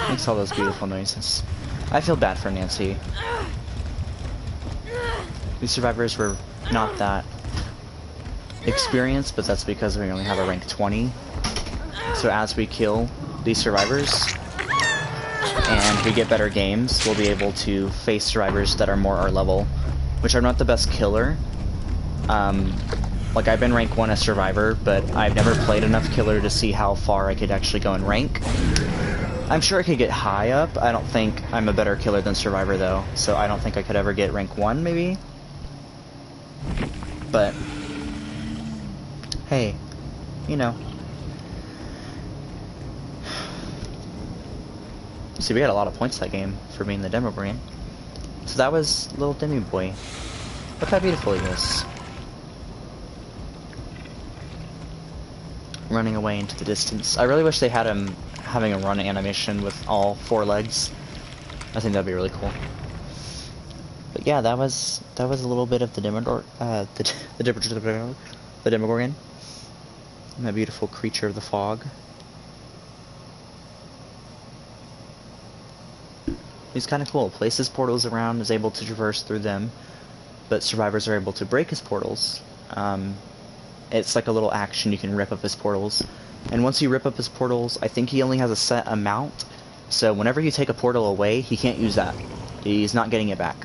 Makes all those beautiful noises. I feel bad for Nancy. These survivors were not that experienced, but that's because we only have a rank 20. So as we kill these survivors and we get better games, we'll be able to face survivors that are more our level, which are not the best killer. Like I've been rank 1 as survivor, but I've never played enough killer to see how far I could actually go in rank. I'm sure I could get high up. I don't think I'm a better killer than survivor though, so I don't think I could ever get rank 1 maybe. But hey, you know. See, we got a lot of points that game for being the Demogorgon. So that was little Demi Boy. Look how beautiful he is. Running away into the distance. I really wish they had him having a run animation with all 4 legs. I think that'd be really cool. But yeah, that was a little bit of the Demogorgon. The Demogorgon. And that beautiful creature of the fog. He's kind of cool. Places portals around, is able to traverse through them, but survivors are able to break his portals. It's like a little action, you can rip up his portals. And once you rip up his portals, I think he only has a set amount, so whenever you take a portal away, he can't use that. He's not getting it back.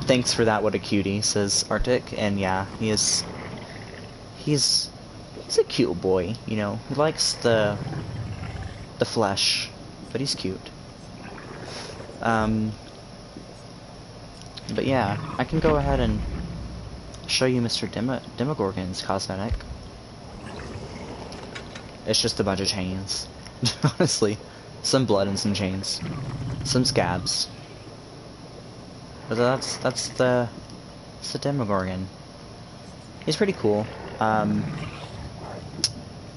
Thanks for that, what a cutie, says Arctic. And yeah, he's a cute boy, you know. He likes the flesh, but he's cute. But yeah, I can go ahead and show you Mr. Demogorgon's cosmetic. It's just a bunch of chains. Honestly. Some blood and some chains. Some scabs. But that's the Demogorgon. He's pretty cool. I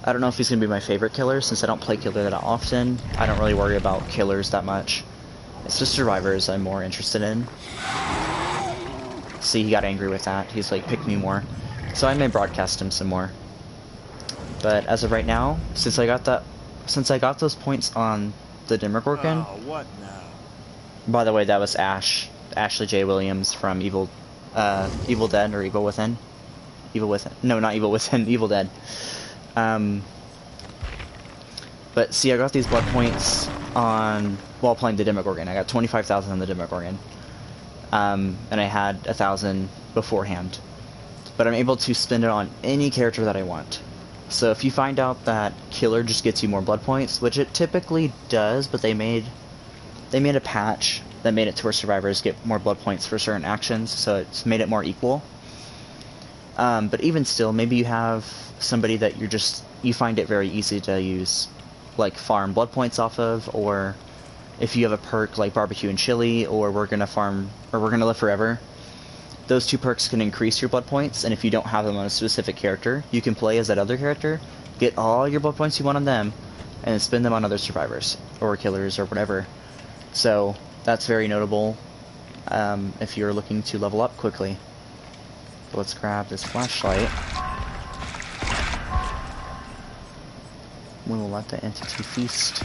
don't know if he's gonna be my favorite killer, since I don't play killer that often. I don't really worry about killers that much. It's just survivors I'm more interested in. See, he got angry with that. He's like, pick me more. So I may broadcast him some more. But as of right now, since I got those points on the Demogorgon. Oh, what now? By the way, that was Ashley J. Williams from Evil Dead or Evil Within. Evil Within. No, not Evil Within. Evil Dead. But see, I got these blood points while playing the Demogorgon. I got 25,000 on the Demogorgon. And I had 1,000 beforehand. But I'm able to spend it on any character that I want. So if you find out that killer just gets you more blood points, which it typically does, but they made they made a patch that made it to where survivors get more blood points for certain actions, so it's made it more equal. But even still, maybe you have somebody that you find it very easy to use, like farm blood points off of, or if you have a perk like barbecue and chili, or we're gonna live forever. Those two perks can increase your blood points, and if you don't have them on a specific character, you can play as that other character, get all your blood points you want on them, and spend them on other survivors, or killers, or whatever. So, that's very notable if you're looking to level up quickly. So let's grab this flashlight. We will let the entity feast.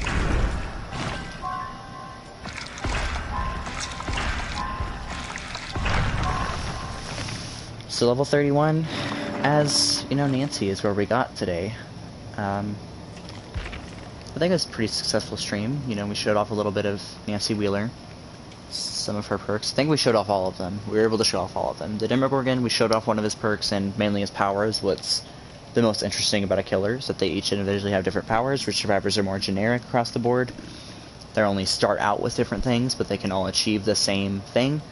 So level 31, as you know, Nancy is where we got today. I think it was a pretty successful stream. You know, we showed off a little bit of Nancy Wheeler, some of her perks. I think we showed off all of them. We were able to show off all of them. The Demogorgon, we showed off one of his perks, and mainly his powers. What's the most interesting about a killer is that they each individually have different powers, which survivors are more generic across the board. They only start out with different things, but they can all achieve the same thing.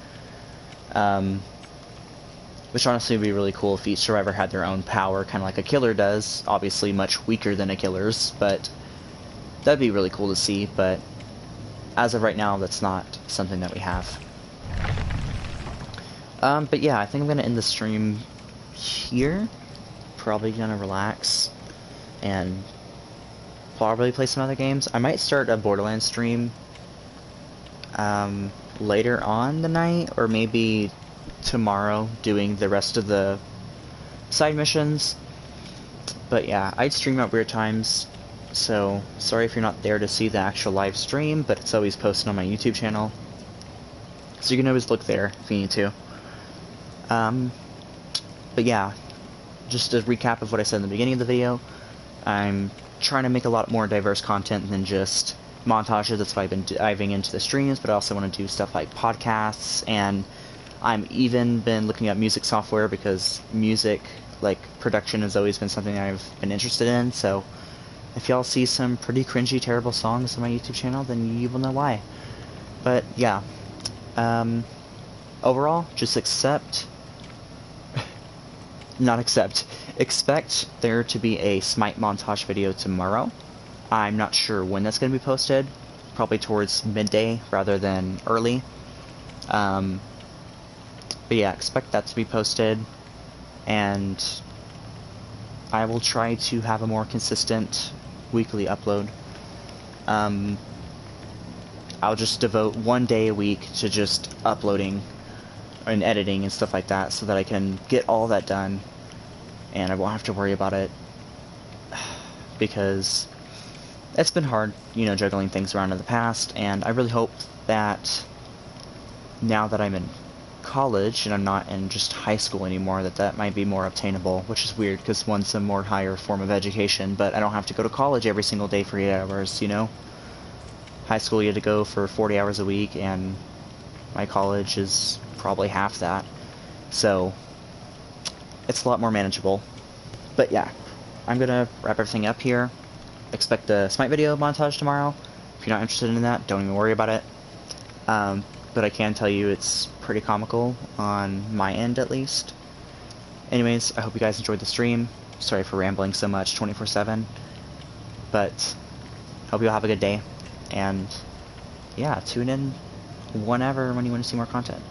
Which honestly would be really cool if each survivor had their own power, kind of like a killer does. Obviously much weaker than a killer's, but that'd be really cool to see. But as of right now, that's not something that we have. But yeah, I think I'm going to end the stream here. Probably going to relax and probably play some other games. I might start a Borderlands stream later on the night, or maybe tomorrow, doing the rest of the side missions. But yeah, I'd stream at weird times, so sorry if you're not there to see the actual live stream, but it's always posted on my YouTube channel, so you can always look there if you need to. But yeah, just a recap of what I said in the beginning of the video, I'm trying to make a lot more diverse content than just montages. That's why I've been diving into the streams, but I also want to do stuff like podcasts, and I'm even been looking at music software, because music, like, production has always been something I've been interested in. So if y'all see some pretty cringy, terrible songs on my YouTube channel, then you will know why. But yeah, overall, just expect there to be a Smite montage video tomorrow. I'm not sure when that's going to be posted, probably towards midday rather than early. But yeah, expect that to be posted, and I will try to have a more consistent weekly upload. I'll just devote one day a week to just uploading and editing and stuff like that, so that I can get all that done, and I won't have to worry about it, because it's been hard, you know, juggling things around in the past, and I really hope that now that I'm in college and I'm not in just high school anymore, that might be more obtainable, which is weird because one's a more higher form of education, but I don't have to go to college every single day for 8 hours, you know? High school you had to go for 40 hours a week, and my college is probably half that, so it's a lot more manageable. But yeah, I'm gonna wrap everything up here. Expect the Smite video montage tomorrow. If you're not interested in that, don't even worry about it. But I can tell you it's pretty comical, on my end at least. Anyways, I hope you guys enjoyed the stream. Sorry for rambling so much 24/7. But hope you'll have a good day. And yeah, tune in whenever when you want to see more content.